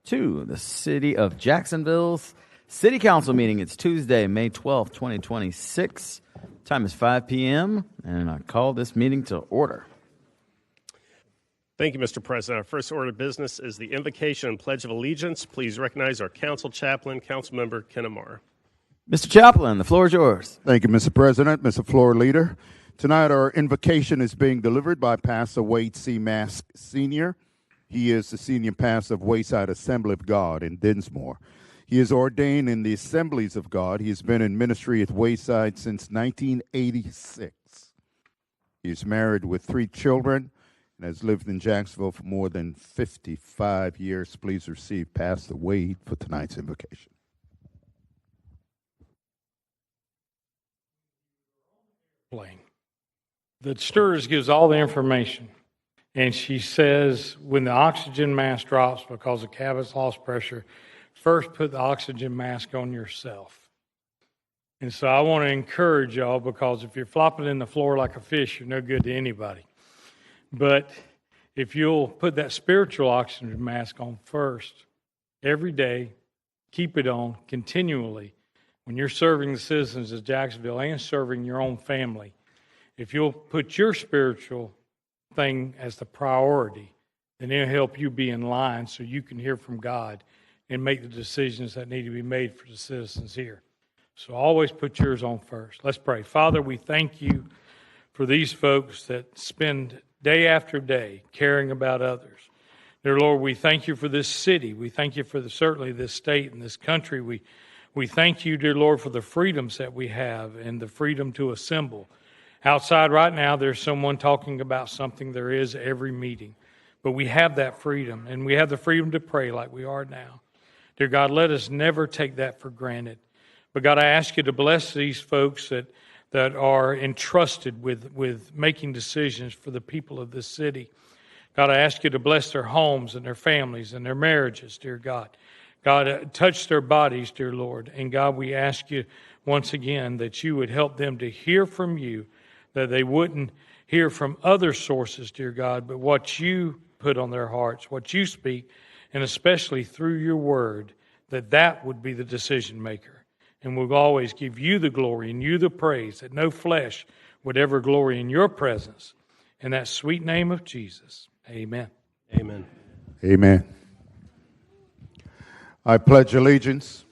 to the City of Jacksonville's City Council meeting. It's Tuesday, May 12th, 2026. Time is 5 p.m., and I call this meeting to order. Thank you, Mr. President. Our first order of business is the invocation and pledge of allegiance. Please recognize our council chaplain, Councilmember Ken Amar. Mr. Chaplain, the floor is yours. Thank you, Mr. President, Mr. Floor Leader. Tonight, our invocation is being delivered by Pastor Wade C. Mask Sr. He is the senior pastor of Wayside Assembly of God in Dinsmore. He is ordained in the Assemblies of God. He has been in ministry at Wayside since 1986. He is married with 3 children and has lived in Jacksonville for more than 55 years. Please receive Pastor Wade for tonight's invocation. The STRS gives all the information, and she says when the oxygen mask drops because the cabin's lost pressure, first put the oxygen mask on yourself. And so I want to encourage y'all, because if you're flopping in the floor like a fish, you're no good to anybody. But if you'll put that spiritual oxygen mask on first, every day, keep it on continually, when you're serving the citizens of Jacksonville and serving your own family, if you'll put your spiritual thing as the priority, then it'll help you be in line so you can hear from God and make the decisions that need to be made for the citizens here. So always put yours on first. Let's pray. Father, we thank you for these folks that spend day after day caring about others. Dear Lord, we thank you for this city. We thank you for certainly this state and this country. We thank you, dear Lord, for the freedoms that we have and the freedom to assemble. Outside right now, there's someone talking about something. There is every meeting. But we have that freedom, and we have the freedom to pray like we are now. Dear God, let us never take that for granted. But God, I ask you to bless these folks that are entrusted with making decisions for the people of this city. God, I ask you to bless their homes and their families and their marriages, dear God. God, touch their bodies, dear Lord. And God, we ask you once again that you would help them to hear from you, that they wouldn't hear from other sources, dear God, but what you put on their hearts, what you speak, and especially through your word, that would be the decision maker. And we'll always give you the glory and you the praise, that no flesh would ever glory in your presence. In that sweet name of Jesus, amen. Amen. Amen. I pledge allegiance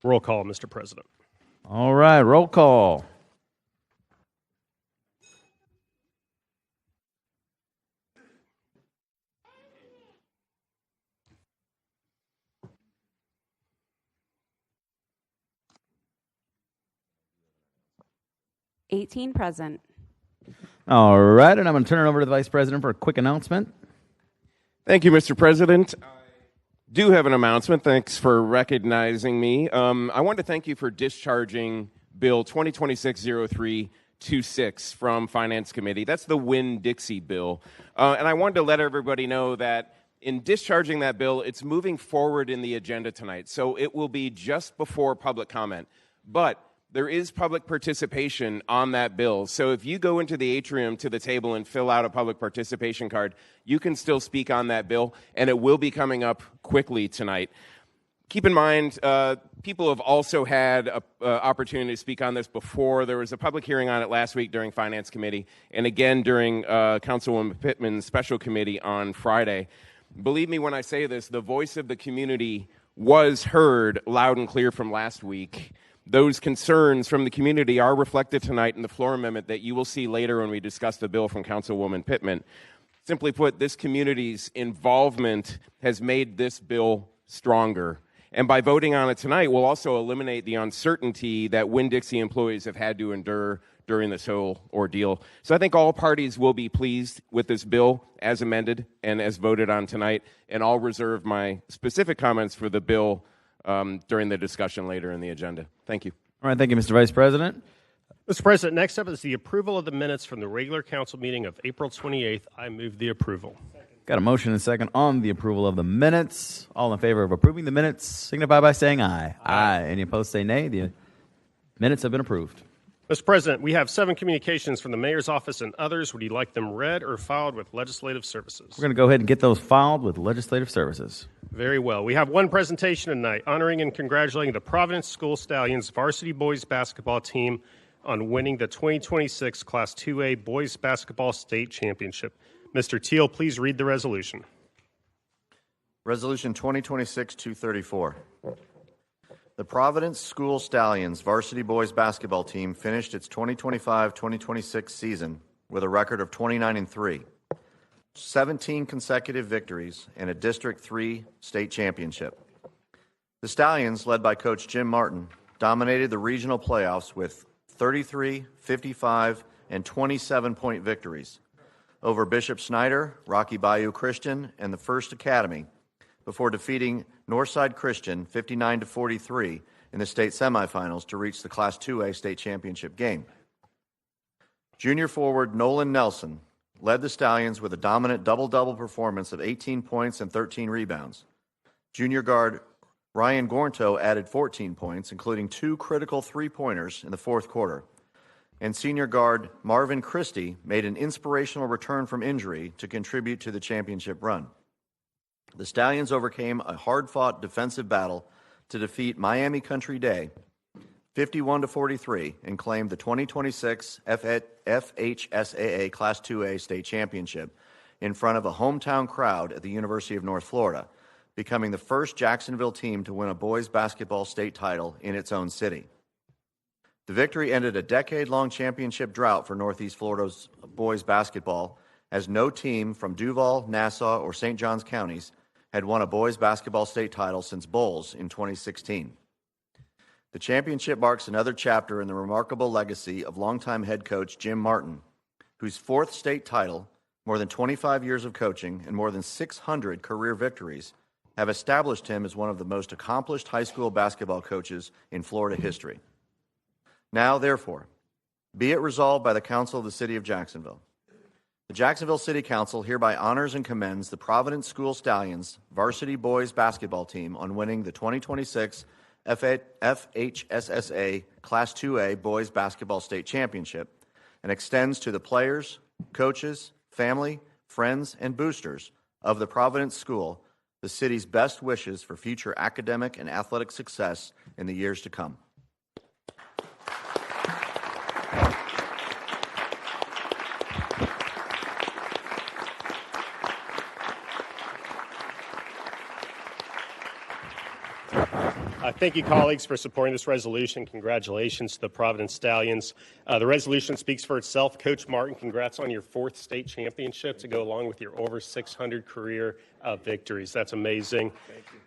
Roll call, Mr. President. All right, roll call. Present. All right, and I'm going to turn it over to the Vice President for a quick announcement. Thank you, Mr. President. I do have an announcement. Thanks for recognizing me. I want to thank you for discharging Bill 2026-0326 from Finance Committee. That's the Winn-Dixie bill. And I wanted to let everybody know that in discharging that bill, it's moving forward in the agenda tonight. So it will be just before public comment. But there is public participation on that bill. So if you go into the atrium to the table and fill out a public participation card, you can still speak on that bill, and it will be coming up quickly tonight. Keep in mind, people have also had an opportunity to speak on this before. There was a public hearing on it last week during Finance Committee, and again during Councilwoman Pittman's special committee on Friday. Believe me when I say this, the voice of the community was heard loud and clear from last week. Those concerns from the community are reflected tonight in the floor amendment that you will see later when we discuss the bill from Councilwoman Pittman. Simply put, this community's involvement has made this bill stronger. And by voting on it tonight, we'll also eliminate the uncertainty that Winn-Dixie employees have had to endure during this whole ordeal. So I think all parties will be pleased with this bill as amended and as voted on tonight, and I'll reserve my specific comments for the bill during the discussion later in the agenda. Thank you. All right, thank you, Mr. Vice President. Mr. President, next up is the approval of the minutes from the regular council meeting of April 28th. I move the approval. Second. Got a motion and a second on the approval of the minutes. All in favor of approving the minutes, signify by saying aye. Aye. Any opposed, say nay. The minutes have been approved. Mr. President, we have 7 communications from the mayor's office and others. Would you like them read or filed with legislative services? We're going to go ahead and get those filed with legislative services. Very well. We have one presentation tonight honoring and congratulating the Providence School Stallions varsity boys basketball team on winning the 2026 Class 2A boys basketball state championship. Mr. Teal, please read the resolution. Resolution 2026-234. The Providence School Stallions varsity boys basketball team finished its 2025-2026 season with a record of 29-3, 17 consecutive victories, and a District 3 state championship. The Stallions, led by Coach Jim Martin, dominated the regional playoffs with 33, 55, and 27-point victories over Bishop Snyder, Rocky Bayou Christian, and the First Academy before defeating Northside Christian 59-43 in the state semifinals to reach the Class 2A state championship game. Junior forward Nolan Nelson led the Stallions with a dominant double-double performance of 18 points and 13 rebounds. Junior guard Ryan Gornto added 14 points, including 2 critical three-pointers in the fourth quarter. And senior guard Marvin Christie made an inspirational return from injury to contribute to the championship run. The Stallions overcame a hard-fought defensive battle to defeat Miami Country Day 51-43 and claimed the 2026 FHSAA Class 2A state championship in front of a hometown crowd at the University of North Florida, becoming the first Jacksonville team to win a boys basketball state title in its own city. The victory ended a decade-long championship drought for Northeast Florida's boys basketball, as no team from Duval, Nassau, or St. Johns counties had won a boys basketball state title since Bowles in 2016. The championship marks another chapter in the remarkable legacy of longtime head coach Jim Martin, whose 4th state title, more than 25 years of coaching, and more than 600 career victories have established him as one of the most accomplished high school basketball coaches in Florida history. Now, therefore, be it resolved by the Council of the City of Jacksonville. The Jacksonville City Council hereby honors and commends the Providence School Stallions varsity boys basketball team on winning the 2026 FHSSA Class 2A boys basketball state championship and extends to the players, coaches, family, friends, and boosters of the Providence School the city's best wishes for future academic and athletic success in the years to come. Thank you, colleagues, for supporting this resolution. Congratulations to the Providence Stallions. The resolution speaks for itself. Coach Martin, congrats on your 4th state championship to go along with your over 600 career victories. That's amazing. Thank you.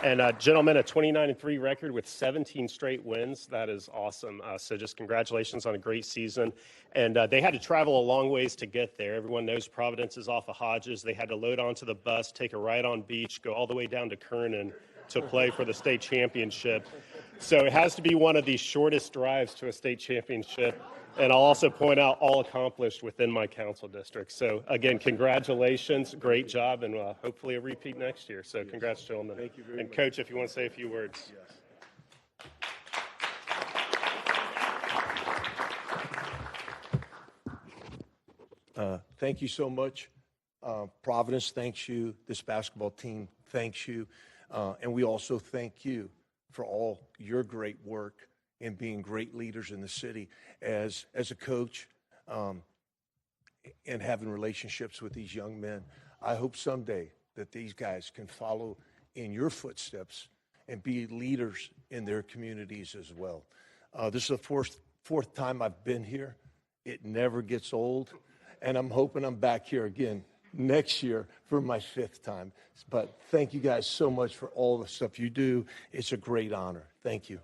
And gentlemen, a 29-3 record with 17 straight wins. That is awesome. So just congratulations on a great season. And they had to travel a long ways to get there. Everyone knows Providence is off of Hodges. They had to load onto the bus, take a ride on beach, go all the way down to Kernan to play for the state championship. So it has to be one of the shortest drives to a state championship. And I'll also point out all accomplished within my council district. So again, congratulations, great job, and hopefully a repeat next year. So congrats, gentlemen. Thank you very much. And Coach, if you want to say a few words. Yes. Thank you so much. Providence thanks you. This basketball team thanks you. And we also thank you for all your great work and being great leaders in the city as a coach and having relationships with these young men. I hope someday that these guys can follow in your footsteps and be leaders in their communities as well. This is the fourth time I've been here. It never gets old, and I'm hoping I'm back here again next year for my 5th time. But thank you guys so much for all the stuff you do. It's a great honor. Thank you.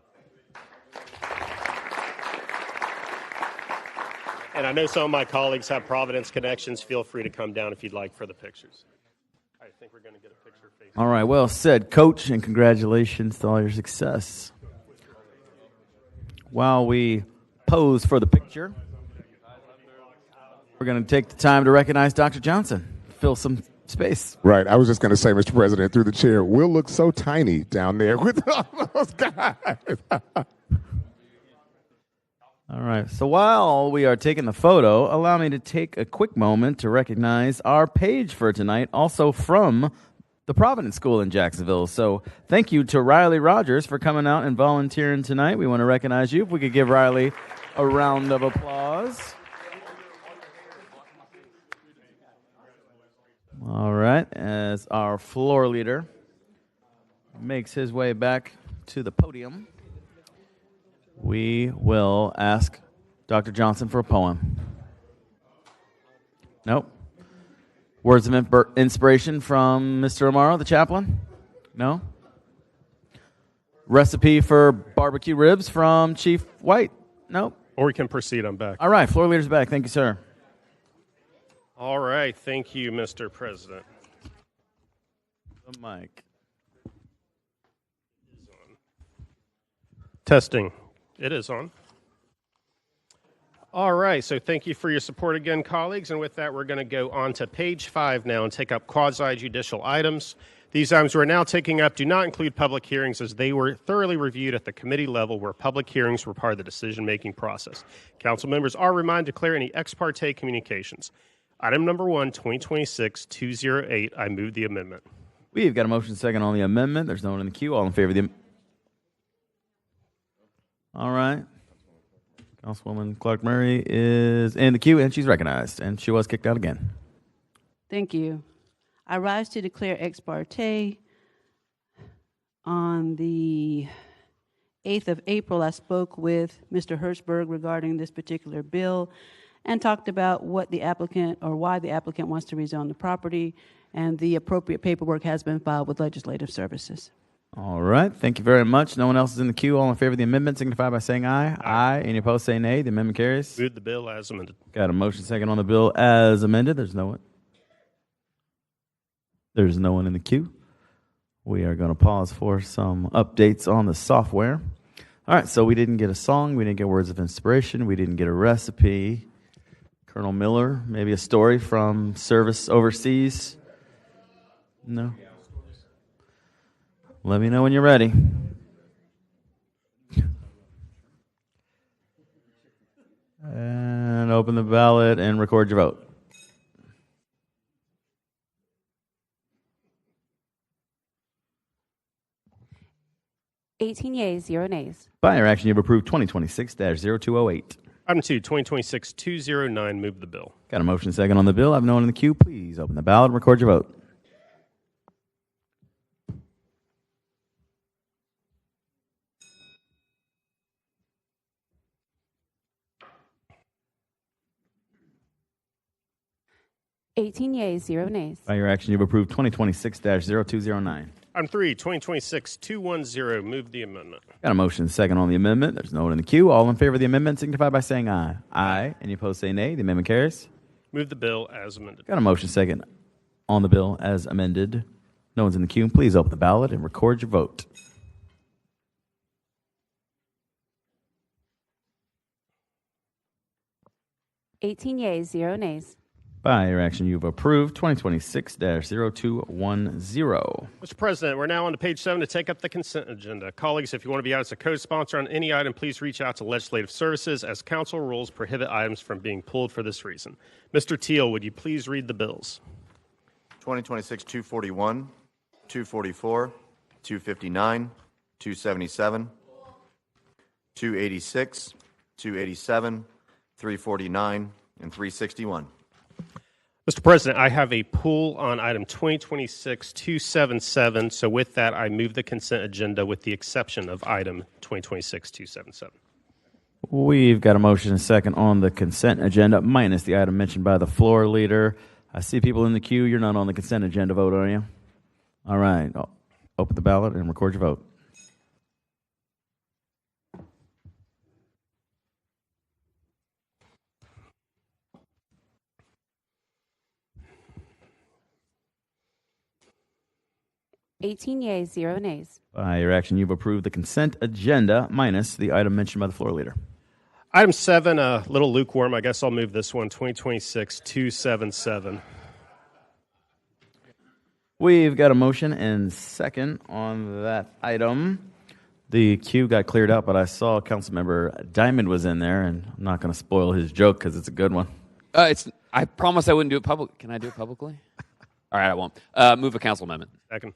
And I know some of my colleagues have Providence connections. Feel free to come down if you'd like for the pictures. I think we're going to get a picture face. All right, well said, Coach, and congratulations to all your success. While we pose for the picture, We're going to take the time to recognize Dr. Johnson. Fill some space. Right. I was just going to say, Mr. President, through the chair, we'll look so tiny down there with all those guys. All right. So while we are taking the photo, allow me to take a quick moment to recognize our page for tonight, also from the Providence School in Jacksonville. So thank you to Riley Rogers for coming out and volunteering tonight. We want to recognize you. If we could give Riley a round of applause. All right. As our floor leader makes his way back to the podium, we will ask Dr. Johnson for a poem. Nope. Words of inspiration from Mr. Amaro, the chaplain? No? Recipe for barbecue ribs from Chief White? Nope. Or we can proceed. I'm back. All right. Floor leader's back. Thank you, sir. All right. Thank you, Mr. President. The mic. Testing. It is on. All right, so thank you for your support again, colleagues. And with that, we're going to go on to page 5 now and take up quasi-judicial items. These items we're now taking up do not include public hearings, as they were thoroughly reviewed at the committee level, where public hearings were part of the decision-making process. Council members are reminded to clear any ex parte communications. Item number 1, 2026-208, I move the amendment. We've got a motion second on the amendment. There's no one in the queue. All in favor of the All right. Councilwoman Clark Murray is in the queue, and she's recognized, and she was kicked out again. Thank you. I rise to declare ex parte. On the 8th of April, I spoke with Mr. Hertzberg regarding this particular bill and talked about what the applicant, or why the applicant wants to rezone the property, and the appropriate paperwork has been filed with Legislative Services. All right. Thank you very much. No one else is in the queue. All in favor of the amendment signify by saying aye. Aye. Any opposed say nay. The amendment carries. Move the bill as amended. Got a motion second on the bill as amended. There's no one in the queue. We are going to pause for some updates on the software. All right. So we didn't get a song. We didn't get words of inspiration. We didn't get a recipe. Colonel Miller, maybe a story from service overseas? No? Let me know when you're ready. And open the ballot and record your vote. (18 yeas, 0 nays). By your action, you've approved 2026-0208. Item 2, 2026-209, move the bill. Got a motion second on the bill. I have no one in the queue. Please open the ballot and record your vote. (18 yeas, 0 nays). By your action, you've approved 2026-0209. Item 3, 2026-210, move the amendment. Got a motion second on the amendment. There's no one in the queue. All in favor of the amendment signify by saying aye. Aye. Any opposed say nay. The amendment carries. Move the bill as amended. Got a motion second on the bill as amended. No one's in the queue. Please open the ballot and record your vote. (18 yeas, 0 nays). By your action, you've approved 2026-0210. Mr. President, we're now on to page 7 to take up the consent agenda. Colleagues, if you want to be out as a co-sponsor on any item, please reach out to Legislative Services, as council rules prohibit items from being pulled for this reason. Mr. Teal, would you please read the bills? 2026-241, 244, 259, 277, 286, 287, 349, and 361. Mr. President, I have a pull on item 2026-277. So with that, I move the consent agenda with the exception of item 2026-277. We've got a motion and a second on the consent agenda, minus the item mentioned by the floor leader. I see people in the queue. You're not on the consent agenda vote, are you? All right. Open the ballot and record your vote. (18 yeas, 0 nays). By your action, you've approved the consent agenda minus the item mentioned by the floor leader. Item 7, a little lukewarm. I guess I'll move this one, 2026-277. We've got a motion and second on that item. The queue got cleared out, but I saw Councilmember Diamond was in there, and I'm not going to spoil his joke because it's a good one. I promised I wouldn't do it public. Can I do it publicly? All right, I won't. Move a council amendment. Second.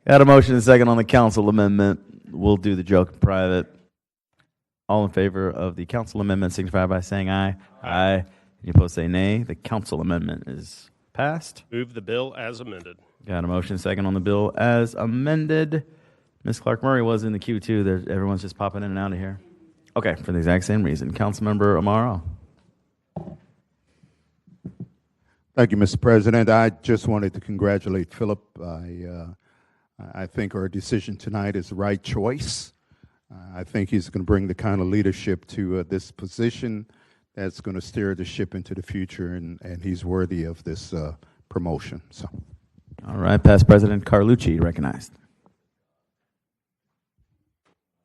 Got a motion and second on the council amendment. We'll do the joke in private. All in favor of the council amendment signify by saying aye. Aye. Any opposed say nay. The council amendment is passed. Move the bill as amended. Got a motion second on the bill as amended. Ms. Clark Murray was in the queue too. Everyone's just popping in and out of here. Okay, for the exact same reason. Councilmember Amaro. Thank you, Mr. President. I just wanted to congratulate Philip. I think our decision tonight is the right choice. I think he's going to bring the kind of leadership to this position that's going to steer the ship into the future, and he's worthy of this promotion. So, all right, past President Carlucci recognized.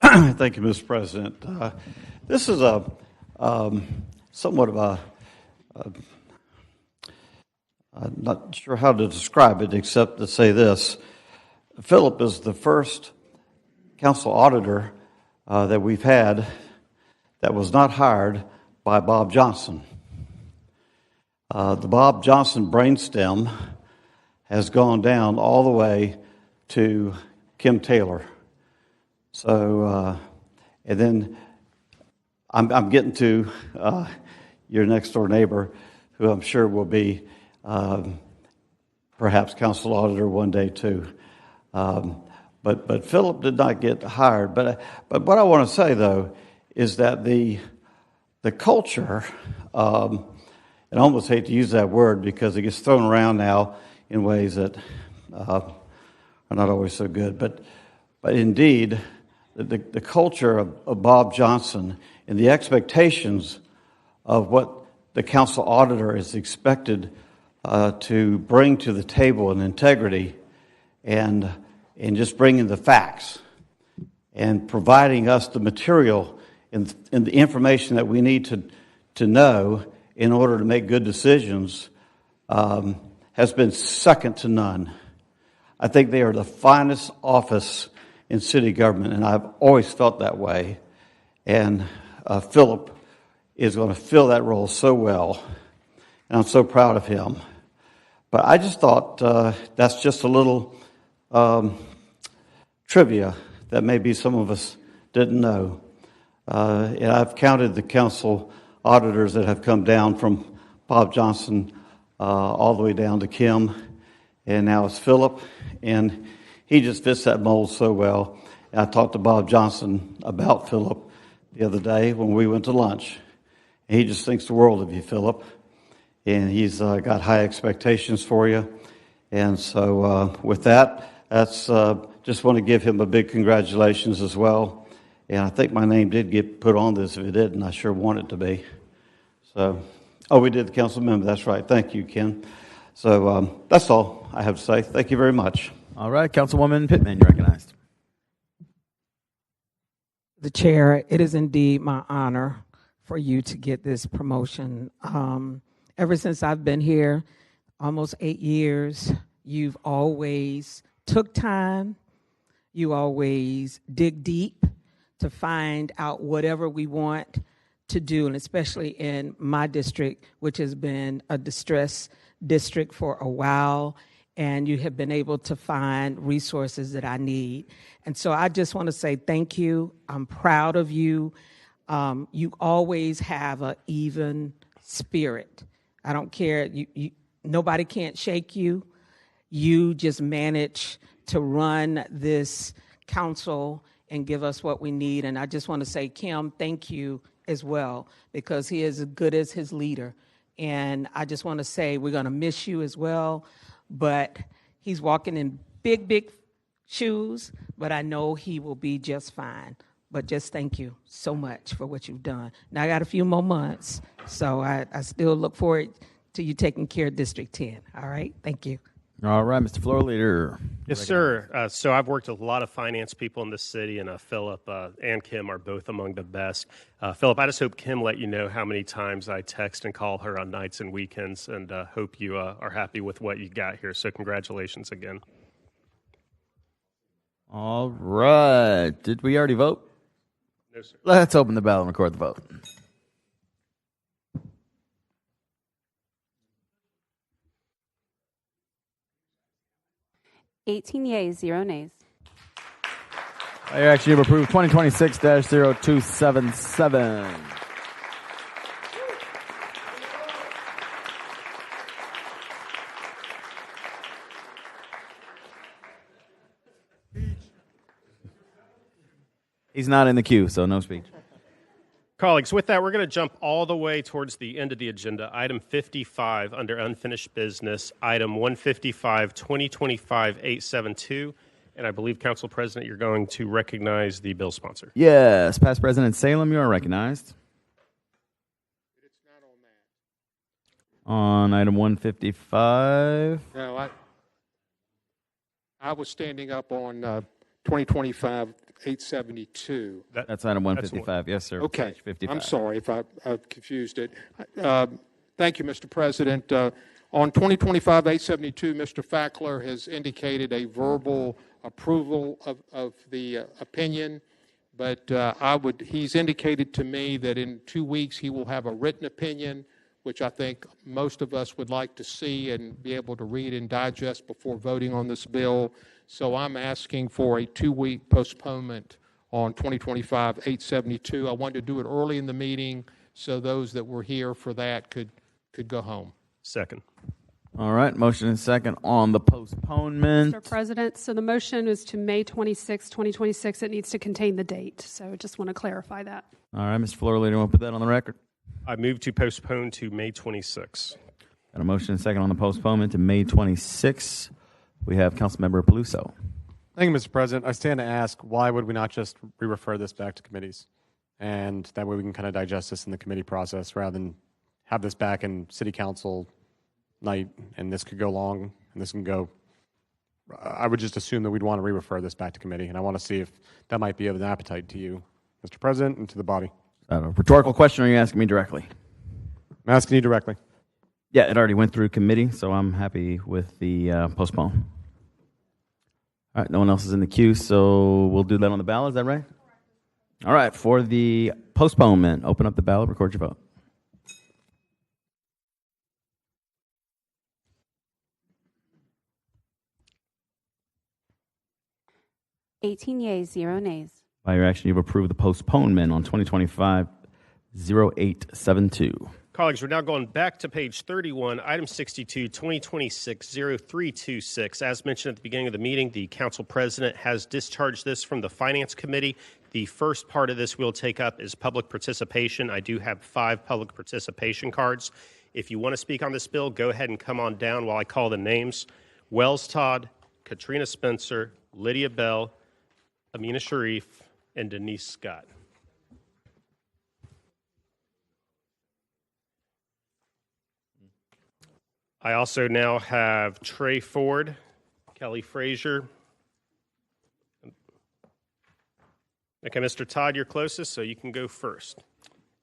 Thank you, Mr. President. This is a somewhat of a I'm not sure how to describe it except to say this. Philip is the first council auditor that we've had that was not hired by Bob Johnson. The Bob Johnson brainstem has gone down all the way to Kim Taylor. So, and then I'm getting to your next door neighbor, who I'm sure will be perhaps council auditor one day too. But Philip did not get hired. But what I want to say though is that the culture, and I almost hate to use that word because it gets thrown around now in ways that are not always so good. But indeed, the culture of Bob Johnson and the expectations of what the council auditor is expected to bring to the table in integrity and just bringing the facts and providing us the material and the information that we need to know in order to make good decisions has been second to none. I think they are the finest office in city government, and I've always felt that way. And Philip is going to fill that role so well, and I'm so proud of him. But I just thought that's just a little trivia that maybe some of us didn't know. And I've counted the council auditors that have come down from Bob Johnson all the way down to Kim, and now it's Philip, and he just fits that mold so well. And I talked to Bob Johnson about Philip the other day when we went to lunch. And he just thinks the world of you, Philip, and he's got high expectations for you. And so with that, that's just want to give him a big congratulations as well. And I think my name did get put on this. If it didn't, I sure want it to be. So, we did the council member. That's right. Thank you, Ken. So that's all I have to say. Thank you very much. All right, Councilwoman Pittman, you're recognized. The chair, it is indeed my honor for you to get this promotion. Ever since I've been here, almost 8 years, you've always took time. You always dig deep to find out whatever we want to do, and especially in my district, which has been a distress district for a while, and you have been able to find resources that I need. And so I just want to say thank you. I'm proud of you. You always have an even spirit. I don't care. Nobody can't shake you. You just manage to run this council and give us what we need. And I just want to say, Kim, thank you as well, because he is as good as his leader. And I just want to say we're going to miss you as well, but he's walking in big, big shoes, but I know he will be just fine. But just thank you so much for what you've done. Now I got a few more months, so I still look forward to you taking care of District 10. All right? Thank you. All right, Mr. Floor Leader. Yes, sir. So I've worked with a lot of finance people in this city, and Philip and Kim are both among the best. Philip, I just hope Kim let you know how many times I text and call her on nights and weekends, and hope you are happy with what you got here. So congratulations again. All right. Did we already vote? No, sir. Let's open the ballot and record the vote. Eighteen yeas, 0 nays. By your action, you've approved 2026-0277. He's not in the queue, so no speech. Colleagues, with that, we're going to jump all the way towards the end of the agenda. Item 55 under unfinished business. Item 155, 2025-872. And I believe, Council President, you're going to recognize the bill sponsor. Yes, past President Salem, you are recognized. It's not on that. On item 155. No, I was standing up on 2025-872. That's item 155. Yes, sir. Okay. Page 55. I'm sorry if I've confused it. Thank you, Mr. President. On 2025-872, Mr. Fackler has indicated a verbal approval of the opinion, but he's indicated to me that in 2 weeks he will have a written opinion, which I think most of us would like to see and be able to read and digest before voting on this bill. So I'm asking for a 2-week postponement on 2025-872. I wanted to do it early in the meeting so those that were here for that could go home. Second. All right, motion and second on the postponement. Mr. President, so the motion is to May 26, 2026. It needs to contain the date, so I just want to clarify that. All right, Mr. Floor Leader, want to put that on the record? I move to postpone to May 26. Got a motion and second on the postponement to May 26. We have Councilmember Peluso. Thank you, Mr. President. I stand to ask, why would we not just re-refer this back to committees? And that way we can kind of digest this in the committee process rather than have this back in city council night, and this could go long, and this can go. I would just assume that we'd want to re-refer this back to committee, and I want to see if that might be of an appetite to you, Mr. President, and to the body. Is that a rhetorical question, or are you asking me directly? I'm asking you directly. Yeah, it already went through committee, so I'm happy with the postpone. All right, no one else is in the queue, so we'll do that on the ballot. Is that right? All right, for the postponement, open up the ballot, record your vote. Eighteen yeas, 0 nays. By your action, you've approved the postponement on 2025-0872. Colleagues, we're now going back to page 31, item 62, 2026-0326. As mentioned at the beginning of the meeting, the council president has discharged this from the finance committee. The first part of this we'll take up is public participation. I do have 5 public participation cards. If you want to speak on this bill, go ahead and come on down while I call the names. Wells Todd, Katrina Spencer, Lydia Bell, Amina Sharif, and Denise Scott. I also now have Trey Ford, Kelly Frazier. Okay, Mr. Todd, you're closest, so you can go first.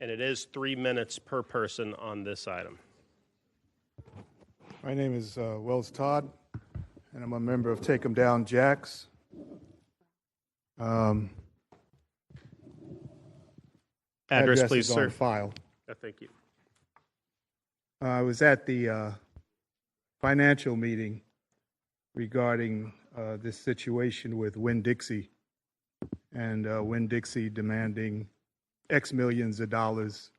And it is 3 minutes per person on this item. My name is Wells Todd, and I'm a member of Take 'em Down Jacks. Address, please, is sir. on file. Thank you. I was at the financial meeting regarding this situation with Winn-Dixie, and Winn-Dixie demanding X millions of dollars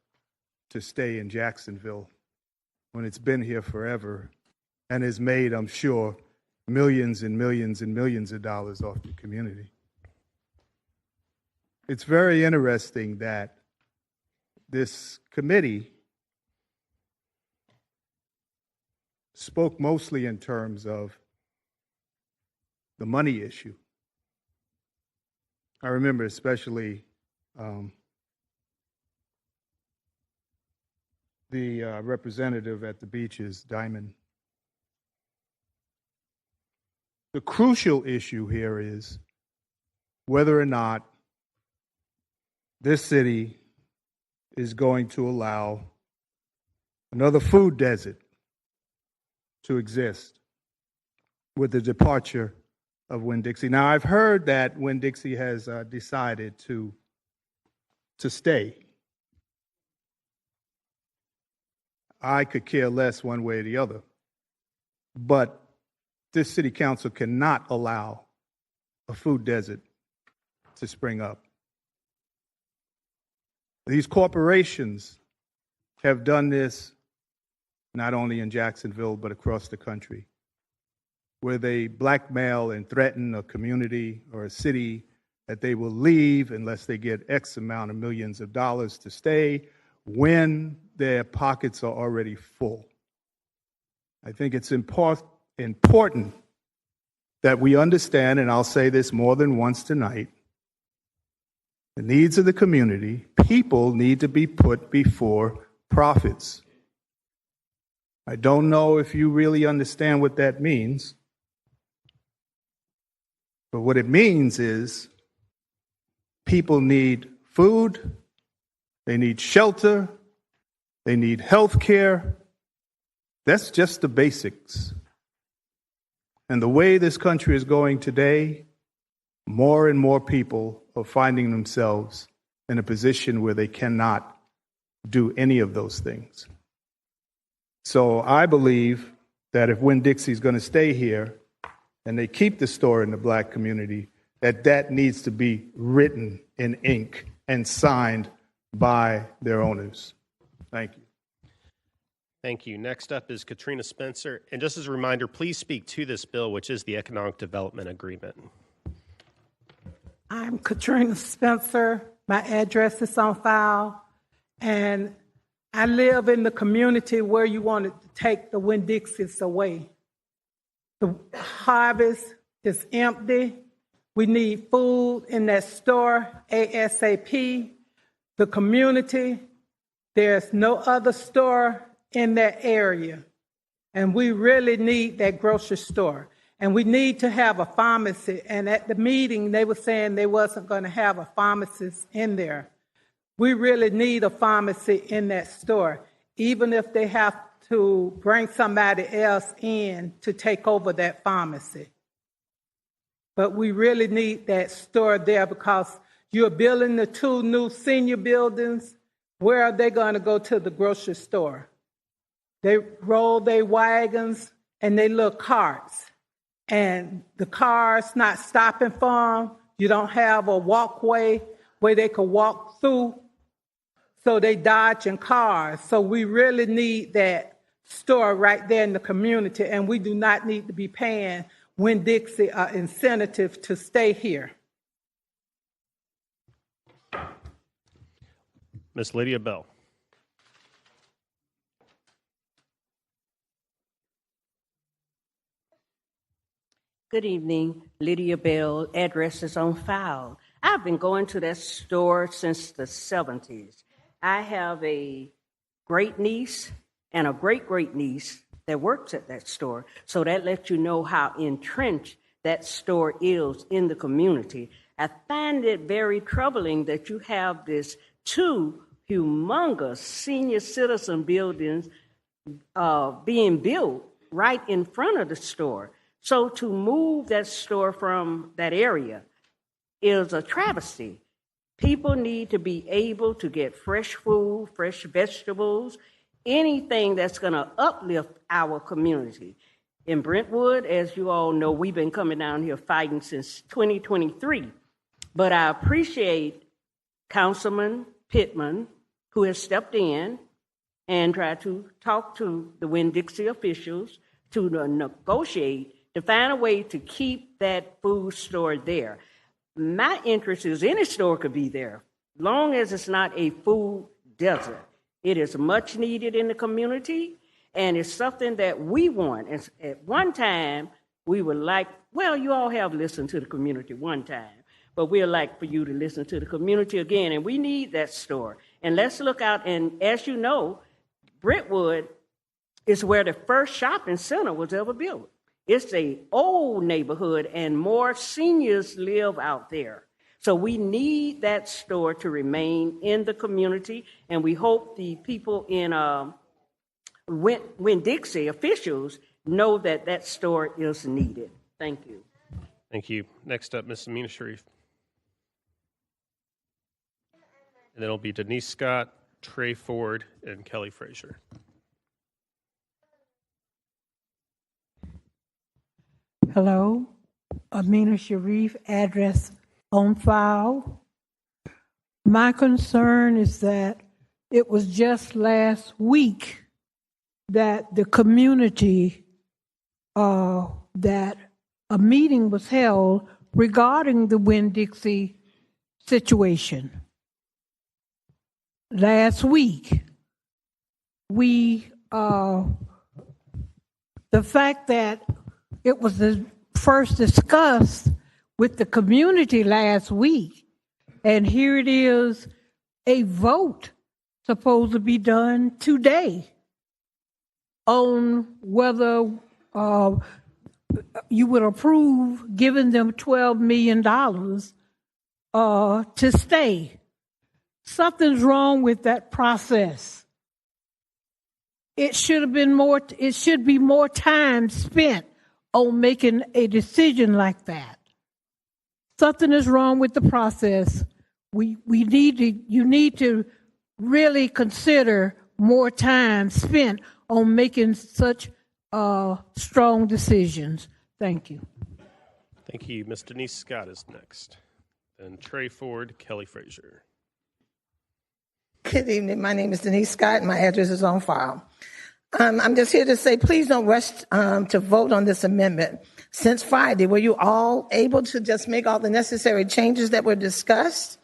to stay in Jacksonville when it's been here forever and has made, I'm sure, millions and millions and millions of dollars off the community. It's very interesting that this committee spoke mostly in terms of the money issue. I remember especially the representative at the beaches, Diamond, The crucial issue here is whether or not this city is going to allow another food desert to exist with the departure of Winn-Dixie. Now, I've heard that Winn-Dixie has decided to stay. I could care less one way or the other. But this city council cannot allow a food desert to spring up. These corporations have done this not only in Jacksonville, but across the country, where they blackmail and threaten a community or a city that they will leave unless they get X amount of millions of dollars to stay when their pockets are already full. I think it's important that we understand, and I'll say this more than once tonight, the needs of the community. People need to be put before profits. I don't know if you really understand what that means, but what it means is people need food, they need shelter, they need health care. That's just the basics. And the way this country is going today, more and more people are finding themselves in a position where they cannot do any of those things. So I believe that if Winn-Dixie is going to stay here and they keep the store in the black community, that needs to be written in ink and signed by their owners. Thank you. Thank you. Next up is Katrina Spencer. And just as a reminder, please speak to this bill, which is the Economic Development Agreement. I'm Katrina Spencer. My address is on file. And I live in the community where you wanted to take the Winn-Dixies away. The harvest is empty. We need food in that store ASAP. The community, there's no other store in that area. And we really need that grocery store. And we need to have a pharmacy. And at the meeting, they were saying they wasn't going to have a pharmacist in there. We really need a pharmacy in that store, even if they have to bring somebody else in to take over that pharmacy. But we really need that store there because you're building the 2 new senior buildings. Where are they going to go to the grocery store? They roll their wagons and they little carts. And the cars not stopping for them. You don't have a walkway where they can walk through. So they dodging cars. So we really need that store right there in the community. And we do not need to be paying Winn-Dixie an incentive to stay here. Ms. Lydia Bell. Good evening, Lydia Bell. Address is on file. I've been going to that store since the 70s. I have a great niece and a great niece that works at that store. So that lets you know how entrenched that store is in the community. I find it very troubling that you have this 2 humongous senior citizen buildings being built right in front of the store. So to move that store from that area is a travesty. People need to be able to get fresh food, fresh vegetables, anything that's going to uplift our community. In Brentwood, as you all know, we've been coming down here fighting since 2023. But I appreciate Councilman Pittman, who has stepped in and tried to talk to the Winn-Dixie officials to negotiate to find a way to keep that food store there. My interest is any store could be there, long as it's not a food desert. It is much needed in the community, and it's something that we want. And at one time, we would like, well, you all have listened to the community one time, but we'd like for you to listen to the community again, and we need that store. And let's look out, and as you know, Brentwood is where the first shopping center was ever built. It's a old neighborhood, and more seniors live out there. So we need that store to remain in the community, and we hope the people in Winn-Dixie officials know that that store is needed. Thank you. Thank you. Next up, Ms. Amina Sharif. And then it'll be Denise Scott, Trey Ford, and Kelly Frazier. Hello, Amina Sharif, address on file. My concern is that it was just last week that the community, that a meeting was held regarding the Winn-Dixie situation. Last week, the fact that it was first discussed with the community last week, and here it is, a vote supposed to be done today on whether you would approve giving them $12 million to stay. Something's wrong with that process. It should be more time spent on making a decision like that. Something is wrong with the process. You need to really consider more time spent on making such strong decisions. Thank you. Thank you. Ms. Denise Scott is next. Then Trey Ford, Kelly Frazier. Good evening. My name is Denise Scott, and my address is on file. I'm just here to say, please don't rush to vote on this amendment. Since Friday, were you all able to just make all the necessary changes that were discussed?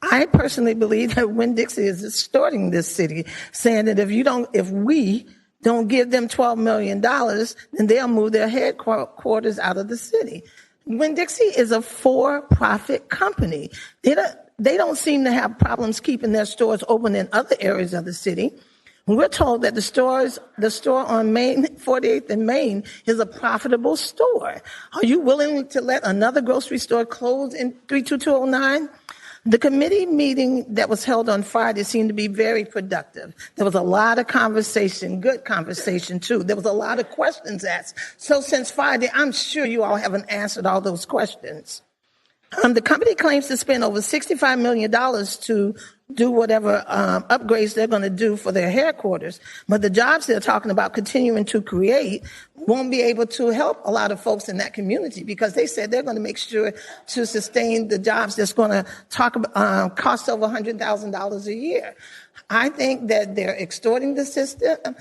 I personally believe that Winn-Dixie is distorting this city, saying that if we don't give them $12 million, then they'll move their headquarters out of the city. Winn-Dixie is a for-profit company. They don't seem to have problems keeping their stores open in other areas of the city. We're told that the store on 48th and Main is a profitable store. Are you willing to let another grocery store close in 32209? The committee meeting that was held on Friday seemed to be very productive. There was a lot of conversation, good conversation too. There was a lot of questions asked. So since Friday, I'm sure you all haven't answered all those questions. The company claims to spend over $65 million to do whatever upgrades they're going to do for their headquarters. But the jobs they're talking about continuing to create won't be able to help a lot of folks in that community, because they said they're going to make sure to sustain the jobs that's going to cost over $100,000 a year. I think that they're extorting the system.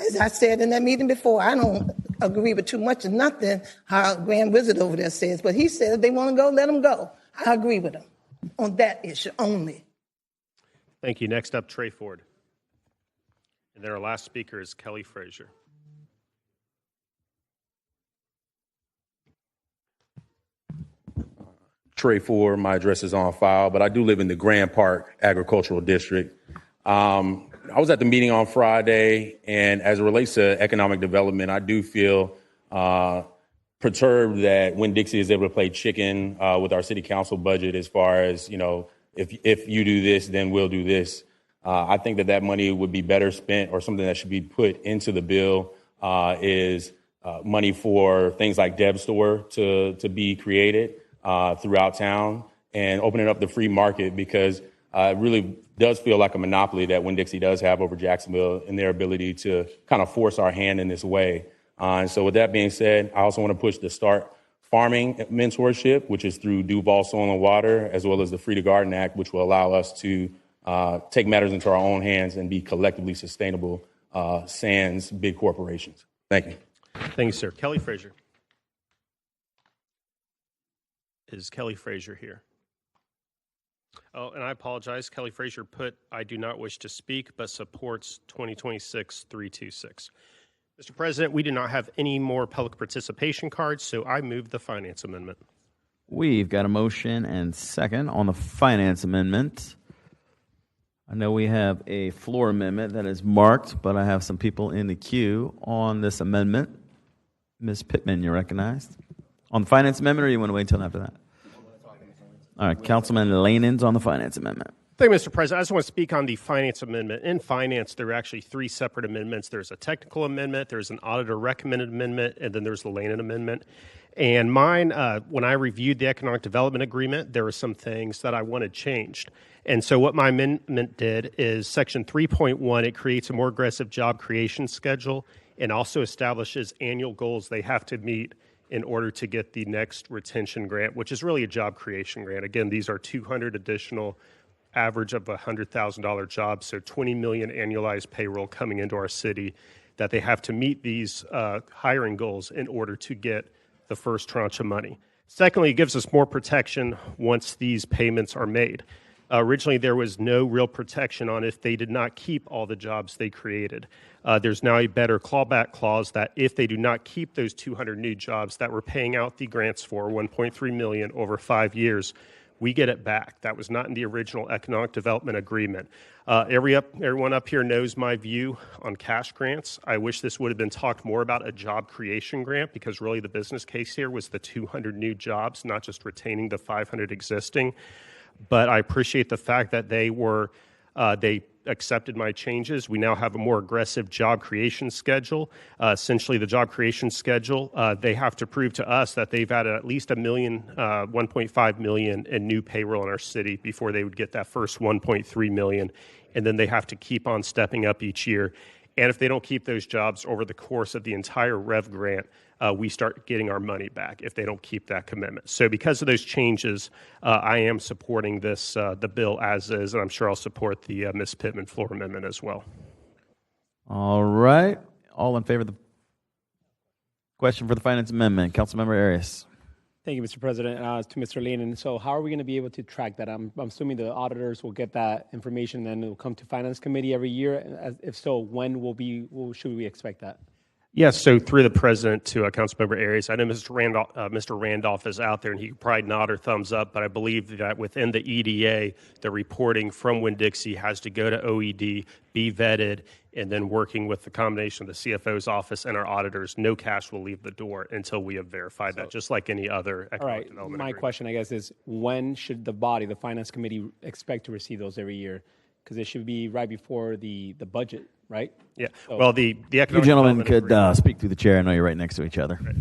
As I said in that meeting before, I don't agree with too much of nothing our Grand Wizard over there says, but he said if they want to go, let them go. I agree with him on that issue only. Thank you. Next up, Trey Ford. And then our last speaker is Kelly Frazier. Trey Ford, my address is on file, but I do live in the Grand Park Agricultural District. I was at the meeting on Friday, and as it relates to economic development, I do feel perturbed that Winn-Dixie is able to play chicken with our city council budget as far as, if you do this, then we'll do this. I think that money would be better spent, or something that should be put into the bill is money for things like Deb Store to be created throughout town, and opening up the free market, because it really does feel like a monopoly that Winn-Dixie does have over Jacksonville in their ability to kind of force our hand in this way. And so with that being said, I also want to push the Start Farming mentorship, which is through Duval Soil and Water, as well as the Free to Garden Act, which will allow us to take matters into our own hands and be collectively sustainable sans big corporations. Thank you. Thank you, sir. Kelly Frazier. Is Kelly Frazier here? Oh, and I apologize. Kelly Frazier put, I do not wish to speak, but supports 2026-326. Mr. President, we do not have any more public participation cards, so I move the finance amendment. We've got a motion and second on the finance amendment. I know we have a floor amendment that is marked, but I have some people in the queue on this amendment. Ms. Pittman, you're recognized. On the finance amendment, or you want to wait until after that? All right, Councilman Lanon's on the finance amendment. Thank you, Mr. President. I just want to speak on the finance amendment. In finance, there are actually three separate amendments. There's a technical amendment, there's an auditor recommended amendment, and then there's the Lanon amendment. And mine, when I reviewed the economic development agreement, there were some things that I wanted changed. And so what my amendment did is section 3.1, it creates a more aggressive job creation schedule and also establishes annual goals they have to meet in order to get the next retention grant, which is really a job creation grant. Again, these are 200 additional average of $100,000 jobs, so 20 million annualized payroll coming into our city that they have to meet these hiring goals in order to get the first tranche of money. Secondly, it gives us more protection once these payments are made. Originally, there was no real protection on if they did not keep all the jobs they created. There's now a better clawback clause that if they do not keep those 200 new jobs that we're paying out the grants for, 1.3 million over 5 years, we get it back. That was not in the original economic development agreement. Everyone up here knows my view on cash grants. I wish this would have been talked more about a job creation grant, because really the business case here was the 200 new jobs, not just retaining the 500 existing. But I appreciate the fact that they accepted my changes. We now have a more aggressive job creation schedule. Essentially, the job creation schedule, they have to prove to us that they've added at least 1.5 million in new payroll in our city before they would get that first 1.3 million. And then they have to keep on stepping up each year. And if they don't keep those jobs over the course of the entire REV grant, we start getting our money back if they don't keep that commitment. So because of those changes, I am supporting this, the bill as is, and I'm sure I'll support the Ms. Pittman floor amendment as well. All right. All in favor of the question for the finance amendment? Councilmember Arias. Thank you, Mr. President. To Mr. Lanon, so how are we going to be able to track that? I'm assuming the auditors will get that information and it will come to Finance Committee every year. If so, when should we expect that? Yes, so through the president to Councilmember Arias, I know Mr. Randolph is out there and he could probably nod or thumbs up, but I believe that within the EDA, the reporting from Winn-Dixie has to go to OED, be vetted, and then working with the combination of the CFO's office and our auditors, no cash will leave the door until we have verified that, just like any other economic development My agreement. question, I guess, is when should the body, the Finance Committee, expect to receive those every year? Because it should be right before the budget, right? Yeah. So, Well, the economic You gentlemen development could agreement- speak through the chair. I know you're right next to each other. Right.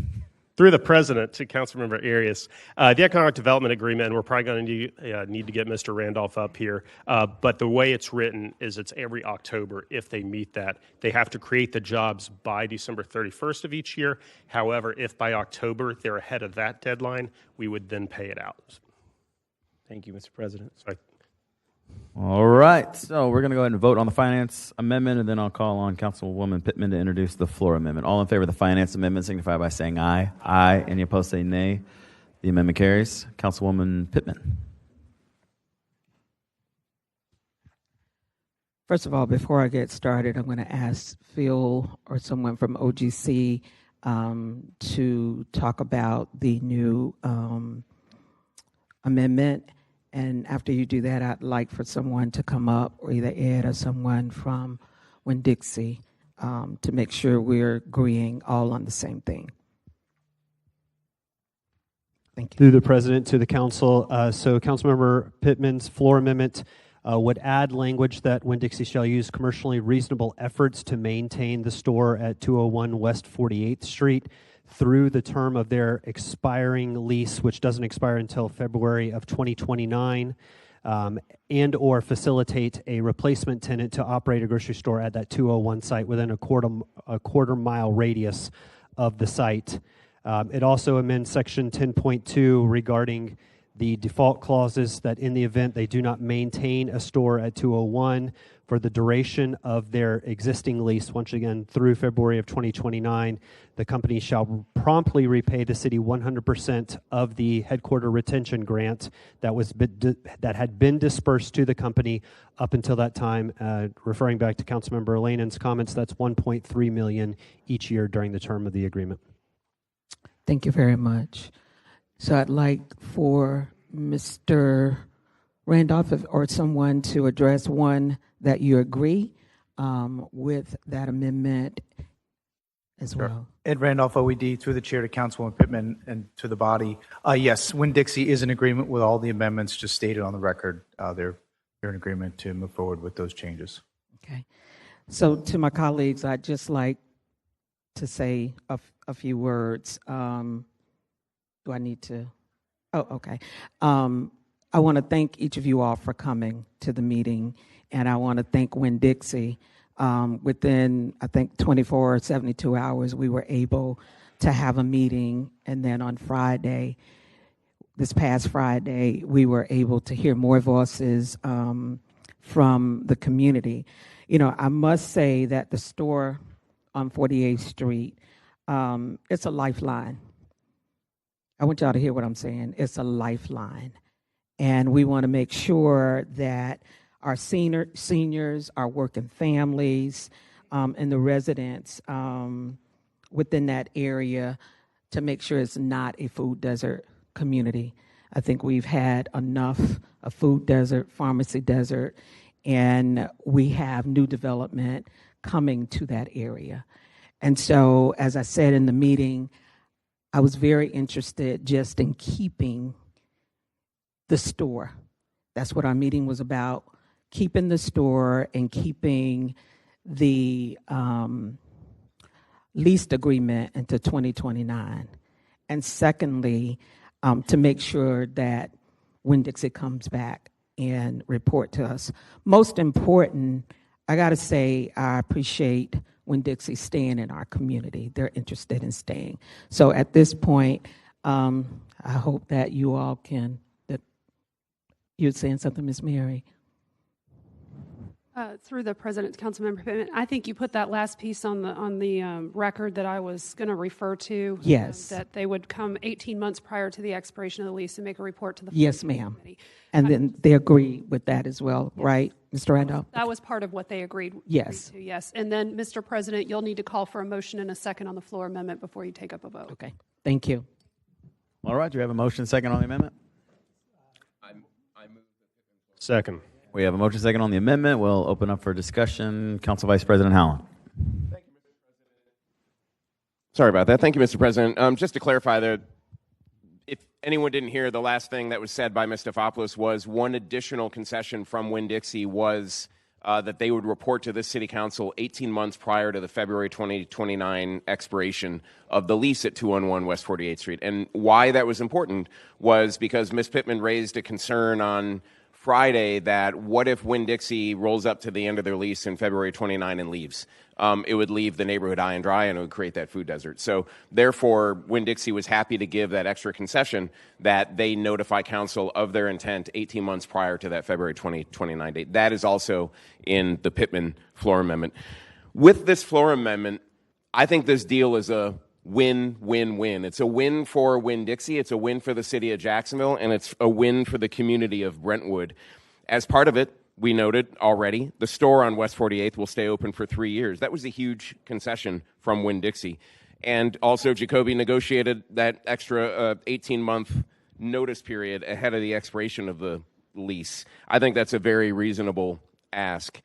Through the president to Councilmember Arias, the economic development agreement, and we're probably going to need to get Mr. Randolph up here, but the way it's written is it's every October. If they meet that, they have to create the jobs by December 31st of each year. However, if by October they're ahead of that deadline, we would then pay it out. Thank you, Mr. President. Sorry. All right. So we're going to go ahead and vote on the finance amendment, and then I'll call on Councilwoman Pittman to introduce the floor amendment. All in favor of the finance amendment signify by saying aye. Aye. Any opposed say nay. The amendment carries. Councilwoman Pittman. First of all, before I get started, I'm going to ask Phil or someone from OGC to talk about the new amendment. And after you do that, I'd like for someone to come up, or either Ed or someone from Winn-Dixie, to make sure we're agreeing all on the same thing. Thank you. Through the president to the council. So Councilmember Pittman's floor amendment would add language that Winn-Dixie shall use commercially reasonable efforts to maintain the store at 201 West 48th Street through the term of their expiring lease, which doesn't expire until February of 2029, and or facilitate a replacement tenant to operate a grocery store at that 201 site within a quarter mile radius of the site. It also amends section 10.2 regarding the default clauses that in the event they do not maintain a store at 201 for the duration of their existing lease, once again through February of 2029, the company shall promptly repay the city 100% of the headquarter retention grant that had been dispersed to the company up until that time. Referring back to Councilmember Lanon's comments, that's $1.3 million each year during the term of the agreement. Thank you very much. So I'd like for Mr. Randolph or someone to address one that you agree with that amendment, as well. Ed Randolph, OED, through the chair to Councilwoman Pittman and to the body. Yes, Winn-Dixie is in agreement with all the amendments just stated on the record. They're in agreement to move forward with those changes. Okay. So to my colleagues, I'd just like to say a few words. Do I need to? Oh, okay. I want to thank each of you all for coming to the meeting, and I want to thank Winn-Dixie. Within, I think, 24 or 72 hours, we were able to have a meeting, and then on Friday, this past Friday, we were able to hear more voices from the community. You know, I must say that the store on 48th Street, it's a lifeline. I want y'all to hear what I'm saying. It's a lifeline. And we want to make sure that our seniors, our working families, and the residents within that area, to make sure it's not a food desert community. I think we've had enough of food desert, pharmacy desert, and we have new development coming to that area. And so, as I said in the meeting, I was very interested just in keeping the store. That's what our meeting was about, keeping the store and keeping the lease agreement into 2029. And secondly, to make sure that Winn-Dixie comes back and report to us. Most important, I got to say, I appreciate Winn-Dixie staying in our community. They're interested in staying. So at this point, I hope that you all can, that you're saying something, Ms. Mary. Through the President, Councilmember Pittman, I think you put that last piece on the record that I was going to refer to. Yes. That they would come 18 months prior to the expiration of the lease and make a report to the Yes, ma'am. And then they agree with that as well, right, Mr. Randolph? That was part of what they agreed Yes. to, yes. And then, Mr. President, you'll need to call for a motion and a second on the floor amendment before you take up a vote. Okay. Thank you. All right. Do we have a motion second on the amendment? I move. Second. We have a motion second on the amendment. We'll open up for discussion. Council Vice President Howland. Sorry about that. Thank you, Mr. President. Just to clarify, that if anyone didn't hear, the last thing that was said by Ms. Stefopoulos was one additional concession from Winn-Dixie was that they would report to this city council 18 months prior to the February 2029 expiration of the lease at 211 West 48th Street. And why that was important was because Ms. Pittman raised a concern on Friday that what if Winn-Dixie rolls up to the end of their lease in February 29 and leaves? It would leave the neighborhood high and dry, and it would create that food desert. So therefore, Winn-Dixie was happy to give that extra concession that they notify council of their intent 18 months prior to that February 2029 date. That is also in the Pittman floor amendment. With this floor amendment, I think this deal is a win-win-win. It's a win for Winn-Dixie, it's a win for the city of Jacksonville, and it's a win for the community of Brentwood. As part of it, we noted already, the store on West 48th will stay open for 3 years. That was a huge concession from Winn-Dixie. And also, Jacoby negotiated that extra 18-month notice period ahead of the expiration of the lease. I think that's a very reasonable ask.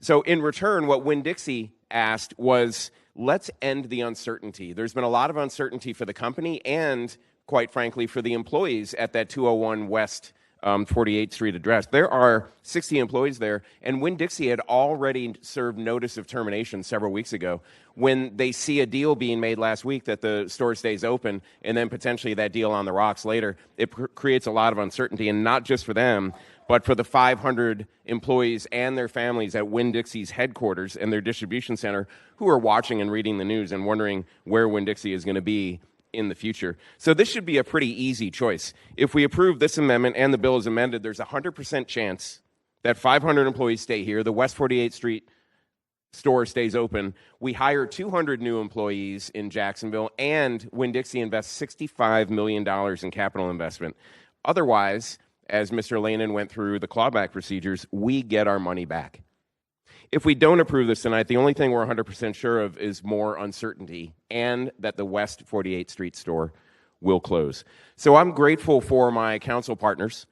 So in return, what Winn-Dixie asked was, let's end the uncertainty. There's been a lot of uncertainty for the company and, quite frankly, for the employees at that 201 West 48th Street address. There are 60 employees there, and Winn-Dixie had already served notice of termination several weeks ago. When they see a deal being made last week that the store stays open and then potentially that deal on the rocks later, it creates a lot of uncertainty, and not just for them, but for the 500 employees and their families at Winn-Dixie's headquarters and their distribution center who are watching and reading the news and wondering where Winn-Dixie is going to be in the future. So this should be a pretty easy choice. If we approve this amendment and the bill is amended, there's a 100% chance that 500 employees stay here, the West 48th Street store stays open, we hire 200 new employees in Jacksonville, and Winn-Dixie invests $65 million in capital investment. Otherwise, as Mr. Lanin went through the clawback procedures, we get our money back. If we don't approve this tonight, the only thing we're 100% sure of is more uncertainty and that the West 48th Street store will close. So I'm grateful for my council partners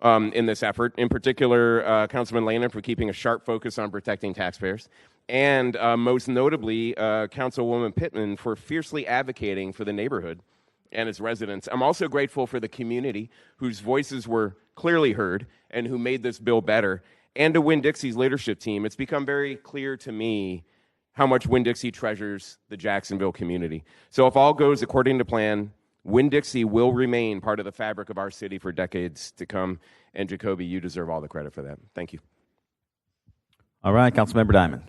in this effort, in particular, Councilman Lanin for keeping a sharp focus on protecting taxpayers, and most notably, Councilwoman Pittman for fiercely advocating for the neighborhood and its residents. I'm also grateful for the community whose voices were clearly heard and who made this bill better, and to Winn-Dixie's leadership team. It's become very clear to me how much Winn-Dixie treasures the Jacksonville community. So if all goes according to plan, Winn-Dixie will remain part of the fabric of our city for decades to come. And Jacoby, you deserve all the credit for that. Thank you. All right, Councilmember Diamond.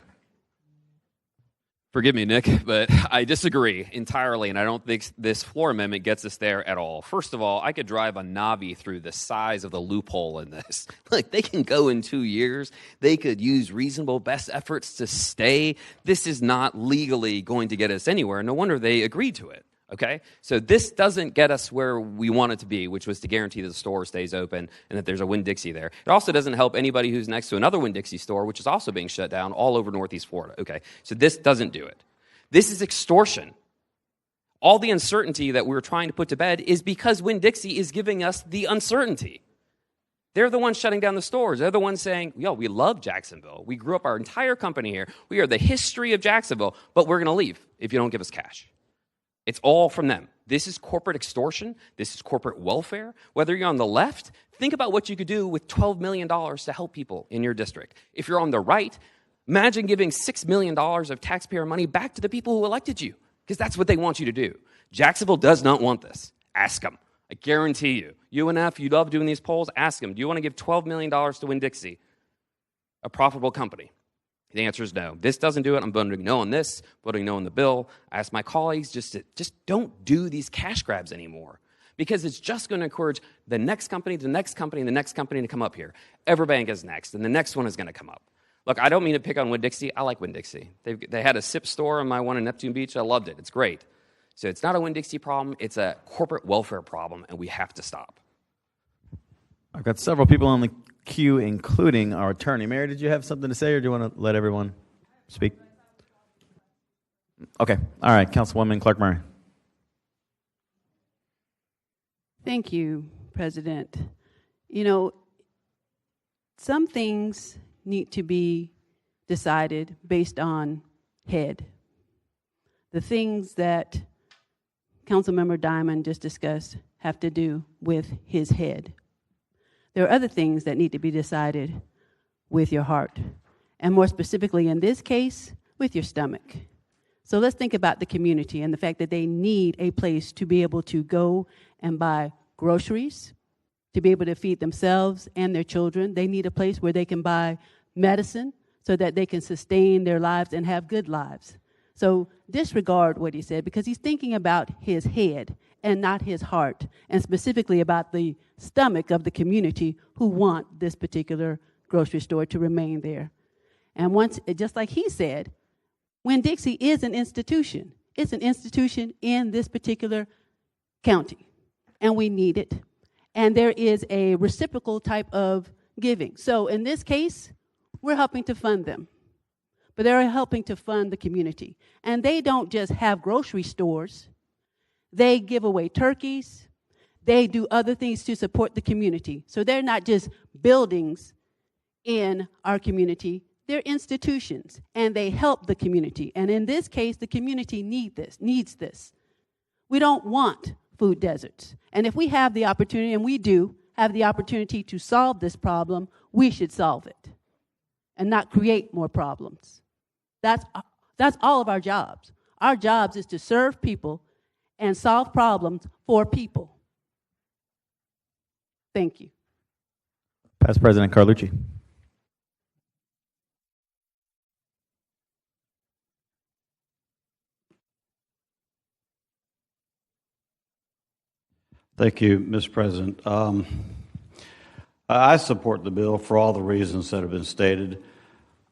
Forgive me, Nick, but I disagree entirely, and I don't think this floor amendment gets us there at all. First of all, I could drive a Navi through the size of the loophole in this. Like, they can go in 2 years. They could use reasonable best efforts to stay. This is not legally going to get us anywhere. No wonder they agreed to it. Okay, so this doesn't get us where we want it to be, which was to guarantee that the store stays open and that there's a Winn-Dixie there. It also doesn't help anybody who's next to another Winn-Dixie store, which is also being shut down all over Northeast Florida. Okay, so this doesn't do it. This is extortion. All the uncertainty that we're trying to put to bed is because Winn-Dixie is giving us the uncertainty. They're the ones shutting down the stores. They're the ones saying, yo, we love Jacksonville. We grew up our entire company here. We are the history of Jacksonville, but we're going to leave if you don't give us cash. It's all from them. This is corporate extortion. This is corporate welfare. Whether you're on the left, think about what you could do with $12 million to help people in your district. If you're on the right, imagine giving $6 million of taxpayer money back to the people who elected you, because that's what they want you to do. Jacksonville does not want this. Ask them. I guarantee you. UNF, you love doing these polls. Ask them, do you want to give $12 million to Winn-Dixie, a profitable company? The answer is no. This doesn't do it. I'm voting no on this, voting no on the bill. I ask my colleagues just don't do these cash grabs anymore, because it's just going to encourage the next company, the next company, and the next company to come up here. Everbank is next, and the next one is going to come up. Look, I don't mean to pick on Winn-Dixie. I like Winn-Dixie. They had a SIP store in my one in Neptune Beach. I loved it. It's great. So it's not a Winn-Dixie problem. It's a corporate welfare problem, and we have to stop. I've got several people on the queue, including our attorney. Mary, did you have something to say, or do you want to let everyone speak? Okay. All right. Councilwoman Clark Murray. Thank you, President. You know, some things need to be decided based on head. The things that Councilmember Diamond just discussed have to do with his head. There are other things that need to be decided with your heart, and more specifically in this case, with your stomach. So let's think about the community and the fact that they need a place to be able to go and buy groceries, to be able to feed themselves and their children. They need a place where they can buy medicine so that they can sustain their lives and have good lives. So disregard what he said, because he's thinking about his head and not his heart, and specifically about the stomach of the community who want this particular grocery store to remain there. And once, just like he said, Winn-Dixie is an institution. It's an institution in this particular county, and we need it. And there is a reciprocal type of giving. So in this case, we're helping to fund them, but they're helping to fund the community. And they don't just have grocery stores. They give away turkeys. They do other things to support the community. So they're not just buildings in our community. They're institutions, and they help the community. And in this case, the community needs this. We don't want food deserts. And if we have the opportunity, and we do have the opportunity to solve this problem, we should solve it and not create more problems. That's all of our jobs. Our jobs is to serve people and solve problems for people. Thank you. Past President Carlucci. Thank you, Mr. President. I support the bill for all the reasons that have been stated.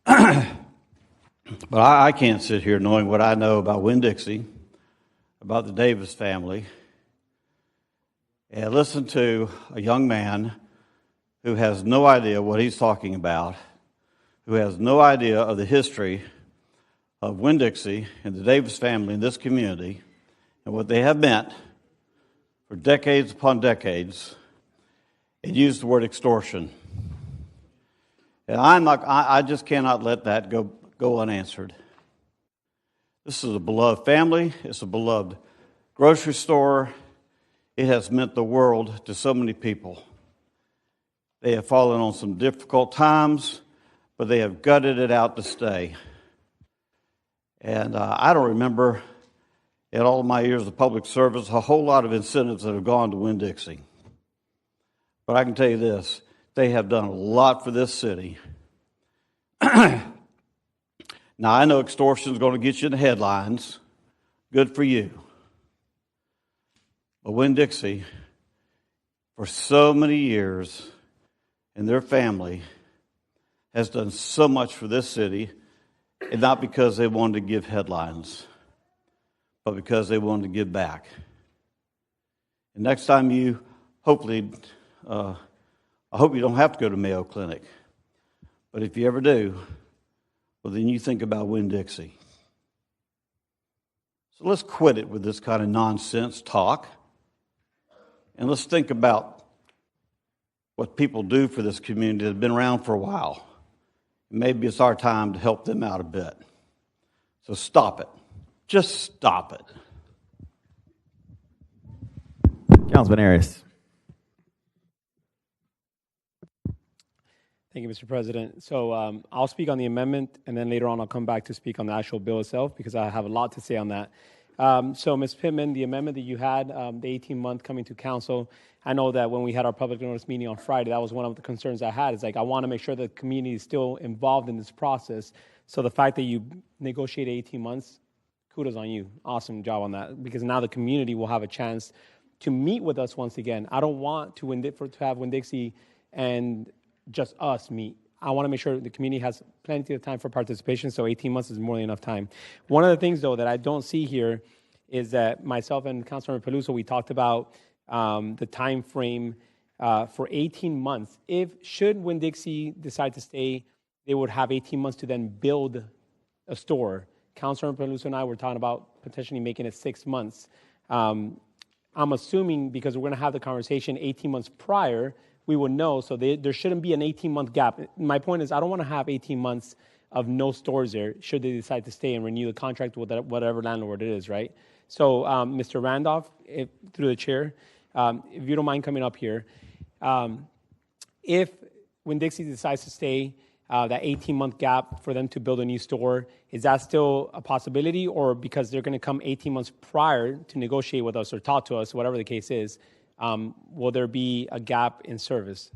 But I can't sit here knowing what I know about Winn-Dixie, about the Davis family, and listen to a young man who has no idea what he's talking about, who has no idea of the history of Winn-Dixie and the Davis family in this community and what they have meant for decades upon decades, and use the word extortion. And I just cannot let that go go unanswered. This is a beloved family. It's a beloved grocery store. It has meant the world to so many people. They have fallen on some difficult times, but they have gutted it out to stay. And I don't remember, in all of my years of public service, a whole lot of incentives that have gone to Winn-Dixie. But I can tell you this, they have done a lot for this city. Now, I know extortion is going to get you in the headlines. Good for you. But Winn-Dixie, for so many years, and their family has done so much for this city, and not because they wanted to give headlines, but because they wanted to give back. And next time you, hopefully, I hope you don't have to go to Mayo Clinic. But if you ever do, well, then you think about Winn-Dixie. So let's quit it with this kind of nonsense talk. And let's think about what people do for this community that have been around for a while. Maybe it's our time to help them out a bit. So stop it. Just stop it. Councilman Arias. Thank you, Mr. President. So I'll speak on the amendment, and then later on I'll come back to speak on the actual bill itself because I have a lot to say on that. So, Ms. Pittman, the amendment that you had, the 18-month coming to council, I know that when we had our public notice meeting on Friday, that was one of the concerns I had. It's like I want to make sure that the community is still involved in this process. So the fact that you negotiate 18 months, kudos on you. Awesome job on that because now the community will have a chance to meet with us once again. I don't want to have Winn-Dixie and just us meet. I want to make sure the community has plenty of time for participation, so 18 months is more than enough time. One of the things, though, that I don't see here is that myself and Councilmember Peluso, we talked about the time frame for 18 months. Should Winn-Dixie decide to stay, they would have 18 months to then build a store. Councilmember Peluso and I were talking about potentially making it 6 months. I'm assuming because we're going to have the conversation 18 months prior, we would know, so there shouldn't be an 18-month gap. My point is I don't want to have 18 months of no stores there should they decide to stay and renew the contract with whatever landlord it is, right? So, Mr. Randolph, through the chair, if you don't mind coming up here, if Winn-Dixie decides to stay, that 18-month gap for them to build a new store, is that still a possibility? Or because they're going to come 18 months prior to negotiate with us or talk to us, whatever the case is, will there be a gap in service?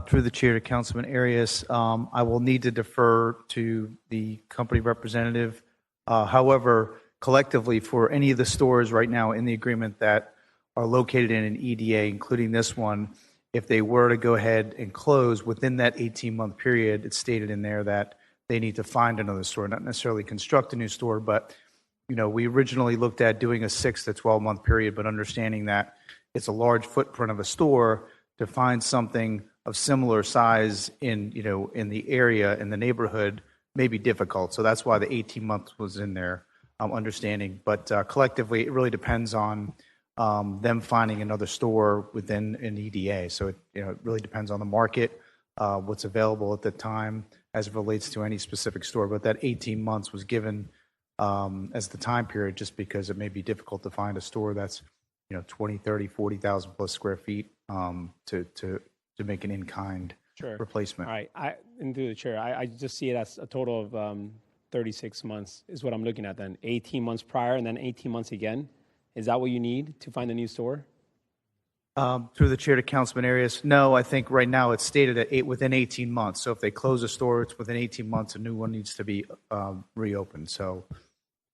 Through the chair to Councilman Arias, I will need to defer to the company representative. However, collectively, for any of the stores right now in the agreement that are located in an EDA, including this one, if they were to go ahead and close within that 18-month period, it's stated in there that they need to find another store, not necessarily construct a new store, but we originally looked at doing a 6 to 12-month period, but understanding that it's a large footprint of a store, to find something of similar size in the area, in the neighborhood, may be difficult. So that's why the 18 months was in there, understanding. But collectively, it really depends on them finding another store within an EDA. So it really depends on the market, what's available at the time as it relates to any specific store. But that 18 months was given as the time period just because it may be difficult to find a store that's 20, 30, 40,000 plus square feet to make an in-kind replacement. All right. And through the chair, I just see it as a total of 36 months is what I'm looking at then. 18 months prior and then 18 months again. Is that what you need to find a new store? Through the chair to Councilman Arias, no, I think right now it's stated at within 18 months. So if they close a store, it's within 18 months, a new one needs to be reopened. So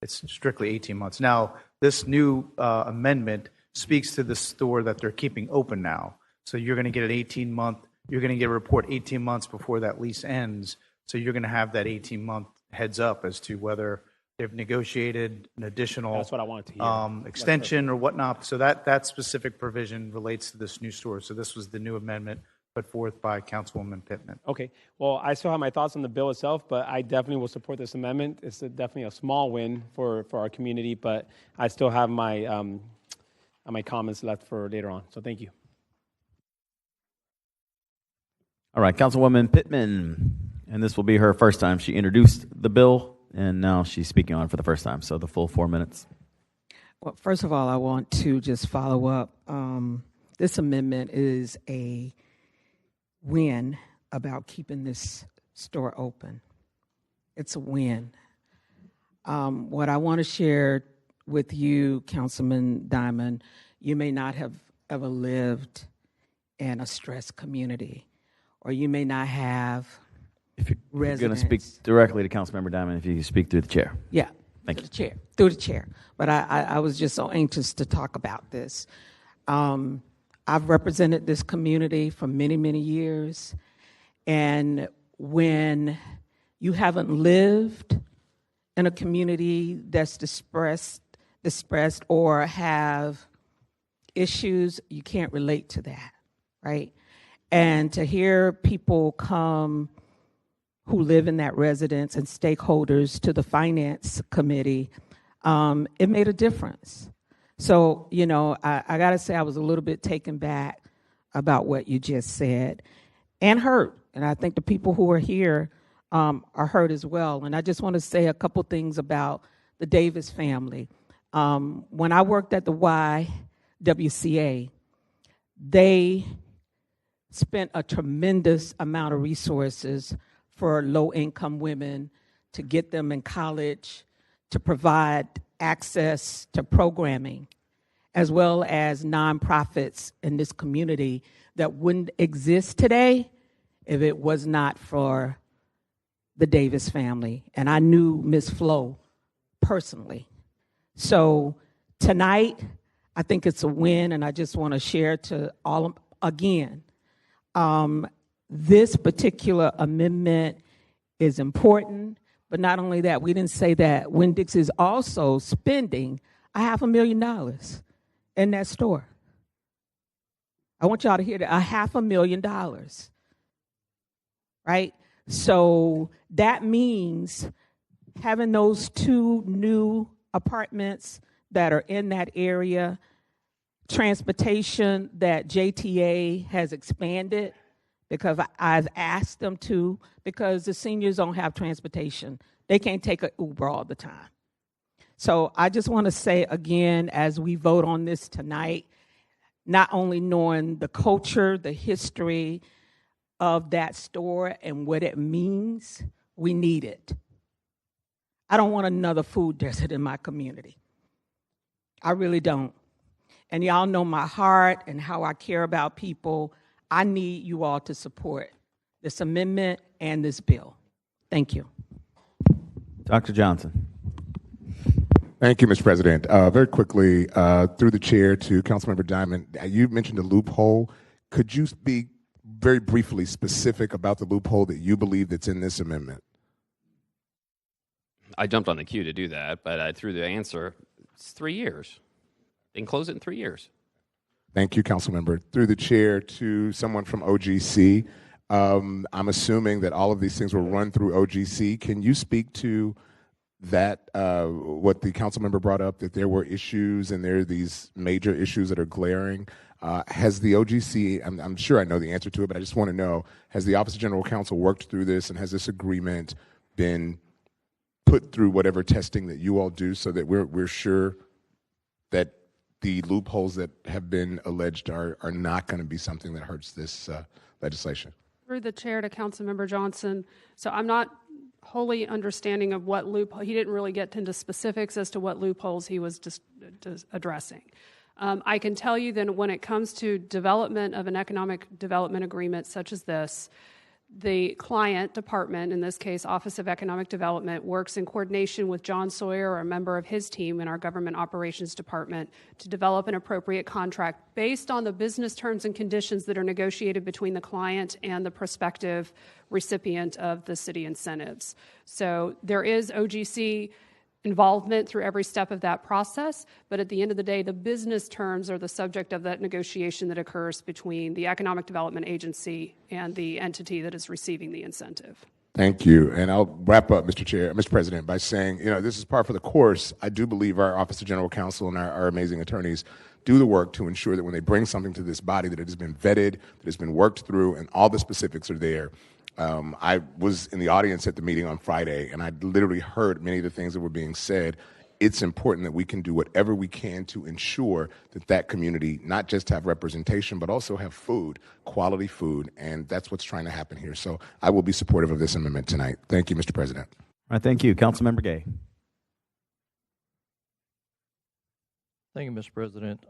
it's strictly 18 months. Now, this new amendment speaks to the store that they're keeping open now. So you're going to get an 18-month, you're going to get a report 18 months before that lease ends. So you're going to have that 18-month heads up as to whether they've negotiated an additional That's what I wanted to hear. Extension or whatnot. So that specific provision relates to this new store. So this was the new amendment put forth by Councilwoman Pittman. Okay. Well, I still have my thoughts on the bill itself, but I definitely will support this amendment. It's definitely a small win for our community, but I still have my my comments left for later on. So thank you. All right, Councilwoman Pittman. And this will be her first time. She introduced the bill, and now she's speaking on it for the first time. So the full 4 minutes. Well, first of all, I want to just follow up. This amendment is a win about keeping this store open. It's a win. What I want to share with you, Councilman Diamond, you may not have ever lived in a stressed community, or you may not have You're going to speak directly to Councilmember Diamond if you can speak through the chair. Yeah. Thank you. Through the chair. But I was just so anxious to talk about this. I've represented this community for many, many years. And when you haven't lived in a community that's distressed or have issues, you can't relate to that, right? And to hear people come who live in that residence and stakeholders to the finance committee, it made a difference. So, I got to say I was a little bit taken back about what you just said and hurt. And I think the people who are here are hurt as well. And I just want to say a couple things about the Davis family. When I worked at the YWCA, they spent a tremendous amount of resources for low-income women to get them in college, to provide access to programming, as well as nonprofits in this community that wouldn't exist today if it was not for the Davis family. And I knew Ms. Flo personally. So tonight, I think it's a win, and I just want to share to all again. This particular amendment is important, but not only that, we didn't say that Winn-Dixie is also spending $500,000 in that store. I want y'all to hear that, $500,000, right? So that means having those 2 new apartments that are in that area, transportation that JTA has expanded, because I've asked them to, because the seniors don't have transportation. They can't take an Uber all the time. So I just want to say again, as we vote on this tonight, not only knowing the culture, the history of that store and what it means, we need it. I don't want another food desert in my community. I really don't. And y'all know my heart and how I care about people. I need you all to support this amendment and this bill. Thank you. Dr. Johnson. Thank you, Mr. President. Very quickly, through the chair to Councilmember Diamond, you mentioned a loophole. Could you be very briefly specific about the loophole that you believe that's in this amendment? I jumped on the queue to do that, but I threw the answer. It's 3 years. They can close it in 3 years. Thank you, Councilmember. Through the chair to someone from OGC, I'm assuming that all of these things will run through OGC. Can you speak to that, what the councilmember brought up, that there were issues and there are these major issues that are glaring? Has the OGC, I'm sure I know the answer to it, but I just want to know, has the Office of General Counsel worked through this, and has this agreement been put through whatever testing that you all do so that we're sure that the loopholes that have been alleged are not going to be something that hurts this legislation? Through the chair to Councilmember Johnson. So I'm not wholly understanding of what loophole. He didn't really get into specifics as to what loopholes he was just addressing. I can tell you that when it comes to development of an economic development agreement such as this, the client department, in this case, Office of Economic Development, works in coordination with John Sawyer, or a member of his team in our Government Operations Department, to develop an appropriate contract based on the business terms and conditions that are negotiated between the client and the prospective recipient of the city incentives. So there is OGC involvement through every step of that process, but at the end of the day, the business terms are the subject of that negotiation that occurs between the Economic Development Agency and the entity that is receiving the incentive. Thank you. And I'll wrap up, Mr. President, by saying, this is par for the course. I do believe our Office of General Counsel and our amazing attorneys do the work to ensure that when they bring something to this body, that it has been vetted, that it's been worked through, and all the specifics are there. I was in the audience at the meeting on Friday, and I literally heard many of the things that were being said. It's important that we can do whatever we can to ensure that that community not just have representation, but also have food, quality food, and that's what's trying to happen here. So I will be supportive of this amendment tonight. Thank you, Mr. President. All right, thank you. Councilmember Gay. Thank you, Mr. President.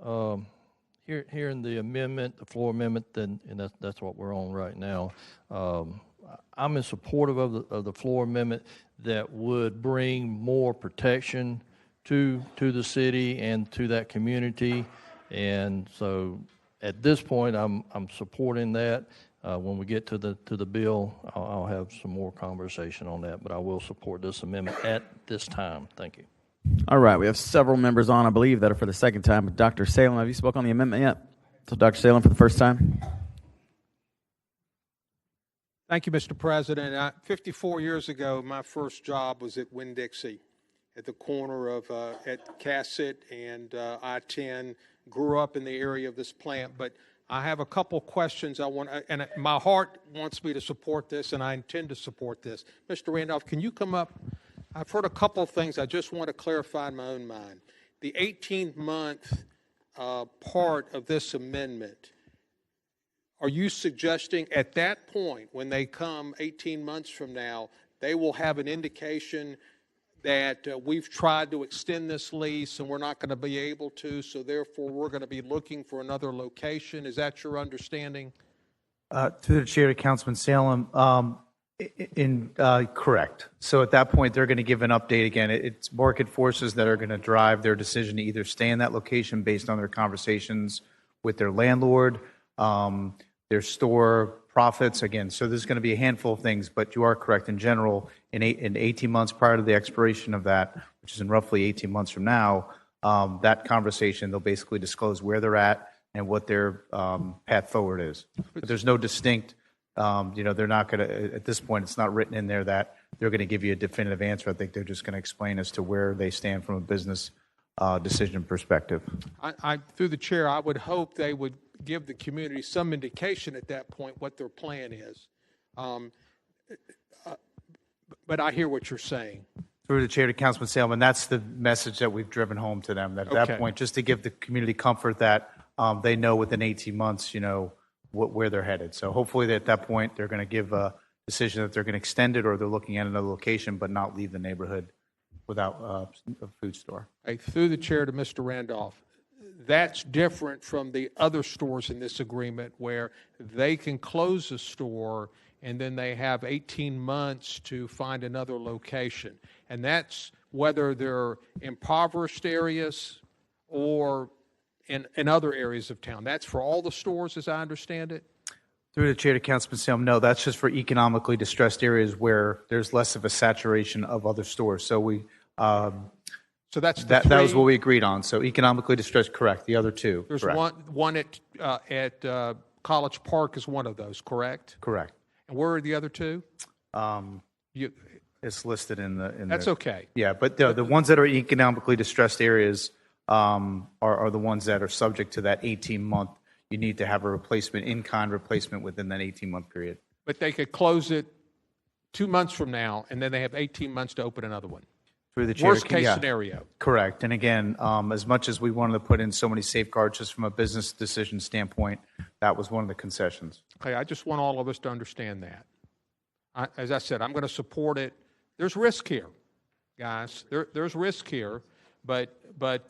Here in the amendment, the floor amendment, and that's what we're on right now. I'm in support of the floor amendment that would bring more protection to the city and to that community, and so at this point, I'm supporting that. When we get to the bill, I'll have some more conversation on that, but I will support this amendment at this time. Thank you. All right, we have several members on, I believe, that are for the second time. But Dr. Salem, have you spoken on the amendment yet? So Dr. Salem for the first time. Thank you, Mr. President. 54 years ago, my first job was at Winn-Dixie at the corner of at Cassett and I-10. Grew up in the area of this plant, but I have a couple questions I want, and my heart wants me to support this, and I intend to support this. Mr. Randolph, can you come up? I've heard a couple of things I just want to clarify in my own mind. The 18-month part of this amendment, are you suggesting at that point, when they come 18 months from now, they will have an indication that we've tried to extend this lease and we're not going to be able to, so therefore we're going to be looking for another location? Is that your understanding? Through the chair to Councilman Salem, correct. So at that point, they're going to give an update again. It's market forces that are going to drive their decision to either stay in that location based on their conversations with their landlord, their store profits. Again, so there's going to be a handful of things, but you are correct. In general, in 18 months prior to the expiration of that, which is in roughly 18 months from now, that conversation, they'll basically disclose where they're at and what their path forward is. But there's no distinct, they're not going to, at this point, it's not written in there that they're going to give you a definitive answer. I think they're just going to explain as to where they stand from a business decision perspective. Through the chair, I would hope they would give the community some indication at that point what their plan is. But I hear what you're saying. Through the chair to Councilman Salem, and that's the message that we've driven home to them, that at that point, just to give the community comfort that they know within 18 months, where they're headed. So hopefully at that point, they're going to give a decision that they're going to extend it or they're looking at another location, but not leave the neighborhood without a food store. Hey, through the chair to Mr. Randolph, that's different from the other stores in this agreement where they can close a store and then they have 18 months to find another location. And that's whether they're impoverished areas or in other areas of town. That's for all the stores, as I understand it? Through the chair to Councilman Salem, no, that's just for economically distressed areas where there's less of a saturation of other stores. So we, so that's that was what we agreed on. So economically distressed, correct. The other two, there's correct. one at College Park is one of those, correct? Correct. And where are the other two? It's listed in the. That's okay. Yeah, but the ones that are economically distressed areas are the ones that are subject to that 18-month. You need to have a replacement, in-kind replacement within that 18-month period. But they could close it 2 months from now, and then they have 18 months to open another one. Through the chair, worst case scenario. Correct. And again, as much as we wanted to put in so many safeguards just from a business decision standpoint, that was one of the concessions. Okay, I just want all of us to understand that. As I said, I'm going to support it. There's risk here, guys. There's risk here, but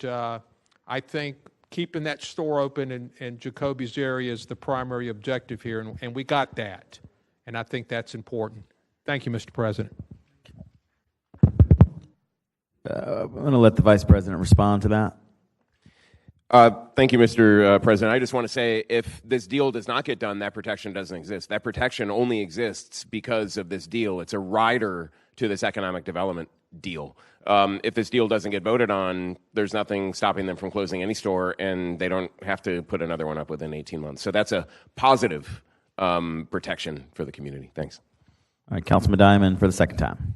I think keeping that store open in Jacoby's area is the primary objective here, and we got that. And I think that's important. Thank you, Mr. President. I'm going to let the Vice President respond to that. Thank you, Mr. President. I just want to say if this deal does not get done, that protection doesn't exist. That protection only exists because of this deal. It's a rider to this economic development deal. If this deal doesn't get voted on, there's nothing stopping them from closing any store, and they don't have to put another one up within 18 months. So that's a positive protection for the community. Thanks. All right, Councilman Diamond for the second time.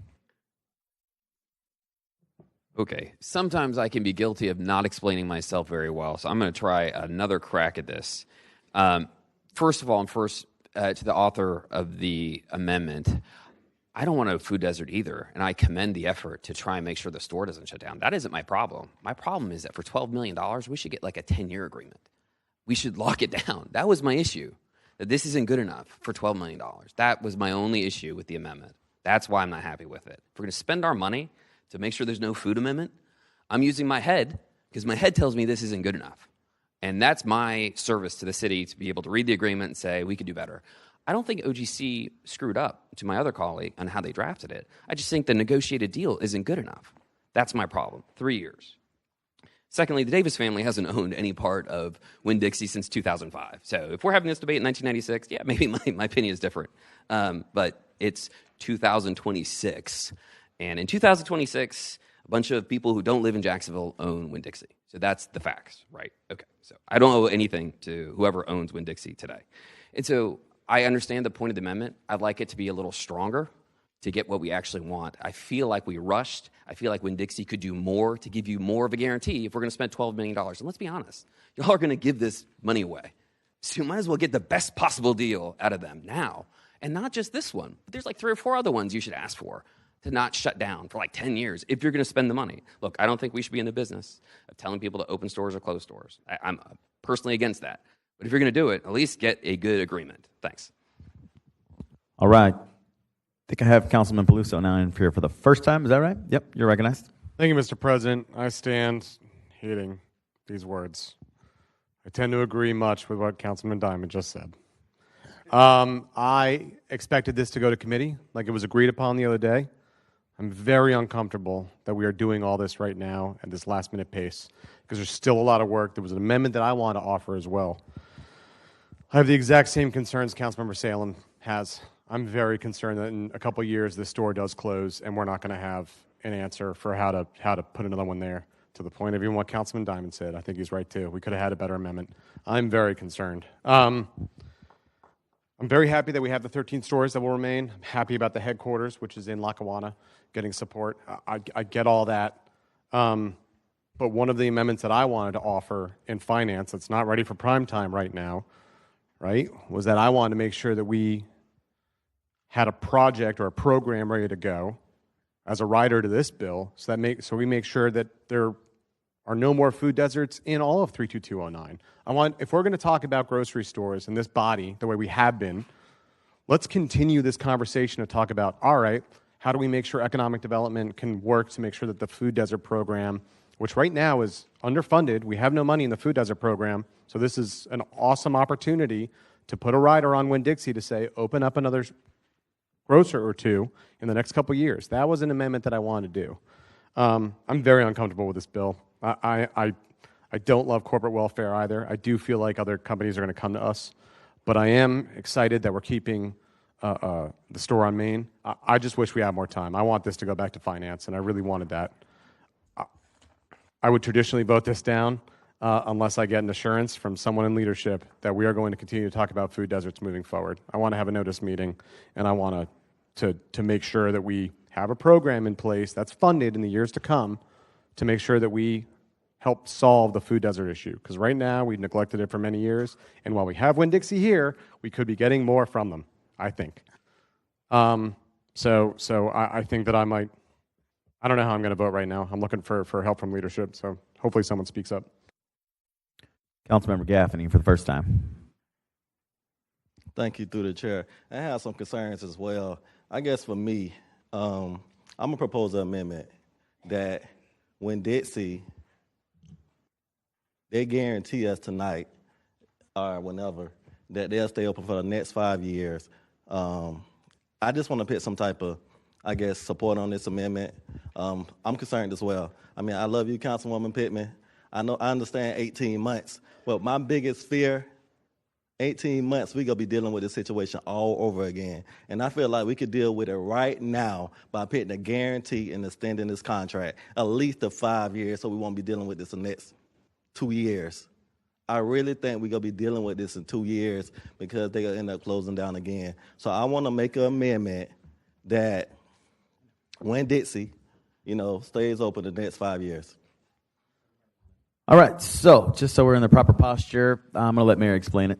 Okay, sometimes I can be guilty of not explaining myself very well, so I'm going to try another crack at this. First of all, to the author of the amendment, I don't want a food desert either, and I commend the effort to try and make sure the store doesn't shut down. That isn't my problem. My problem is that for $12 million, we should get like a 10-year agreement. We should lock it down. That was my issue, that this isn't good enough for $12 million. That was my only issue with the amendment. That's why I'm not happy with it. If we're going to spend our money to make sure there's no food amendment, I'm using my head because my head tells me this isn't good enough. And that's my service to the city, to be able to read the agreement and say, we could do better. I don't think OGC screwed up, to my other colleague, on how they drafted it. I just think the negotiated deal isn't good enough. That's my problem. 3 years. Secondly, the Davis family hasn't owned any part of Winn-Dixie since 2005. So if we're having this debate in 1996, yeah, maybe my opinion is different. But it's 2026. And in 2026, a bunch of people who don't live in Jacksonville own Winn-Dixie. So that's the facts, right? Okay, so I don't owe anything to whoever owns Winn-Dixie today. And so I understand the point of the amendment. I'd like it to be a little stronger to get what we actually want. I feel like we rushed. I feel like Winn-Dixie could do more to give you more of a guarantee if we're going to spend $12 million. And let's be honest, y'all are going to give this money away. So you might as well get the best possible deal out of them now. And not just this one, but there's like 3 or 4 other ones you should ask for to not shut down for like 10 years if you're going to spend the money. Look, I don't think we should be in the business of telling people to open stores or close stores. I'm personally against that. But if you're going to do it, at least get a good agreement. Thanks. All right. I think I have Councilman Peluso now in here for the first time. Is that right? Yep, you're recognized. Thank you, Mr. President. I stand hating these words. I tend to agree much with what Councilman Diamond just said. I expected this to go to committee like it was agreed upon the other day. I'm very uncomfortable that we are doing all this right now at this last-minute pace because there's still a lot of work. There was an amendment that I want to offer as well. I have the exact same concerns Councilmember Salem has. I'm very concerned that in a couple of years this store does close and we're not going to have an answer for how to put another one there. To the point of even what Councilman Diamond said, I think he's right too. We could have had a better amendment. I'm very concerned. I'm very happy that we have the 13 stores that will remain. I'm happy about the headquarters, which is in Lackawanna, getting support. I get all that. But one of the amendments that I wanted to offer in finance that's not ready for prime time right now, right, was that I wanted to make sure that we had a project or a program ready to go as a rider to this bill, so we make sure that there are no more food deserts in all of 32209. If we're going to talk about grocery stores in this body the way we have been, let's continue this conversation to talk about, all right, how do we make sure economic development can work to make sure that the food desert program, which right now is underfunded, we have no money in the food desert program, so this is an awesome opportunity to put a rider on Winn-Dixie to say, open up another grocer or two in the next couple of years. That was an amendment that I wanted to do. I'm very uncomfortable with this bill. I don't love corporate welfare either. I do feel like other companies are going to come to us, but I am excited that we're keeping the store on Main. I just wish we had more time. I want this to go back to finance, and I really wanted that. I would traditionally vote this down unless I get an assurance from someone in leadership that we are going to continue to talk about food deserts moving forward. I want to have a notice meeting, and I want to make sure that we have a program in place that's funded in the years to come to make sure that we help solve the food desert issue. Because right now, we've neglected it for many years, and while we have Winn-Dixie here, we could be getting more from them, I think. So I think that I don't know how I'm going to vote right now. I'm looking for help from leadership, so hopefully someone speaks up. Councilmember Gaffney for the first time. Thank you, through the chair. I have some concerns as well. I guess for me, I'm going to propose an amendment that Winn-Dixie, they guarantee us tonight or whenever that they'll stay open for the next 5 years. I just want to put some type of, I guess, support on this amendment. I'm concerned as well. I mean, I love you, Councilwoman Pittman. I understand 18 months, but my biggest fear, 18 months, we're going to be dealing with this situation all over again. And I feel like we could deal with it right now by putting a guarantee and extending this contract at least to 5 years so we won't be dealing with this in the next 2 years. I really think we're going to be dealing with this in 2 years because they're going to end up closing down again. So I want to make an amendment that Winn-Dixie, stays open the next 5 years. All right, so just so we're in the proper posture, I'm going to let Mary explain it.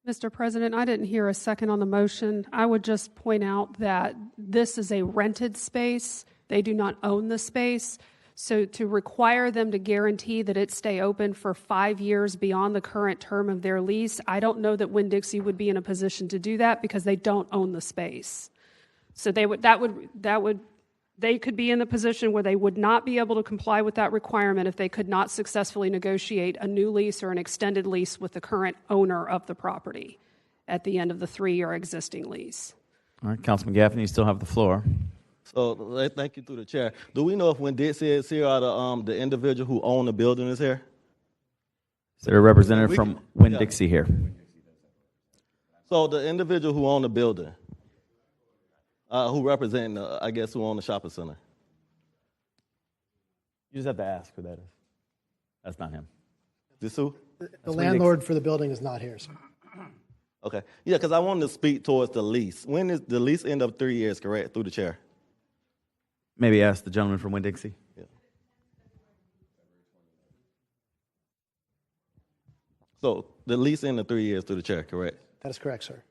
Mr. President, I didn't hear a second on the motion. I would just point out that this is a rented space. They do not own the space. So to require them to guarantee that it stay open for 5 years beyond the current term of their lease, I don't know that Winn-Dixie would be in a position to do that because they don't own the space. So they could be in the position where they would not be able to comply with that requirement if they could not successfully negotiate a new lease or an extended lease with the current owner of the property at the end of the 3-year existing lease. All right, Councilman Gaffney, you still have the floor. So thank you through the chair. Do we know if Winn-Dixie is here or the individual who owned the building is here? Is there a representative from Winn-Dixie here? So the individual who owned the building, who represent, I guess, who owned the shopping center. You just have to ask who that is. That's not him. This who? The landlord for the building is not here, sir. Okay. Yeah, because I wanted to speak towards the lease. When is the lease end of 3 years, correct, through the chair? Maybe ask the gentleman from Winn-Dixie. Yeah. So the lease end of 3 years through the chair, correct? That is correct, sir.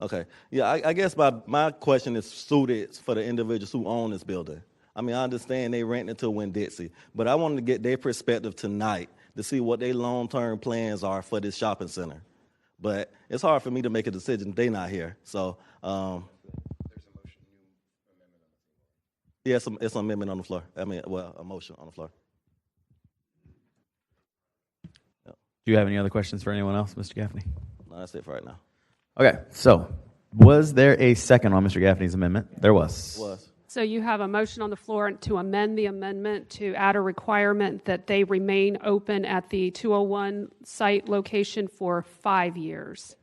Okay. Yeah, I guess my question is suited for the individuals who own this building. I mean, I understand they rent it to Winn-Dixie, but I wanted to get their perspective tonight to see what their long-term plans are for this shopping center. But it's hard for me to make a decision. They're not here. So, yeah, it's an amendment on the floor. I mean, well, a motion on the floor. Yep. Do you have any other questions for anyone else, Mr. Gaffney? No, that's it for right now. Okay, so was there a second on Mr. Gaffney's amendment? There was. So you have a motion on the floor to amend the amendment to add a requirement that they remain open at the 201 site location for 5 years.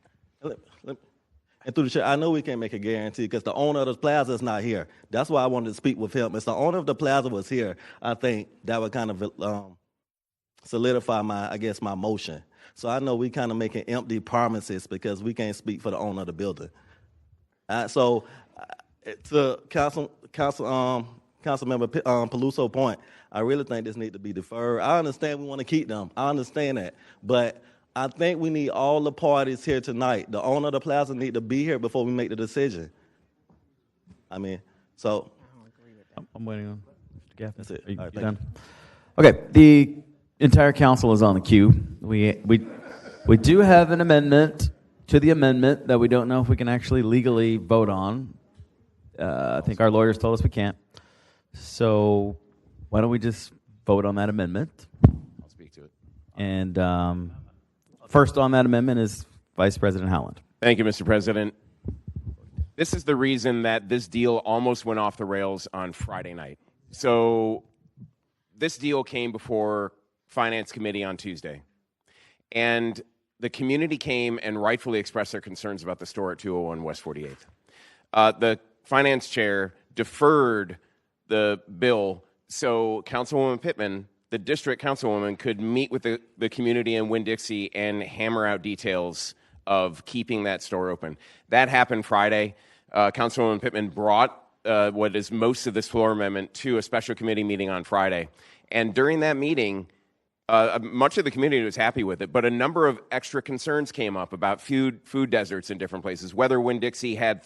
And through the chair, I know we can't make a guarantee because the owner of the plaza is not here. That's why I wanted to speak with him. If the owner of the plaza was here, I think that would kind of solidify my motion. So I know we kind of making empty promises because we can't speak for the owner of the building. So to Councilmember Peluso's point, I really think this needs to be deferred. I understand we want to keep them. I understand that. But I think we need all the parties here tonight. The owner of the plaza need to be here before we make the decision. I mean, so. I'm waiting on Mr. Gaffney. That's it. Are you All right, done? Okay, the entire council is on the queue. We do have an amendment to the amendment that we don't know if we can actually legally vote on. I think our lawyers told us we can't. So why don't we just vote on that amendment? I'll speak to it. And first on that amendment is Vice President Howland. Thank you, Mr. President. This is the reason that this deal almost went off the rails on Friday night. So this deal came before Finance Committee on Tuesday. And the community came and rightfully expressed their concerns about the store at 201 West 48th. The finance chair deferred the bill so Councilwoman Pittman, the district councilwoman, could meet with the community in Winn-Dixie and hammer out details of keeping that store open. That happened Friday. Councilwoman Pittman brought what is most of this floor amendment to a special committee meeting on Friday. And during that meeting, much of the community was happy with it, but a number of extra concerns came up about food deserts in different places, whether Winn-Dixie had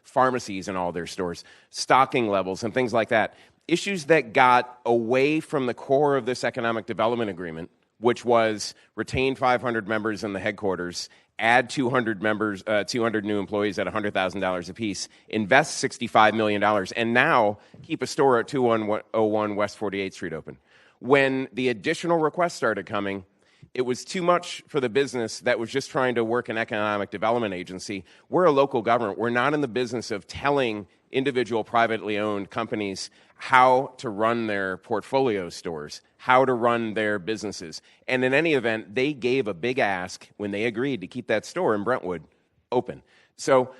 pharmacies in all their stores, stocking levels, and things like that. Issues that got away from the core of this economic development agreement, which was retain 500 members in the headquarters, add 200 new employees at $100,000 apiece, invest $65 million, and now keep a store at 2101 West 48th Street open. When the additional requests started coming, it was too much for the business that was just trying to work an economic development agency. We're a local government. We're not in the business of telling individual privately owned companies how to run their portfolio stores, how to run their businesses. And in any event, they gave a big ask when they agreed to keep that store in Brentwood open. So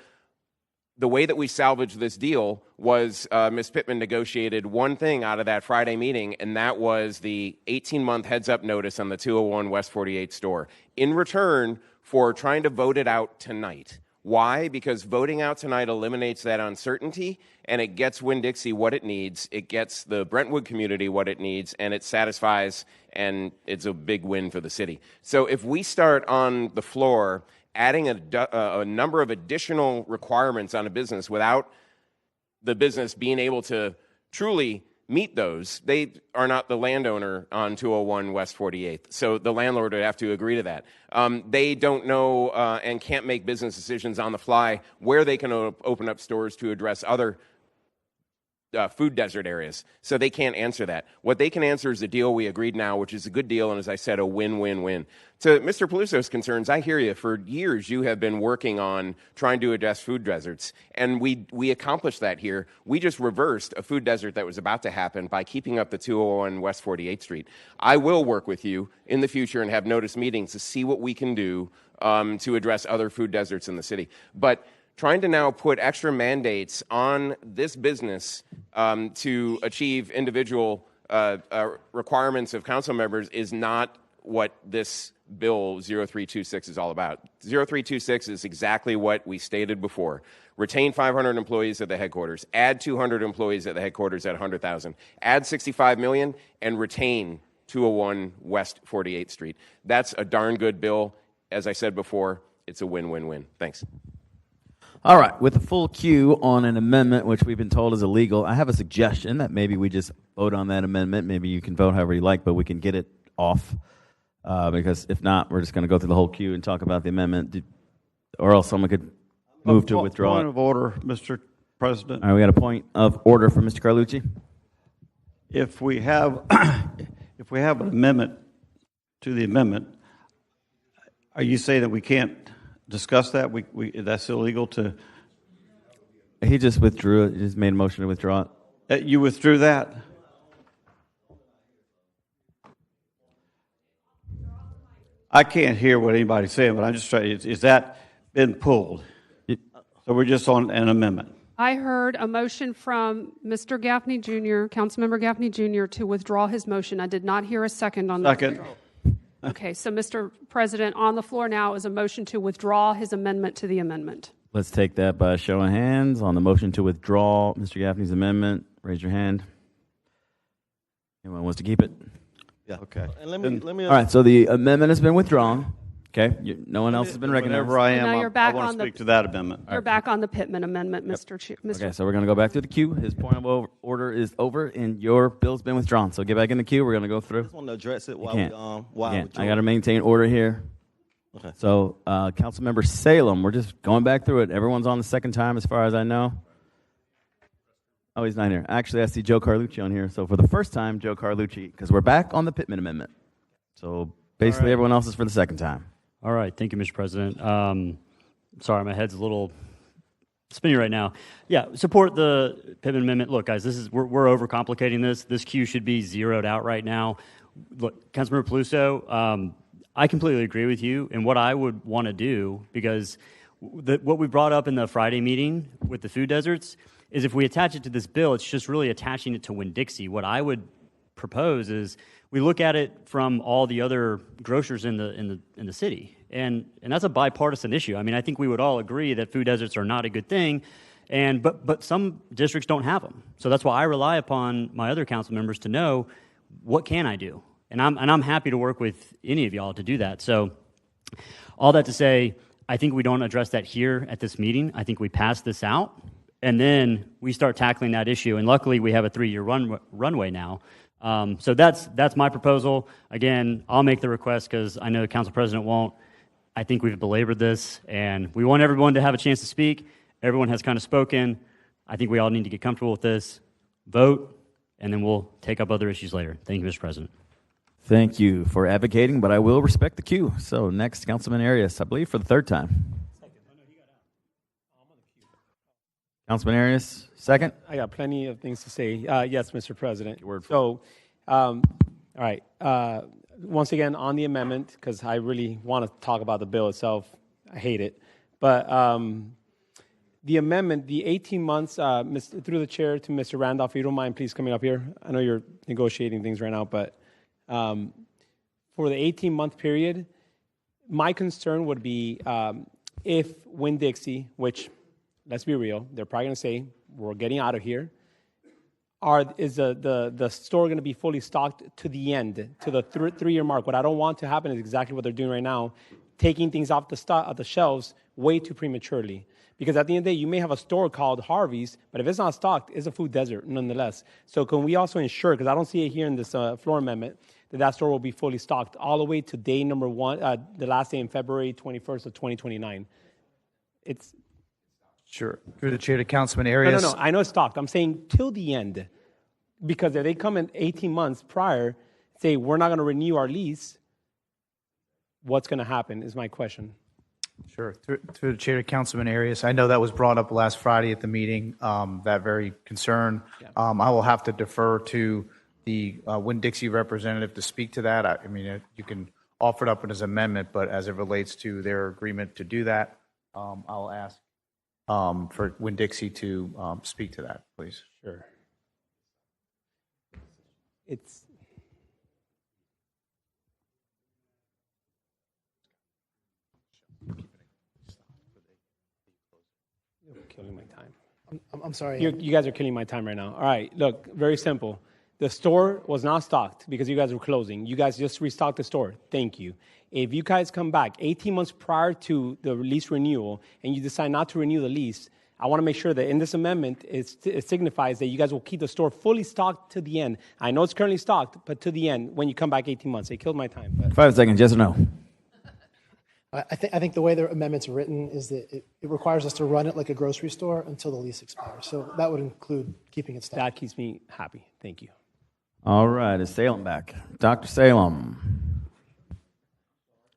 the way that we salvaged this deal was Ms. Pittman negotiated one thing out of that Friday meeting, and that was the 18-month heads-up notice on the 201 West 48th store. In return for trying to vote it out tonight, Why? Because voting out tonight eliminates that uncertainty, and it gets Winn-Dixie what it needs. It gets the Brentwood community what it needs, and it satisfies, and it's a big win for the city. So if we start on the floor adding a number of additional requirements on a business without the business being able to truly meet those, they are not the landowner on 201 West 48th. So the landlord would have to agree to that. They don't know and can't make business decisions on the fly where they can open up stores to address other food desert areas. So they can't answer that. What they can answer is the deal we agreed now, which is a good deal, and as I said, a win-win-win. To Mr. Peluso's concerns, I hear you. For years, you have been working on trying to address food deserts, and we accomplished that here. We just reversed a food desert that was about to happen by keeping up the 201 West 48th Street. I will work with you in the future and have notice meetings to see what we can do to address other food deserts in the city. But trying to now put extra mandates on this business to achieve individual requirements of council members is not what this bill 0326 is all about. 0326 is exactly what we stated before. Retain 500 employees at the headquarters, add 200 employees at the headquarters at 100,000, add 65 million, and retain 201 West 48th Street. That's a darn good bill. As I said before, it's a win-win-win. Thanks. All right, with a full queue on an amendment which we've been told is illegal, I have a suggestion that maybe we just vote on that amendment. Maybe you can vote however you like, but we can get it off because if not, we're just going to go through the whole queue and talk about the amendment, or else someone could move to withdraw. Point of order, Mr. President. All right, we got a point of order from Mr. Carlucci. If we have if we have an amendment to the amendment, are you saying that we can't discuss that? That's illegal to. He just withdrew it. He just made a motion to withdraw it. You withdrew that? I can't hear what anybody's saying, but I'm just trying. Is that been pulled? So we're just on an amendment. I heard a motion from Mr. Gaffney Jr., Councilmember Gaffney Jr., to withdraw his motion. I did not hear a second on that. Second. Okay, so Mr. President, on the floor now is a motion to withdraw his amendment to the amendment. Let's take that by a show of hands. On the motion to withdraw Mr. Gaffney's amendment, raise your hand. Anyone wants to keep it? Yeah. Okay. And let me. All right, so the amendment has been withdrawn. Okay, no one else has been recognized. Whenever I am, Now you're back I want on to speak to that amendment. You're back on the Pittman amendment, Mr. Okay, so we're going to go back to the queue. His point of order is over, and your bill's been withdrawn. So get back in the queue. We're going to go through. I just want to address it while I got to maintain order here. Okay. So, Councilmember Salem, we're just going back through it. Everyone's on the second time, as far as I know. Oh, he's not here. Actually, I see Joe Carlucci on here. So for the first time, Joe Carlucci, because we're back on the Pittman amendment. So basically, everyone else is for the second time. All right. Thank you, Mr. President. Sorry, my head's a little spinning right now. Yeah, support the Pittman amendment. Look, guys, we're overcomplicating this. This queue should be zeroed out right now. Look, Councilmember Peluso, I completely agree with you. And what I would want to do, because what we brought up in the Friday meeting with the food deserts, is if we attach it to this bill, it's just really attaching it to Winn-Dixie. What I would propose is we look at it from all the other grocers in the city, and that's a bipartisan issue. I mean, I think we would all agree that food deserts are not a good thing, but some districts don't have them. So that's why I rely upon my other council members to know what can I do, and I'm happy to work with any of y'all to do that. So all that to say, I think we don't address that here at this meeting. I think we pass this out, and then we start tackling that issue. And luckily, we have a 3-year runway now. So that's my proposal. Again, I'll make the request because I know the council president won't. I think we've belabored this, and we want everyone to have a chance to speak. Everyone has kind of spoken. I think we all need to get comfortable with this, vote, and then we'll take up other issues later. Thank you, Mr. President. Thank you for advocating, but I will respect the queue. So next, Councilman Arias, I believe for the third time. Councilman Arias, second. I got plenty of things to say. Yes, Mr. President. So, all right. Once again, on the amendment, because I really want to talk about the bill itself. I hate it. But the amendment, the 18 months, through the chair to Mr. Randolph, if you don't mind, please coming up here. I know you're negotiating things right now, but for the 18-month period, my concern would be if Winn-Dixie, which, let's be real, they're probably going to say, we're getting out of here, is the store going to be fully stocked to the end, to the 3-year mark? What I don't want to happen is exactly what they're doing right now, taking things off the shelves way too prematurely. Because at the end of the day, you may have a store called Harvey's, but if it's not stocked, it's a food desert nonetheless. So can we also ensure, because I don't see it here in this floor amendment, that store will be fully stocked all the way to day number 1, the last day in February 21st of 2029? It's Sure. Through the chair to Councilman Arias. No. I know it's stocked. I'm saying till the end. Because if they come in 18 months prior, say we're not going to renew our lease, what's going to happen is my question. Sure. Through the chair to Councilman Arias. I know that was brought up last Friday at the meeting, that very concern. Yeah. I will have to defer to the Winn-Dixie representative to speak to that. I mean, you can offer it up as an amendment, but as it relates to their agreement to do that, I'll ask for Winn-Dixie to speak to that, please. Sure. You're killing my time. I'm sorry. You guys are killing my time right now. All right, look, very simple. The store was not stocked because you guys were closing. You guys just restocked the store. Thank you. If you guys come back 18 months prior to the lease renewal and you decide not to renew the lease, I want to make sure that in this amendment, it signifies that you guys will keep the store fully stocked to the end. I know it's currently stocked, but to the end when you come back 18 months. It killed my time. But. 5 seconds, yes or no? I think the way the amendment's written is that it requires us to run it like a grocery store until the lease expires. So that would include keeping it stocked. That keeps me happy. Thank you. All right, is Salem back? Dr. Salem.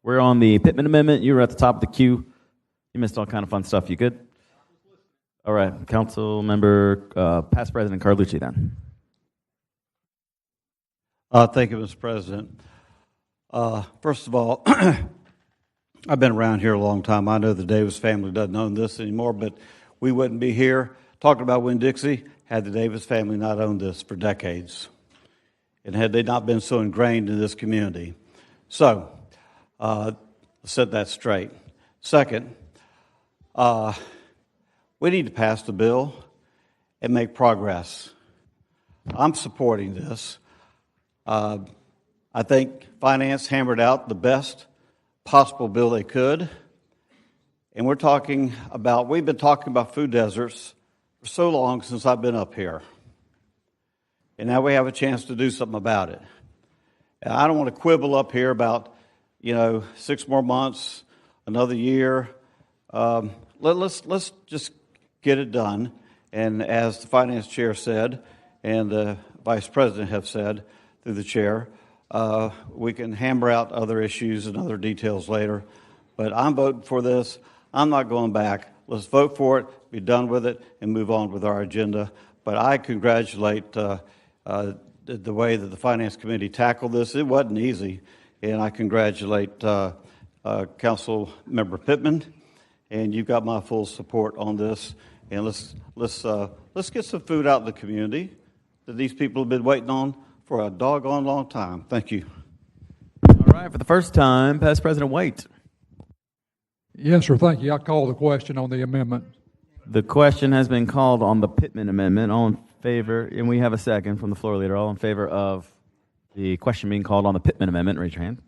We're on the Pittman Amendment. You were at the top of the queue. You missed all kind of fun stuff. You good? All right, Council Member, Past President Carlucci then. Thank you, Mr. President. First of all, I've been around here a long time. I know the Davis family doesn't own this anymore, but we wouldn't be here talking about Winn-Dixie had the Davis family not owned this for decades, and had they not been so ingrained in this community. So, set that straight. Second, we need to pass the bill and make progress. I'm supporting this. I think Finance hammered out the best possible bill they could. And we've been talking about food deserts for so long since I've been up here. And now we have a chance to do something about it. And I don't want to quibble up here about, 6 more months, another year. Let's just get it done. And as the finance chair said, and the vice president have said through the chair, we can hammer out other issues and other details later. But I'm voting for this. I'm not going back. Let's vote for it, be done with it, and move on with our agenda. But I congratulate the way that the Finance Committee tackled this. It wasn't easy, and I congratulate Council Member Pittman, and you've got my full support on this. And let's get some food out in the community that these people have been waiting on for a doggone long time. Thank you. All right, for the first time, Past President White. Yes, sir. Thank you. I call the question on the amendment. The question has been called on the Pittman Amendment. All in favor, and we have a second from the floor leader. All in favor of the question being called on the Pittman Amendment, raise your hand.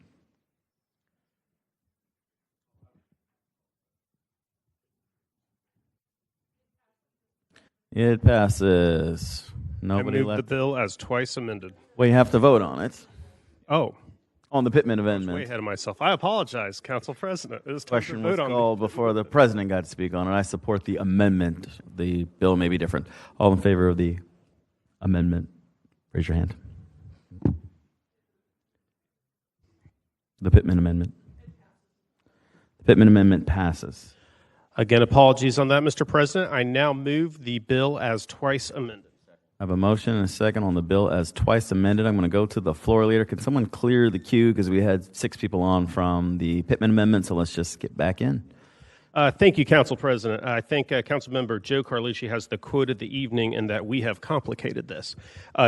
It passes. Nobody I move left. the bill as twice amended. Well, you have to vote on it. Oh. On the Pittman Amendment. Way ahead of myself. I apologize, Council President. It was time Question to vote was on called before the president got to speak on it. I support the amendment. The bill may be different. All in favor of the amendment, raise your hand. The Pittman Amendment. The Pittman Amendment passes. Again, apologies on that, Mr. President. I now move the bill as twice amended. I have a motion and a second on the bill as twice amended. I'm going to go to the floor leader. Can someone clear the queue because we had 6 people on from the Pittman Amendment, so let's just get back in. Thank you, Council President. I think Councilmember Joe Carlucci has the quote of the evening in that we have complicated this.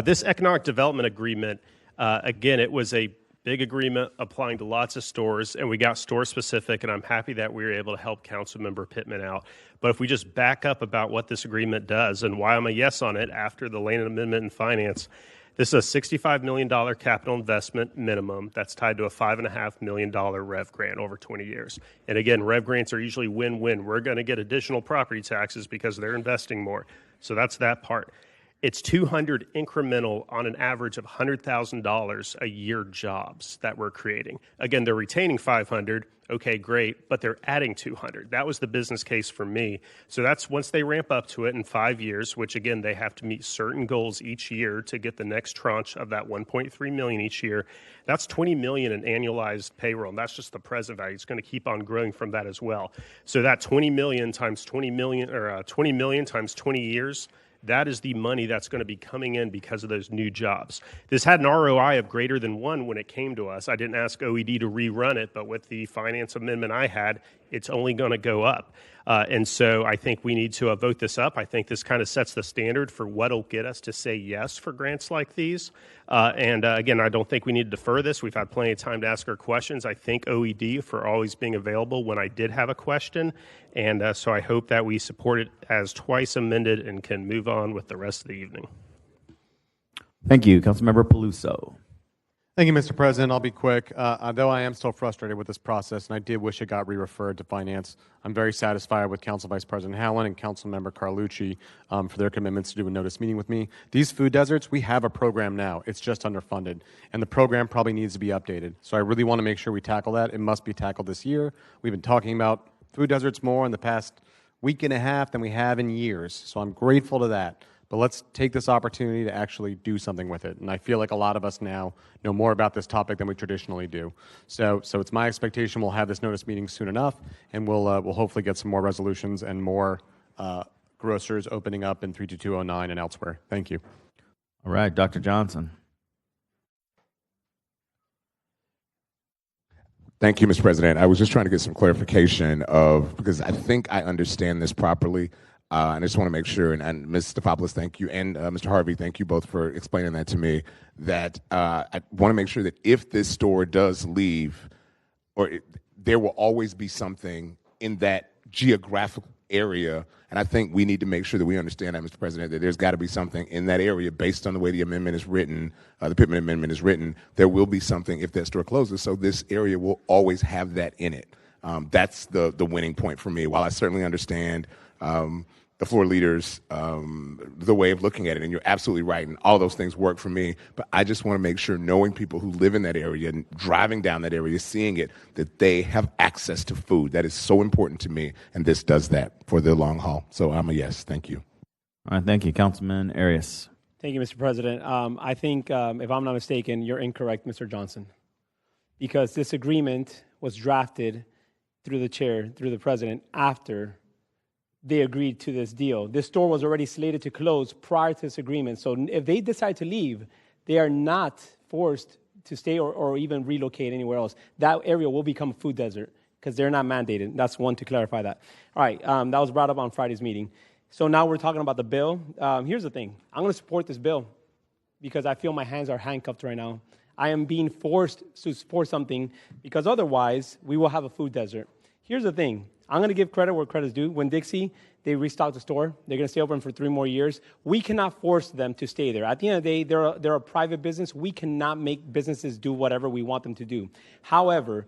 This economic development agreement, again, it was a big agreement applying to lots of stores, and we got store specific, and I'm happy that we were able to help Councilmember Pittman out. But if we just back up about what this agreement does and why I'm a yes on it after the Lane Amendment and Finance, this is a $65 million capital investment minimum that's tied to a $5.5 million REV grant over 20 years. And again, REV grants are usually win-win. We're going to get additional property taxes because they're investing more. So that's that part. It's 200 incremental on an average of $100,000 a year jobs that we're creating. Again, they're retaining 500. Okay, great, but they're adding 200. That was the business case for me. So that's once they ramp up to it in 5 years, which again, they have to meet certain goals each year to get the next tranche of that 1.3 million each year. That's 20 million in annualized payroll. And that's just the present value. It's going to keep on growing from that as well. So that 20 million times 20 million, or 20 million times 20 years, that is the money that's going to be coming in because of those new jobs. This had an ROI of greater than 1 when it came to us. I didn't ask OED to rerun it, but with the finance amendment I had, it's only going to go up. And so I think we need to vote this up. I think this kind of sets the standard for what will get us to say yes for grants like these. And again, I don't think we need to defer this. We've had plenty of time to ask our questions. I thank OED for always being available when I did have a question. And so I hope that we support it as twice amended and can move on with the rest of the evening. Thank you. Councilmember Peluso. Thank you, Mr. President. I'll be quick. Though I am still frustrated with this process, and I did wish it got re-referred to Finance, I'm very satisfied with Council Vice President Howland and Councilmember Carlucci for their commitments to do a notice meeting with me. These food deserts, we have a program now. It's just underfunded, and the program probably needs to be updated. So I really want to make sure we tackle that. It must be tackled this year. We've been talking about food deserts more in the past week and a half than we have in years, so I'm grateful to that. But let's take this opportunity to actually do something with it. And I feel like a lot of us now know more about this topic than we traditionally do. So it's my expectation we'll have this notice meeting soon enough, and we'll hopefully get some more resolutions and more grocers opening up in 32209 and elsewhere. Thank you. All right, Dr. Johnson. Thank you, Mr. President. I was just trying to get some clarification because I think I understand this properly. And I just want to make sure, and Ms. Stefopoulos, thank you, and Mr. Harvey, thank you both for explaining that to me, that I want to make sure that if this store does leave, there will always be something in that geographical area, and I think we need to make sure that we understand that, Mr. President, that there's got to be something in that area based on the way the amendment is written, the Pittman Amendment is written. There will be something if that store closes, so this area will always have that in it. That's the winning point for me. While I certainly understand the floor leaders, the way of looking at it, and you're absolutely right, and all those things work for me, but I just want to make sure, knowing people who live in that area and driving down that area, seeing it, that they have access to food. That is so important to me, and this does that for the long haul. So I'm a yes. Thank you. All right, thank you. Councilman Arias. Thank you, Mr. President. I think, if I'm not mistaken, you're incorrect, Mr. Johnson, because this agreement was drafted through the chair, through the president, after they agreed to this deal. This store was already slated to close prior to this agreement. So if they decide to leave, they are not forced to stay or even relocate anywhere else. That area will become a food desert because they're not mandated. That's one to clarify that. All right, that was brought up on Friday's meeting. So now we're talking about the bill. Here's the thing. I'm going to support this bill because I feel my hands are handcuffed right now. I am being forced to support something because otherwise we will have a food desert. Here's the thing. I'm going to give credit where credit's due. When Dixie, they restocked the store. They're going to stay open for 3 more years. We cannot force them to stay there. At the end of the day, they're a private business. We cannot make businesses do whatever we want them to do. However,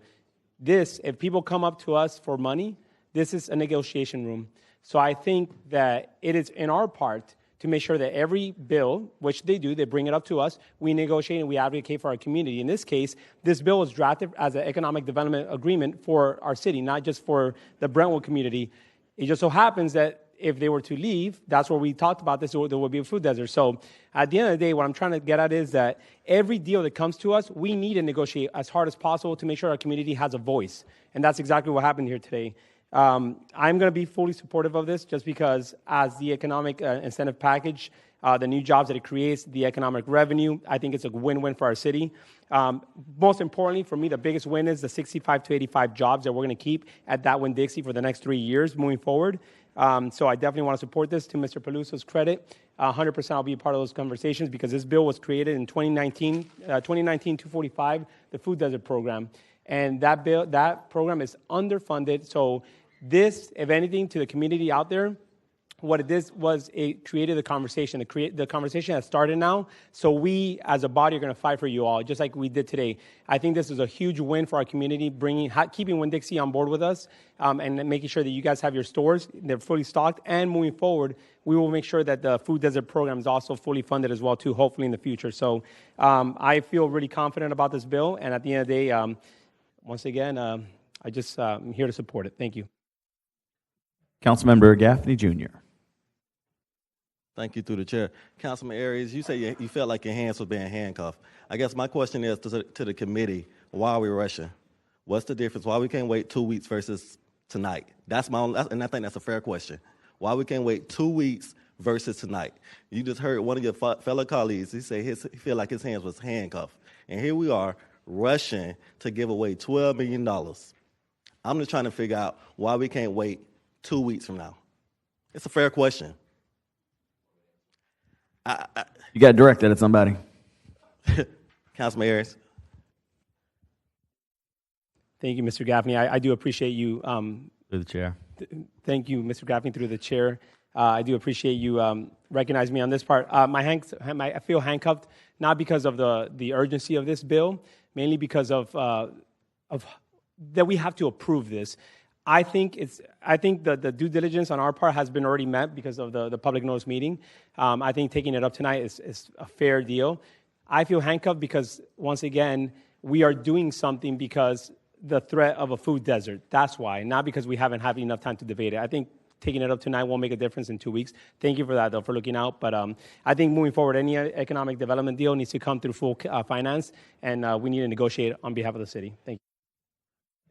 if people come up to us for money, this is a negotiation room. So I think that it is in our part to make sure that every bill, which they do, they bring it up to us, we negotiate and we advocate for our community. In this case, this bill was drafted as an economic development agreement for our city, not just for the Brentwood community. It just so happens that if they were to leave, that's where we talked about this, there would be a food desert. So at the end of the day, what I'm trying to get at is that every deal that comes to us, we need to negotiate as hard as possible to make sure our community has a voice. And that's exactly what happened here today. I'm going to be fully supportive of this just because as the economic incentive package, the new jobs that it creates, the economic revenue, I think it's a win-win for our city. Most importantly, for me, the biggest win is the 65 to 85 jobs that we're going to keep at that Winn-Dixie for the next 3 years moving forward. So I definitely want to support this. To Mr. Peluso's credit, 100% I'll be a part of those conversations because this bill was created in 2019-245, the Food Desert Program. And that program is underfunded. So this, if anything, to the community out there, what it did was it created the conversation. The conversation has started now. So we, as a body, are going to fight for you all, just like we did today. I think this is a huge win for our community, keeping Winn-Dixie on board with us, and making sure that you guys have your stores, they're fully stocked. And moving forward, we will make sure that the Food Desert Program is also fully funded as well, too, hopefully in the future. So I feel really confident about this bill. And at the end of the day, once again, I'm here to support it. Thank you. Councilmember Gaffney Jr. Thank you, through the chair. Councilman Arias, you say you felt like your hands were being handcuffed. I guess my question is to the committee, why are we rushing? What's the difference? Why we can't wait 2 weeks versus tonight? And I think that's a fair question. Why we can't wait 2 weeks versus tonight? You just heard one of your fellow colleagues, he said he felt like his hands was handcuffed. And here we are rushing to give away $12 million. I'm just trying to figure out why we can't wait 2 weeks from now. It's a fair question. You got to direct that at somebody. Councilman Arias. Thank you, Mr. Gaffney. I do appreciate you. Through the chair. Thank you, Mr. Gaffney, through the chair. I do appreciate you recognizing me on this part. I feel handcuffed, not because of the urgency of this bill, mainly because of that we have to approve this. I think the due diligence on our part has been already met because of the public notice meeting. I think taking it up tonight is a fair deal. I feel handcuffed because, once again, we are doing something because the threat of a food desert. That's why, not because we haven't had enough time to debate it. I think taking it up tonight won't make a difference in 2 weeks. Thank you for that, though, for looking out. But I think moving forward, any economic development deal needs to come through full finance, and we need to negotiate on behalf of the city. Thank you.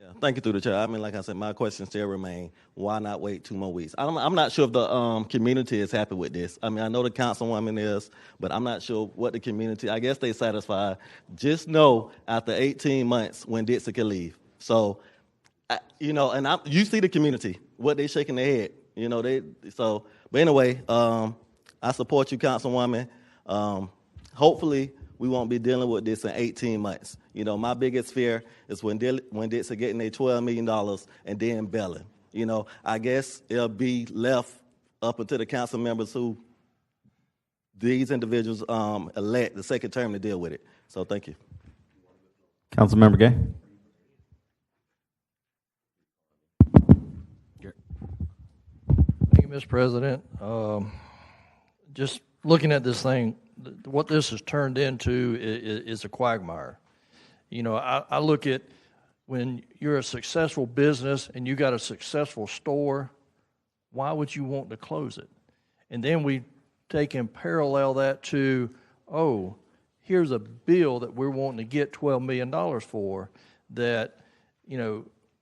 Yeah, thank you, through the chair. I mean, like I said, my question still remains, why not wait 2 more weeks? I'm not sure if the community is happy with this. I mean, I know the councilwoman is, but I'm not sure what the community, I guess they satisfied. Just know after 18 months when Dixie can leave. So, you see the community, what they shaking their head. But anyway, I support you, Councilwoman. Hopefully, we won't be dealing with this in 18 months. My biggest fear is when Dixie getting their $12 million and then bailing. I guess it'll be left up until the council members who these individuals elect the second term to deal with it. So thank you. Councilmember Gay. Thank you, Mr. President. Just looking at this thing, what this has turned into is a quagmire. I look at when you're a successful business and you got a successful store, why would you want to close it? And then we take and parallel that to, here's a bill that we're wanting to get $12 million for that,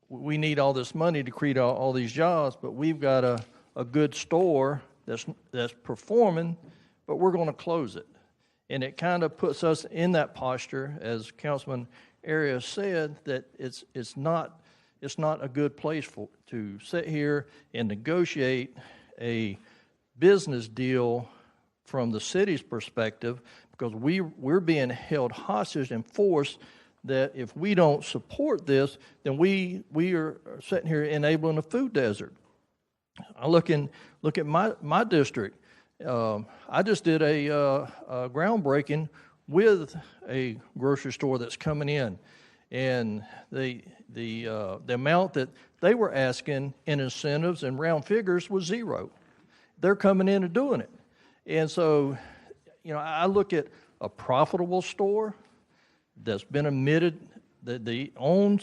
we need all this money to create all these jobs, but we've got a good store that's performing, but we're going to close it. And it kind of puts us in that posture, as Councilman Arias said, that it's not a good place to sit here and negotiate a business deal from the city's perspective, because we're being held hostage and forced that if we don't support this, then we are sitting here enabling a food desert. I look at my district. I just did a groundbreaking with a grocery store that's coming in, and the amount that they were asking in incentives and round figures was zero. They're coming in and doing it, and so I look at a profitable store that's been admitted that the owned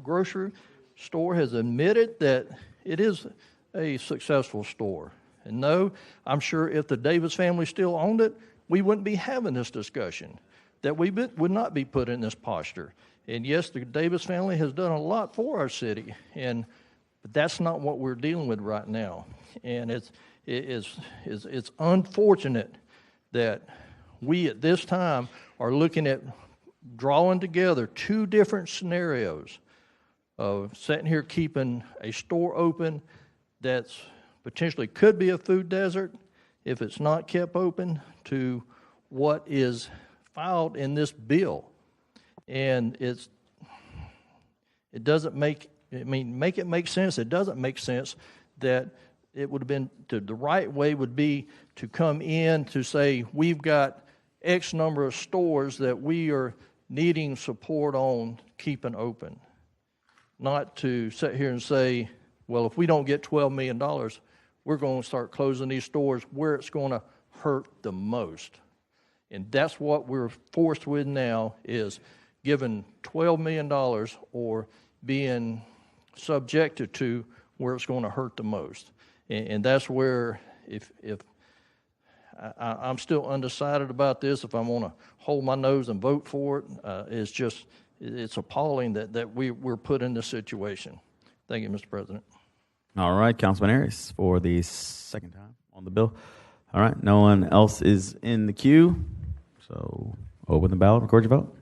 grocery store has admitted that it is a successful store. And no, I'm sure if the Davis family still owned it, we wouldn't be having this discussion, that we would not be put in this posture. And yes, the Davis family has done a lot for our city, but that's not what we're dealing with right now. And it's unfortunate that we at this time are looking at drawing together two different scenarios of sitting here keeping a store open that's potentially could be a food desert if it's not kept open to what is filed in this bill. And it doesn't make, make it make sense. It doesn't make sense that it would have been, the right way would be to come in to say, we've got X number of stores that we are needing support on keeping open. Not to sit here and say, well, if we don't get $12 million, we're going to start closing these stores where it's going to hurt the most. And that's what we're forced with now, is given $12 million or being subjected to where it's going to hurt the most. And that's where, if I'm still undecided about this, if I'm going to hold my nose and vote for it, it's appalling that we're put in this situation. Thank you, Mr. President. All right, Councilman Harris for the second time on the bill. All right, no one else is in the queue, so open the ballot, record your vote.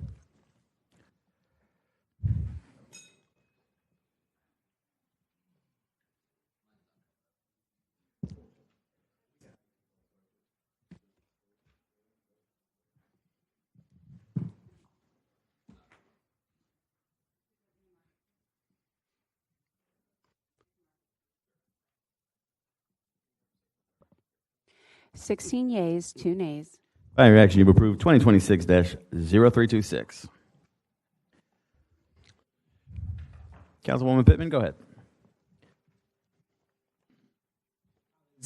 Sixteen yeas, 2 nays. By your action, you've approved 2026-0326. Councilwoman Pittman, go ahead.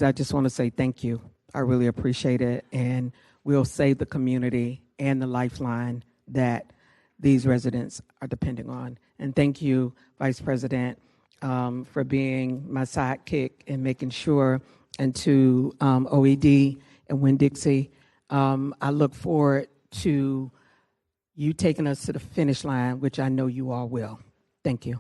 I just want to say thank you. I really appreciate it, and we'll save the community and the lifeline that these residents are depending on. And thank you, Vice President, for being my sidekick and making sure, and to OED and Winn-Dixie. I look forward to you taking us to the finish line, which I know you all will. Thank you.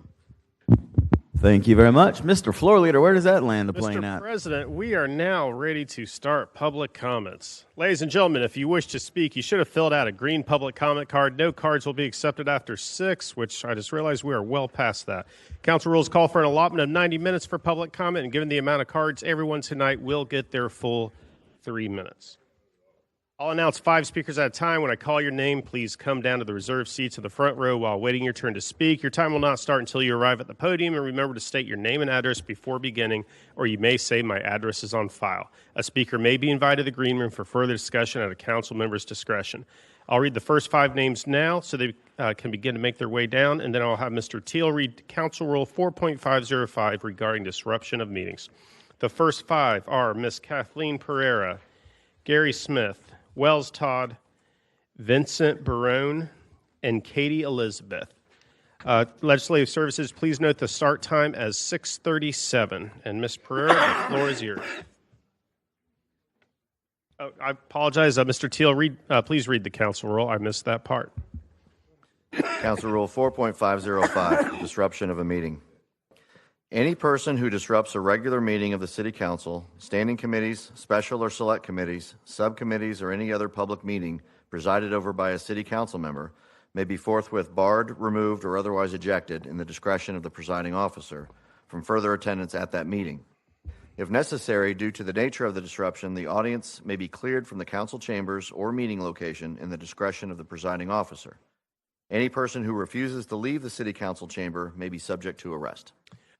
Thank you very much. Mr. Floor Leader, where does that land the plane Mr. at? President, we are now ready to start public comments. Ladies and gentlemen, if you wish to speak, you should have filled out a green public comment card. No cards will be accepted after 6, which I just realized we are well past that. Council rules call for an allotment of 90 minutes for public comment, and given the amount of cards, everyone tonight will get their full 3 minutes. I'll announce 5 speakers at a time. When I call your name, please come down to the reserved seats in the front row while waiting your turn to speak. Your time will not start until you arrive at the podium, and remember to state your name and address before beginning, or you may say my address is on file. A speaker may be invited to the green room for further discussion at a council member's discretion. I'll read the first 5 names now so they can begin to make their way down, and then I'll have Mr. Teal read Council Rule 4.505 regarding disruption of meetings. The first 5 are Ms. Kathleen Pereira, Gary Smith, Wells Todd, Vincent Barone, and Katie Elizabeth. Legislative Services, please note the start time as 6:37. And Ms. Pereira, the floor is yours. Oh, I apologize. Mr. Teal, please read the council rule. I missed that part. Council Rule 4.505, disruption of a meeting. Any person who disrupts a regular meeting of the City Council, standing committees, special or select committees, subcommittees, or any other public meeting presided over by a City Council member may be forthwith barred, removed, or otherwise ejected in the discretion of the presiding officer from further attendance at that meeting. If necessary, due to the nature of the disruption, the audience may be cleared from the council chambers or meeting location in the discretion of the presiding officer. Any person who refuses to leave the City Council chamber may be subject to arrest.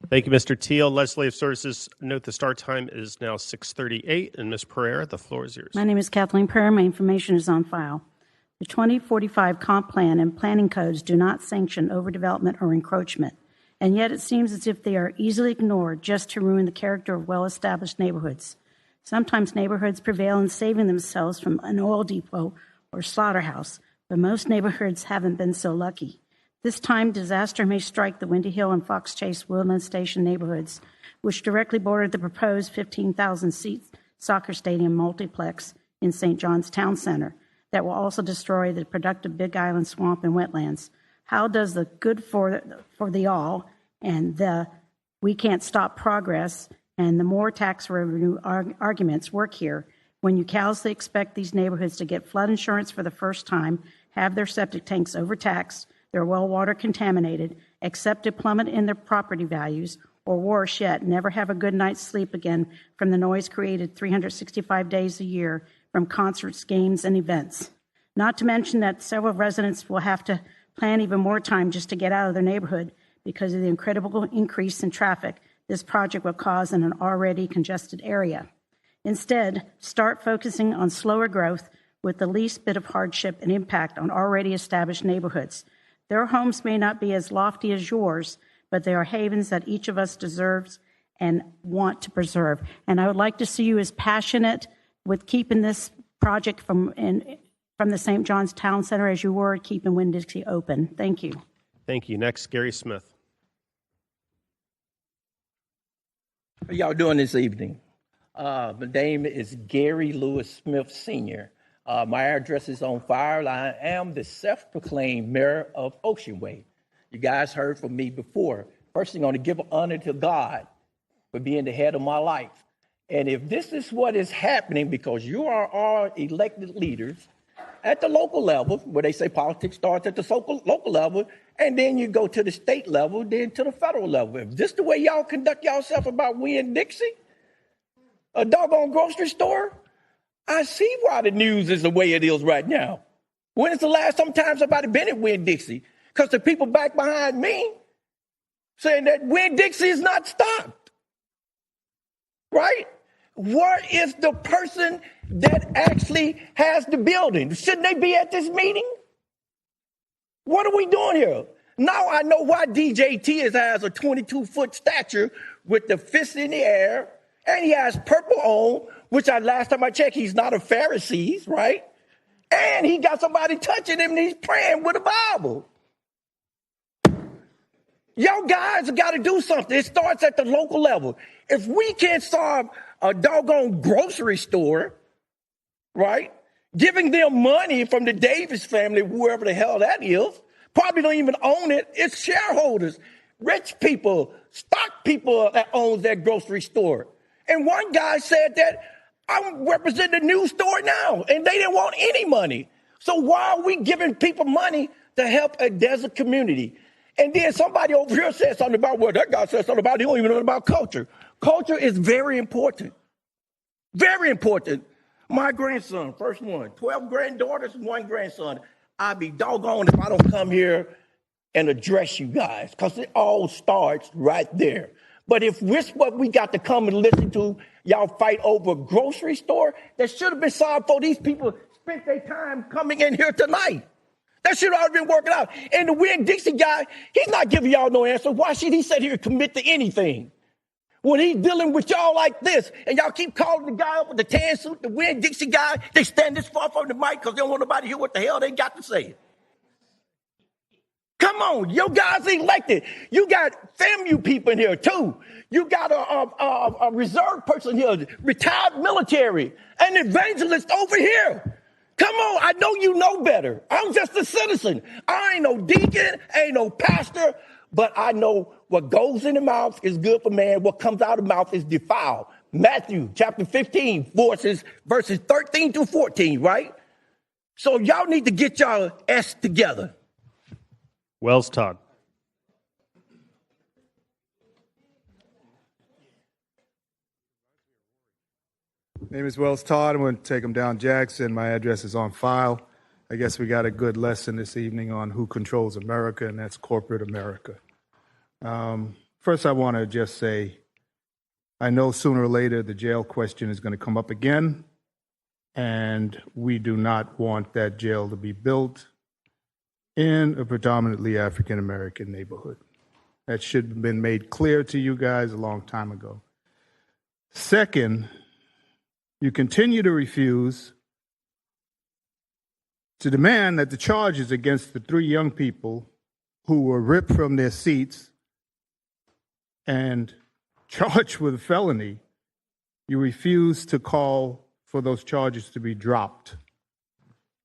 Thank you, Mr. Teal. Legislative Services, note the start time is now 6:38. And Ms. Pereira, the floor is yours. My name is Kathleen Pereira. My information is on file. The 2045 Comp Plan and planning codes do not sanction overdevelopment or encroachment, and yet it seems as if they are easily ignored just to ruin the character of well-established neighborhoods. Sometimes neighborhoods prevail in saving themselves from an oil depot or slaughterhouse, but most neighborhoods haven't been so lucky. This time, disaster may strike the Windy Hill and Fox Chase Woodland Station neighborhoods, which directly border the proposed 15,000-seat soccer stadium multiplex in St. John's Town Center that will also destroy the productive Big Island swamp and wetlands. How does the good for the all and the we can't stop progress and the more tax revenue arguments work here when you callously expect these neighborhoods to get flood insurance for the first time, have their septic tanks overtaxed, their well water contaminated, accept a plummet in their property values, or worse yet, never have a good night's sleep again from the noise created 365 days a year from concerts, games, and events. Not to mention that several residents will have to plan even more time just to get out of their neighborhood because of the incredible increase in traffic this project will cause in an already congested area. Instead, start focusing on slower growth with the least bit of hardship and impact on already established neighborhoods. Their homes may not be as lofty as yours, but they are havens that each of us deserves and want to preserve. And I would like to see you as passionate with keeping this project from the St. John's Town Center as you were keeping Winn-Dixie open. Thank you. Thank you. Next, Gary Smith. How y'all doing this evening? My name is Gary Lewis Smith Sr. My address is on file. I am the self-proclaimed mayor of Ocean Way. You guys heard from me before. First thing, I want to give honor to God for being the head of my life. And if this is what is happening because you are our elected leaders at the local level, where they say politics starts at the local level, and then you go to the state level, then to the federal level. If this is the way y'all conduct yourself about Winn-Dixie, a doggone grocery store, I see why the news is the way it is right now. When is the last time somebody been at Winn-Dixie? Because the people back behind me saying that Winn-Dixie is not stopped. Right? Where is the person that actually has the building? Shouldn't they be at this meeting? What are we doing here? Now I know why DJT has a 22-foot stature with the fist in the air, and he has purple on, which last time I checked, he's not a Pharisee, right? And he got somebody touching him and he's praying with a Bible. Y'all guys got to do something. It starts at the local level. If we can't solve a doggone grocery store, right, giving them money from the Davis family, whoever the hell that is, probably don't even own it. It's shareholders, rich people, stock people that owns that grocery store. And one guy said that I'm representing the new store now, and they didn't want any money. So why are we giving people money to help a desert community? And then somebody over here said something about, well, that guy said something about, he don't even know about culture. Culture is very important. Very important. My grandson, first one, 12 granddaughters, one grandson. I'd be doggone if I don't come here and address you guys, because it all starts right there. But if this what we got to come and listen to, y'all fight over a grocery store, that should have been solved for these people spent their time coming in here tonight. That should have already been working out. And the Winn-Dixie guy, he's not giving y'all no answer. Why should he sit here and commit to anything? When he's dealing with y'all like this, and y'all keep calling the guy up with the tan suit, the Winn-Dixie guy, they stand this far from the mic because they don't want nobody to hear what the hell they got to say. Come on, your guys elected. You got FAMU people in here too. You got a reserve person here, retired military, an evangelist over here. Come on, I know you know better. I'm just a citizen. I ain't no deacon, ain't no pastor, but I know what goes in the mouth is good for man. What comes out of the mouth is defiled. Matthew chapter 15, verses 13 through 14, right? So y'all need to get y'all S together. Wells Todd. Name is Wells Todd. I'm going to take them down Jackson. My address is on file. I guess we got a good lesson this evening on who controls America, and that's corporate America. First, I want to just say, I know sooner or later the jail question is going to come up again, and we do not want that jail to be built in a predominantly African-American neighborhood. That should have been made clear to you guys a long time ago. Second, you continue to refuse to demand that the charges against the 3 young people who were ripped from their seats and charged with a felony, you refuse to call for those charges to be dropped.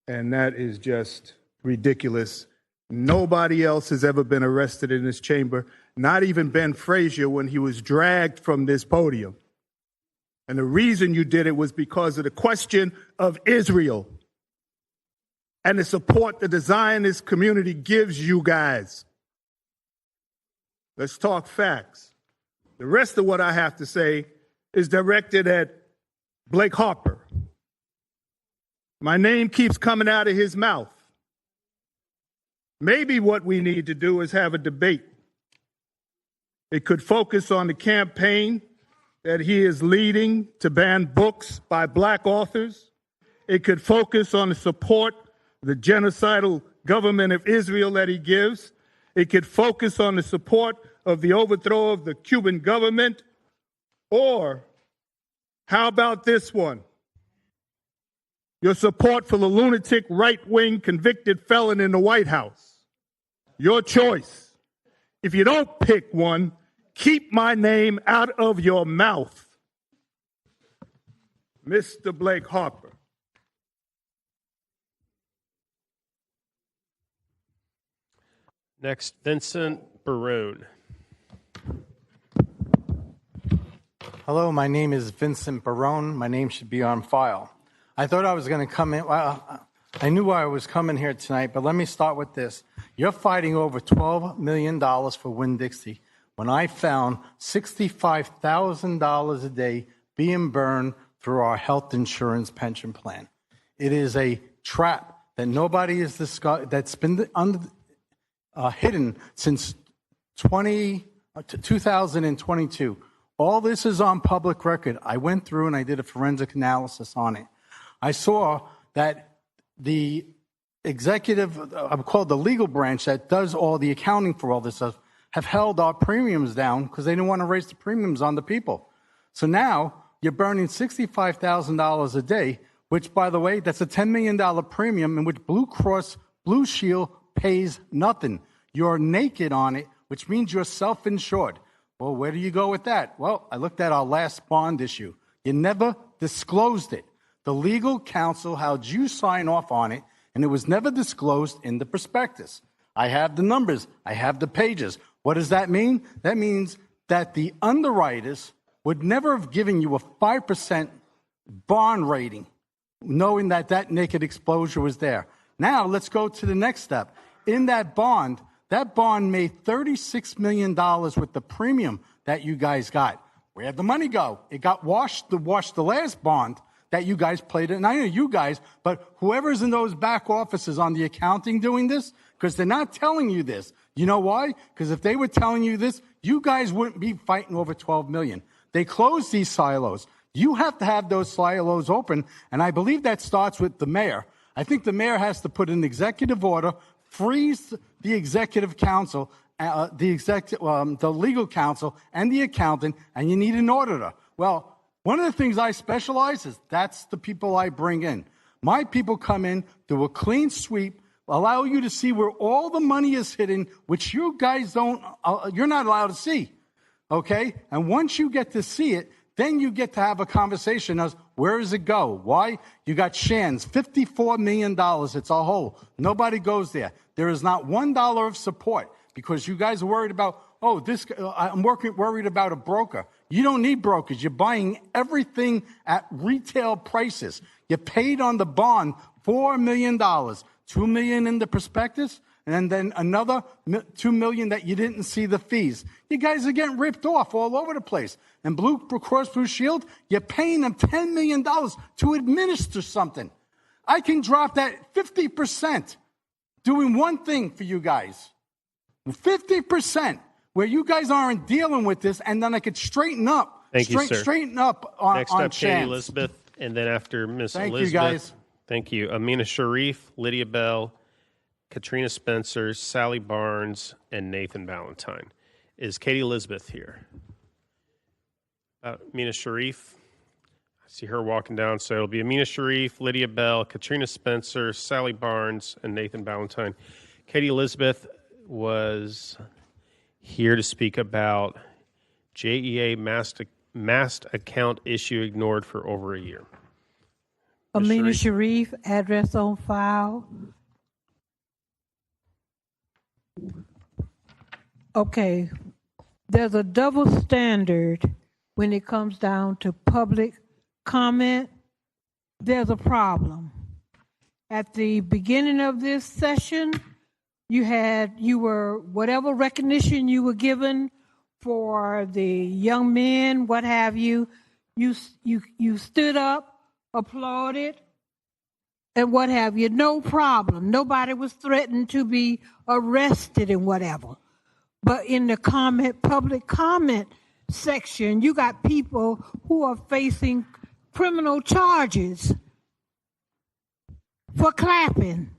And that is just ridiculous. Nobody else has ever been arrested in this chamber, not even Ben Frazier when he was dragged from this podium. And the reason you did it was because of the question of Israel and the support that the Zionist community gives you guys. Let's talk facts. The rest of what I have to say is directed at Blake Harper. My name keeps coming out of his mouth. Maybe what we need to do is have a debate. It could focus on the campaign that he is leading to ban books by black authors. It could focus on the support of the genocidal government of Israel that he gives. It could focus on the support of the overthrow of the Cuban government. Or how about this one? Your support for the lunatic right-wing convicted felon in the White House. Your choice. If you don't pick one, keep my name out of your mouth. Mr. Blake Harper. Next, Vincent Barone. Hello, my name is Vincent Barone. My name should be on file. I thought I was going to come in. Well, I knew I was coming here tonight, but let me start with this. You're fighting over $12 million for Winn-Dixie when I found $65,000 a day being burned through our health insurance pension plan. It is a trap that nobody has discussed, that's been hidden since 2022. All this is on public record. I went through and I did a forensic analysis on it. I saw that the executive, I'm called the legal branch that does all the accounting for all this stuff, have held our premiums down because they didn't want to raise the premiums on the people. So now you're burning $65,000 a day, which, by the way, that's a $10 million premium in which Blue Cross Blue Shield pays nothing. You're naked on it, which means you're self-insured. Well, where do you go with that? Well, I looked at our last bond issue. You never disclosed it. The legal counsel had you sign off on it, and it was never disclosed in the prospectus. I have the numbers. I have the pages. What does that mean? That means that the underwriters would never have given you a 5% bond rating, knowing that that naked exposure was there. Now, let's go to the next step. In that bond made $36 million with the premium that you guys got. Where'd the money go? It got washed the last bond that you guys played it. And I know you guys, but whoever's in those back offices on the accounting doing this, because they're not telling you this. You know why? Because if they were telling you this, you guys wouldn't be fighting over $12 million. They closed these silos. You have to have those silos open, and I believe that starts with the mayor. I think the mayor has to put an executive order, freeze the executive council, the legal counsel, and the accountant, and you need an auditor. Well, one of the things I specialize is that's the people I bring in. My people come in, do a clean sweep, allow you to see where all the money is hidden, which you guys you're not allowed to see, okay? And once you get to see it, then you get to have a conversation as where does it go? Why? You got Shands, $54 million. It's a hole. Nobody goes there. There is not $1 of support because you guys are worried about, I'm worried about a broker. You don't need brokers. You're buying everything at retail prices. You paid on the bond $4 million, $2 million in the prospectus, and then another $2 million that you didn't see the fees. You guys are getting ripped off all over the place. And Blue Cross Blue Shield, you're paying them $10 million to administer something. I can drop that 50%, doing one thing for you guys. 50%, where you guys aren't dealing with this, and then I could straighten up. Thank you, sir. Straighten up on Next up, Katie Chance. Elizabeth, and then after Miss Thank Elizabeth. you, guys. Thank you. Amina Sharif, Lydia Bell, Katrina Spencer, Sally Barnes, and Nathan Valentine. Is Katie Elizabeth here? Amina Sharif. I see her walking down, so it'll be Amina Sharif, Lydia Bell, Katrina Spencer, Sally Barnes, and Nathan Valentine. Katie Elizabeth was here to speak about JEA masked account issue ignored for over a year. Amina Sharif, address on file. Okay, there's a double standard when it comes down to public comment. There's a problem. At the beginning of this session, you were whatever recognition you were given for the young men, what have you. You stood up, applauded, and what have you. No problem. Nobody was threatened to be arrested and whatever. But in the public comment section, you got people who are facing criminal charges for clapping,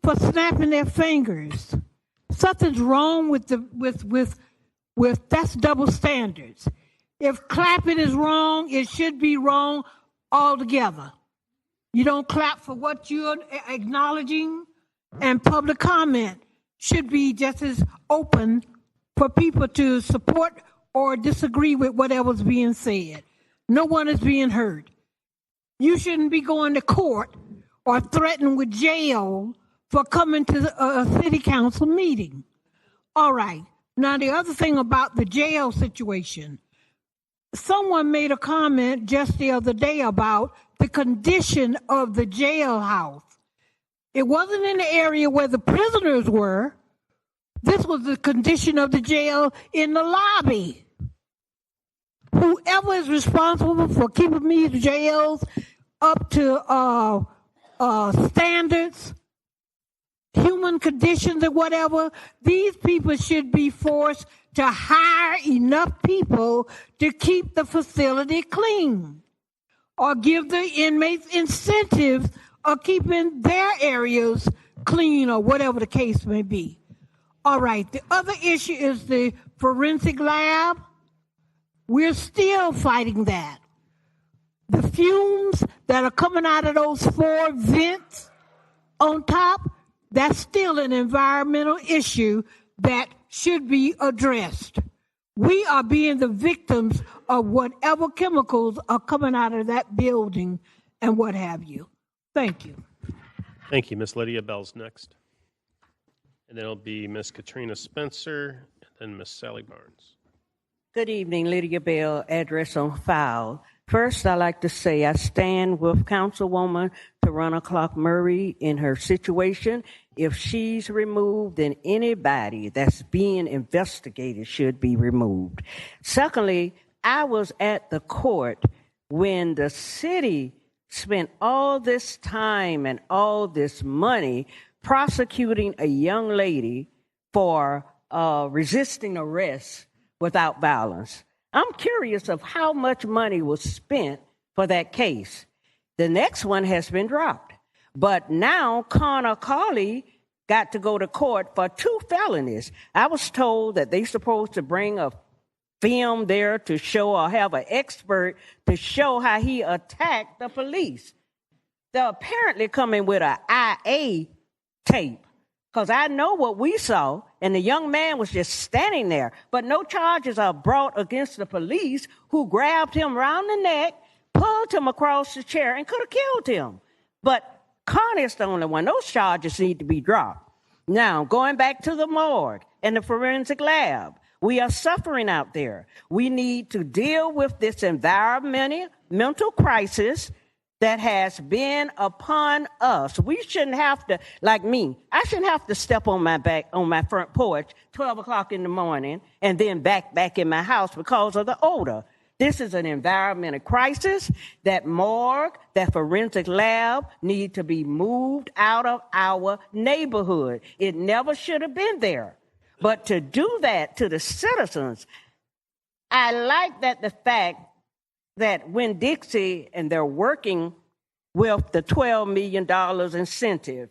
for snapping their fingers. Something's wrong with that's double standards. If clapping is wrong, it should be wrong altogether. You don't clap for what you're acknowledging, and public comment should be just as open for people to support or disagree with whatever's being said. No one is being hurt. You shouldn't be going to court or threatened with jail for coming to a city council meeting. All right. Now, the other thing about the jail situation, someone made a comment just the other day about the condition of the jailhouse. It wasn't in the area where the prisoners were. This was the condition of the jail in the lobby. Whoever is responsible for keeping these jails up to standards, human conditions or whatever, these people should be forced to hire enough people to keep the facility clean or give the inmates incentives of keeping their areas clean or whatever the case may be. All right, the other issue is the forensic lab. We're still fighting that. The fumes that are coming out of those 4 vents on top, that's still an environmental issue that should be addressed. We are being the victims of whatever chemicals are coming out of that building and what have you. Thank you. Thank you. Ms. Lydia Bell's next. And then it'll be Ms. Katrina Spencer and then Ms. Sally Barnes. Good evening, Lydia Bell, address on file. First, I'd like to say I stand with Councilwoman Tarana Clark Murray in her situation. If she's removed, then anybody that's being investigated should be removed. Secondly, I was at the court when the city spent all this time and all this money prosecuting a young lady for resisting arrest without violence. I'm curious of how much money was spent for that case. The next one has been dropped. But now Connor Carley got to go to court for 2 felonies. I was told that they're supposed to bring a film there to show or have an expert to show how he attacked the police. They're apparently coming with an IA tape. Because I know what we saw, and the young man was just standing there. But no charges are brought against the police who grabbed him around the neck, pulled him across the chair, and could have killed him. But Connie's the only one. Those charges need to be dropped. Now, going back to the morgue and the forensic lab, we are suffering out there. We need to deal with this environmental crisis that has been upon us. We shouldn't have to, like me, I shouldn't have to step on my front porch 12 o'clock in the morning and then back in my house because of the odor. This is an environmental crisis. That morgue, that forensic lab need to be moved out of our neighborhood. It never should have been there. But to do that to the citizens, I like that the fact that Winn-Dixie and they're working with the $12 million incentive.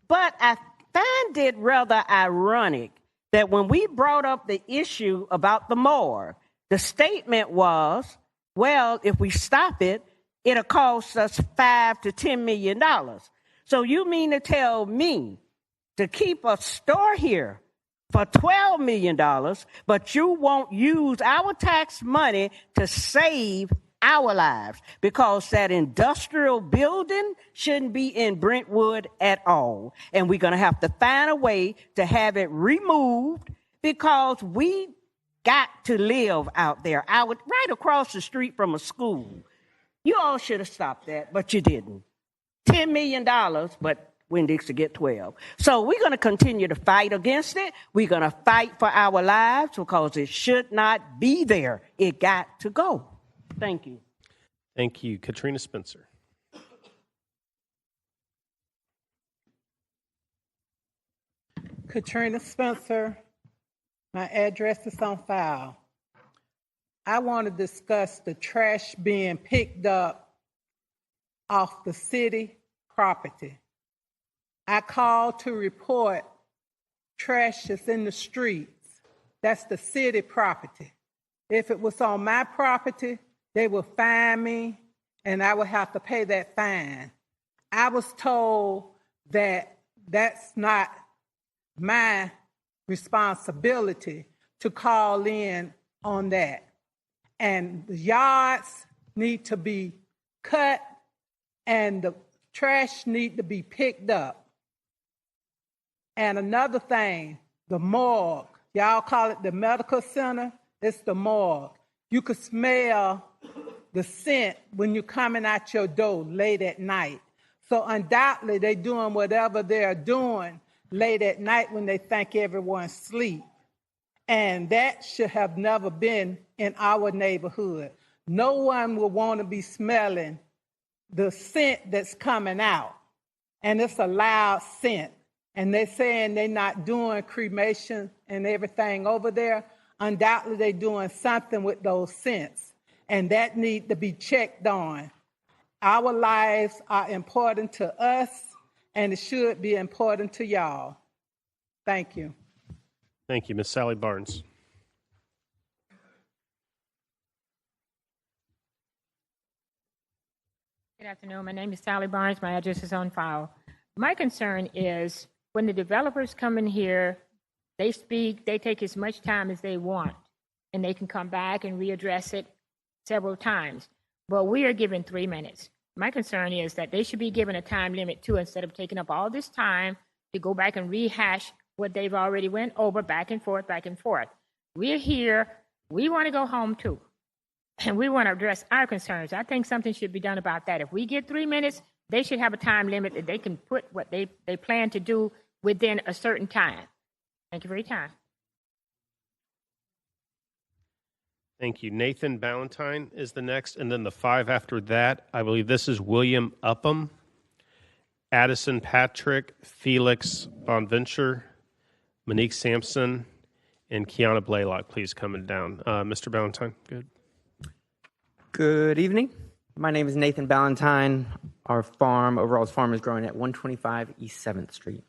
But I find it rather ironic that when we brought up the issue about the morgue, the statement was, well, if we stop it, it'll cost us $5 to $10 million. So you mean to tell me to keep a store here for $12 million, but you won't use our tax money to save our lives, because that industrial building shouldn't be in Brentwood at all. And we're going to have to find a way to have it removed because we got to live out there. Right across the street from a school. You all should have stopped that, but you didn't. $10 million, but Winn-Dixie get 12. So we're going to continue to fight against it. We're going to fight for our lives because it should not be there. It got to go. Thank you. Thank you. Katrina Spencer. Katrina Spencer. My address is on file. I want to discuss the trash being picked up off the city property. I called to report trash is in the streets. That's the city property. If it was on my property, they would fine me and I would have to pay that fine. I was told that that's not my responsibility to call in on that. And the yards need to be cut and the trash need to be picked up. And another thing, the morgue. Y'all call it the medical center. It's the morgue. You could smell the scent when you're coming out your door late at night. So undoubtedly, they're doing whatever they're doing late at night when they think everyone's asleep. And that should have never been in our neighborhood. No one will want to be smelling the scent that's coming out. And it's a loud scent. And they're saying they're not doing cremation and everything over there. Undoubtedly, they're doing something with those scents. And that needs to be checked on. Our lives are important to us, and it should be important to y'all. Thank you. Thank you. Ms. Sally Barnes. Good afternoon. My name is Sally Barnes. My address is on file. My concern is when the developers come in here, they speak, they take as much time as they want, and they can come back and readdress it several times. But we are given 3 minutes. My concern is that they should be given a time limit too, instead of taking up all this time to go back and rehash what they've already went over back and forth, back and forth. We're here. We want to go home too. And we want to address our concerns. I think something should be done about that. If we get 3 minutes, they should have a time limit that they can put what they plan to do within a certain time. Thank you for your time. Thank you. Nathan Ballantyne is the next, and then the 5 after that, I believe this is William Upham, Addison Patrick, Felix Bonventure, Monique Sampson, and Kiana Blaylock. Please come down. Mr. Ballantyne, good. Good evening. My name is Nathan Ballantyne. Our farm, Overall's Farm, is growing at 125 East 7th Street.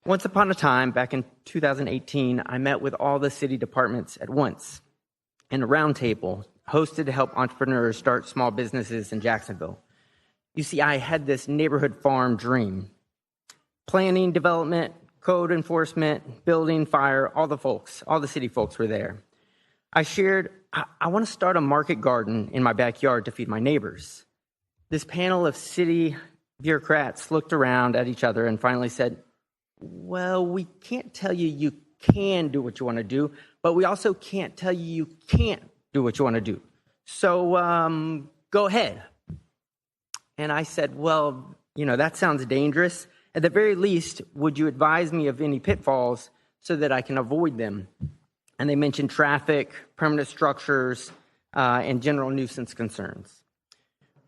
Once upon a time, back in 2018, I met with all the city departments at once in a roundtable hosted to help entrepreneurs start small businesses in Jacksonville. You see, I had this neighborhood farm dream. Planning, development, code enforcement, building, fire, all the city folks were there. I shared, I want to start a market garden in my backyard to feed my neighbors. This panel of city bureaucrats looked around at each other and finally said, well, we can't tell you you can do what you want to do, but we also can't tell you you can't do what you want to do. So go ahead. And I said, well, that sounds dangerous. At the very least, would you advise me of any pitfalls so that I can avoid them? And they mentioned traffic, permanent structures, and general nuisance concerns.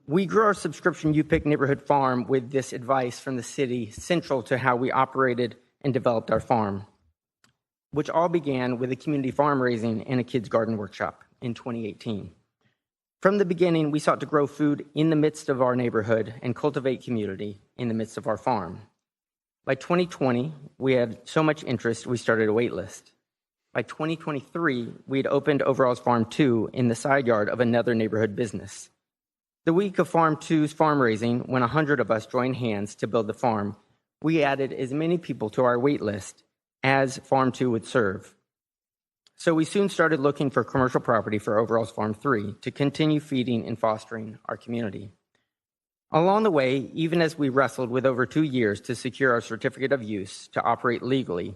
We grew our subscription You Pick Neighborhood Farm with this advice from the city central to how we operated and developed our farm, which all began with a community farm raising and a kids garden workshop in 2018. From the beginning, we sought to grow food in the midst of our neighborhood and cultivate community in the midst of our farm. By 2020, we had so much interest, we started a wait list. By 2023, we had opened Overall's Farm 2 in the side yard of another neighborhood business. The week of Farm 2's farm raising, when 100 of us joined hands to build the farm, we added as many people to our wait list as Farm 2 would serve. So we soon started looking for commercial property for Overall's Farm 3 to continue feeding and fostering our community. Along the way, even as we wrestled with over 2 years to secure our certificate of use to operate legally,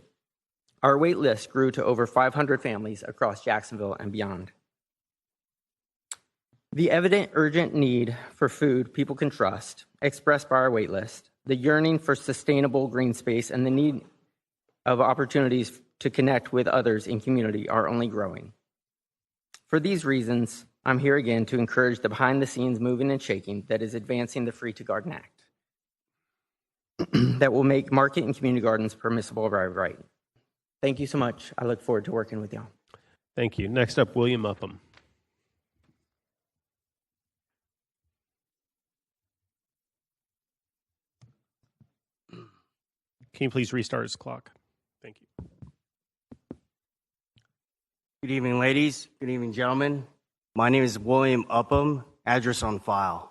our wait list grew to over 500 families across Jacksonville and beyond. The evident urgent need for food people can trust, expressed by our wait list, the yearning for sustainable green space, and the need of opportunities to connect with others in community are only growing. For these reasons, I'm here again to encourage the behind-the-scenes moving and shaking that is advancing the Free to Garden Act that will make market and community gardens permissible by right. Thank you so much. I look forward to working with y'all. Thank you. Next up, William Upham. Can you please restart his clock? Thank you. Good evening, ladies. Good evening, gentlemen. My name is William Upham, address on file.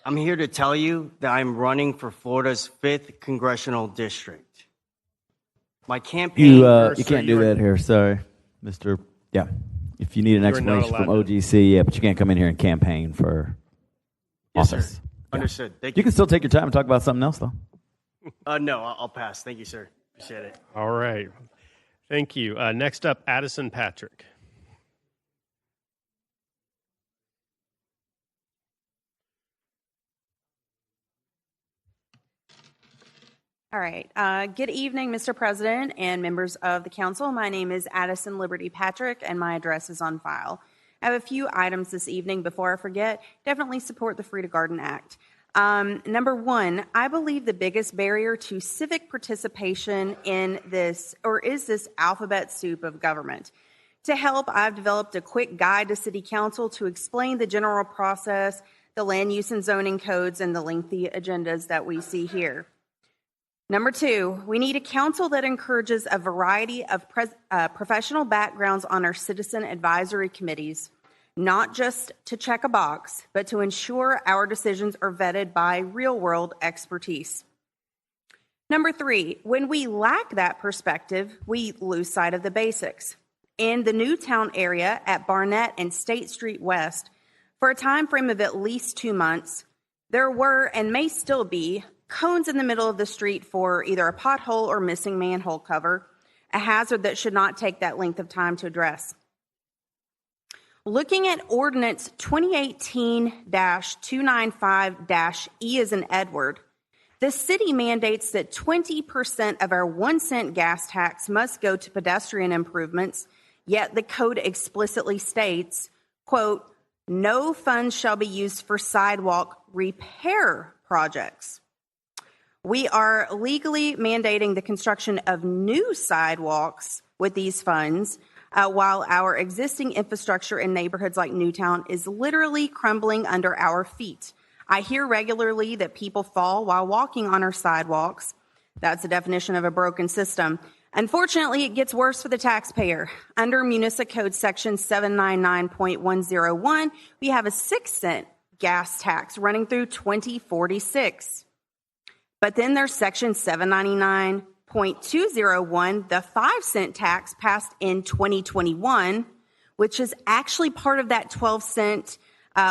I'm here to tell you that I'm running for Florida's 5th Congressional District. My campaign... You can't do that here, sorry, Mr. Yeah. If you need an explanation from OGC, yeah, but you can't come in here and campaign for Yes, office. sir. Understood. Thank You you. can still take your time and talk about something else, though. No, I'll pass. Thank you, sir. Appreciate it. All right. Thank you. Next up, Addison Patrick. All right. Good evening, Mr. President and members of the council. My name is Addison Liberty Patrick, and my address is on file. I have a few items this evening before I forget. Definitely support the Free to Garden Act. Number one, I believe the biggest barrier to civic participation in this, or is this alphabet soup of government. To help, I've developed a quick guide to City Council to explain the general process, the land use and zoning codes, and the lengthy agendas that we see here. Number two, we need a council that encourages a variety of professional backgrounds on our citizen advisory committees, not just to check a box, but to ensure our decisions are vetted by real-world expertise. Number three, when we lack that perspective, we lose sight of the basics. In the Newtown area at Barnett and State Street West, for a time frame of at least 2 months, there were and may still be cones in the middle of the street for either a pothole or missing manhole cover, a hazard that should not take that length of time to address. Looking at Ordinance 2018-295-E as in Edward, the city mandates that 20% of our 1 cent gas tax must go to pedestrian improvements, yet the code explicitly states, quote, no funds shall be used for sidewalk repair projects. We are legally mandating the construction of new sidewalks with these funds, while our existing infrastructure in neighborhoods like Newtown is literally crumbling under our feet. I hear regularly that people fall while walking on our sidewalks. That's the definition of a broken system. Unfortunately, it gets worse for the taxpayer. Under Municipal Code Section 799.101, we have a 6 cent gas tax running through 2046. But then there's Section 799.201, the 5 cent tax passed in 2021, which is actually part of that 12 cent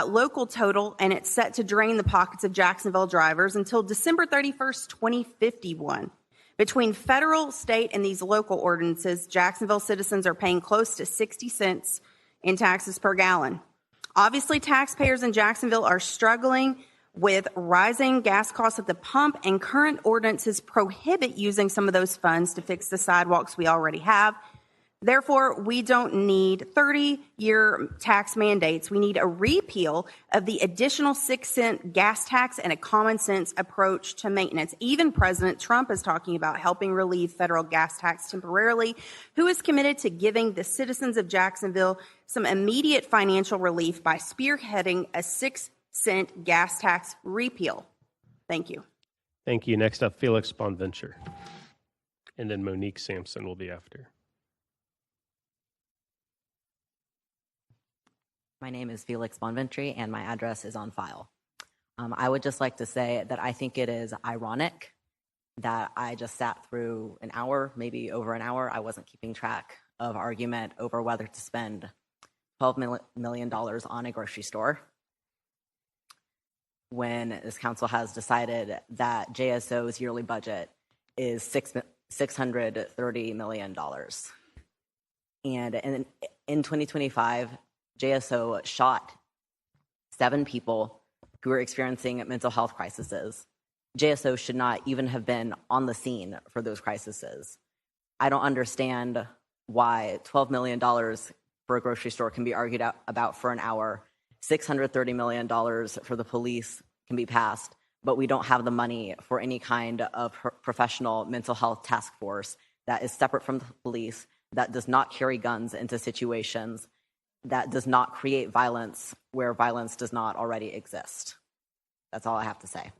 local total, and it's set to drain the pockets of Jacksonville drivers until December 31st, 2051. Between federal, state, and these local ordinances, Jacksonville citizens are paying close to 60 cents in taxes per gallon. Obviously, taxpayers in Jacksonville are struggling with rising gas costs at the pump, and current ordinances prohibit using some of those funds to fix the sidewalks we already have. Therefore, we don't need 30-year tax mandates. We need a repeal of the additional 6 cent gas tax and a common sense approach to maintenance. Even President Trump is talking about helping relieve federal gas tax temporarily, who is committed to giving the citizens of Jacksonville some immediate financial relief by spearheading a 6 cent gas tax repeal. Thank you. Thank you. Next up, Felix Bonventure. And then Monique Sampson will be after. My name is Felix Bonventre, and my address is on file. I would just like to say that I think it is ironic that I just sat through an hour, maybe over an hour. I wasn't keeping track of argument over whether to spend $12 million on a grocery store when this council has decided that JSO's yearly budget is $630 million. And in 2025, JSO shot 7 people who were experiencing mental health crises. JSO should not even have been on the scene for those crises. I don't understand why $12 million for a grocery store can be argued about for an hour, $630 million for the police can be passed, but we don't have the money for any kind of professional mental health task force that is separate from the police, that does not carry guns into situations, that does not create violence where violence does not already exist. That's all I have to say.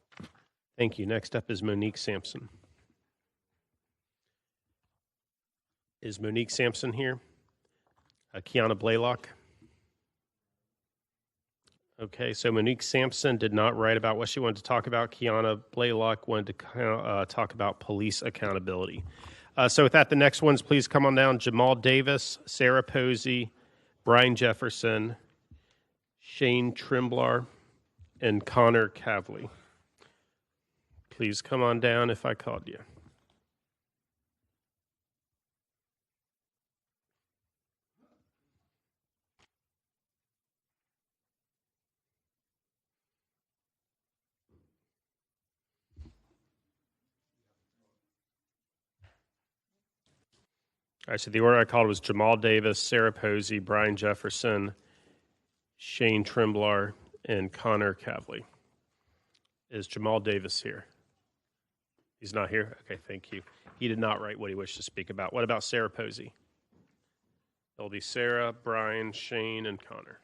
Thank you. Next up is Monique Sampson. Is Monique Sampson here? Kiana Blaylock. Okay, so Monique Sampson did not write about what she wanted to talk about. Kiana Blaylock wanted to talk about police accountability. So with that, the next ones, please come on down. Jamal Davis, Sarah Posey, Brian Jefferson, Shane Trimblar, and Connor Cavley. Please come on down if I called you. All right, so the order I called was Jamal Davis, Sarah Posey, Brian Jefferson, Shane Trimblar, and Connor Cavley. Is Jamal Davis here? He's not here? Okay, thank you. He did not write what he wished to speak about. What about Sarah Posey? It'll be Sarah, Brian, Shane, and Connor.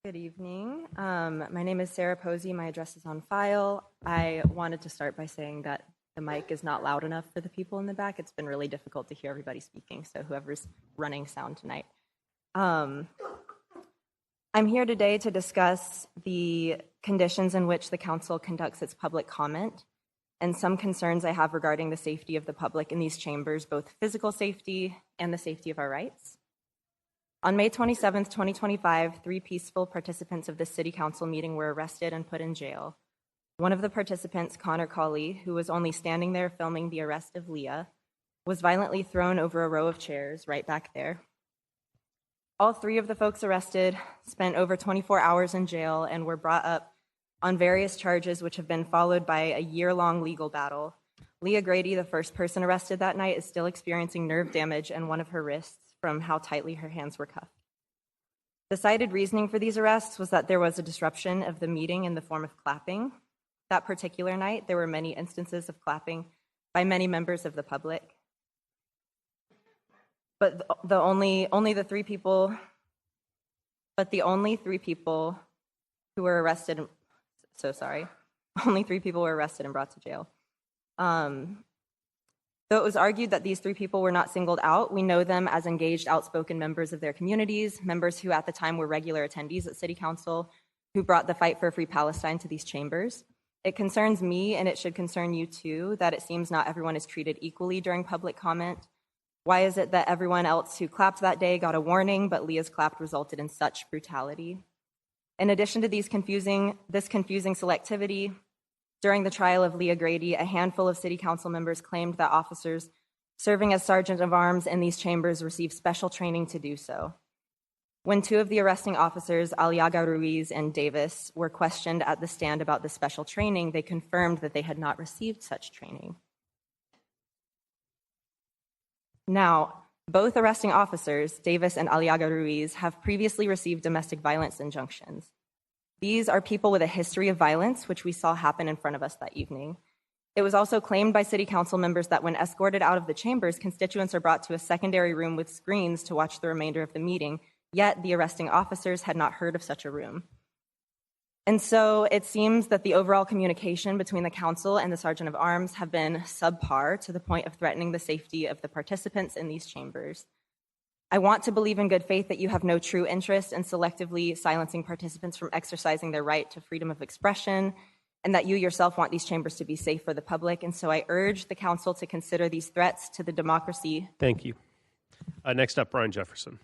Good evening. My name is Sarah Posey. My address is on file. I wanted to start by saying that the mic is not loud enough for the people in the back. It's been really difficult to hear everybody speaking, so whoever's running sound tonight. I'm here today to discuss the conditions in which the council conducts its public comment and some concerns I have regarding the safety of the public in these chambers, both physical safety and the safety of our rights. On May 27th, 2025, 3 peaceful participants of this city council meeting were arrested and put in jail. One of the participants, Connor Cawley, who was only standing there filming the arrest of Leah, was violently thrown over a row of chairs right back there. All 3 of the folks arrested spent over 24 hours in jail and were brought up on various charges which have been followed by a year-long legal battle. Leah Grady, the first person arrested that night, is still experiencing nerve damage in one of her wrists from how tightly her hands were cuffed. The cited reasoning for these arrests was that there was a disruption of the meeting in the form of clapping. That particular night, there were many instances of clapping by many members of the public. But the only 3 people who were arrested, only 3 people were arrested and brought to jail. Though it was argued that these 3 people were not singled out, we know them as engaged, outspoken members of their communities, members who at the time were regular attendees at City Council, who brought the fight for a free Palestine to these chambers. It concerns me, and it should concern you too, that it seems not everyone is treated equally during public comment. Why is it that everyone else who clapped that day got a warning, but Leah's clap resulted in such brutality? In addition to this confusing selectivity, during the trial of Leah Grady, a handful of City Council members claimed that officers serving as sergeant of arms in these chambers received special training to do so. When 2 of the arresting officers, Aliaga Ruiz and Davis, were questioned at the stand about the special training, they confirmed that they had not received such training. Now, both arresting officers, Davis and Aliaga Ruiz, have previously received domestic violence injunctions. These are people with a history of violence, which we saw happen in front of us that evening. It was also claimed by City Council members that when escorted out of the chambers, constituents are brought to a secondary room with screens to watch the remainder of the meeting, yet the arresting officers had not heard of such a room. And so it seems that the overall communication between the council and the sergeant of arms have been subpar to the point of threatening the safety of the participants in these chambers. I want to believe in good faith that you have no true interest in selectively silencing participants from exercising their right to freedom of expression, and that you yourself want these chambers to be safe for the public. And so I urge the council to consider these threats to the democracy. Thank you. Next up, Brian Jefferson.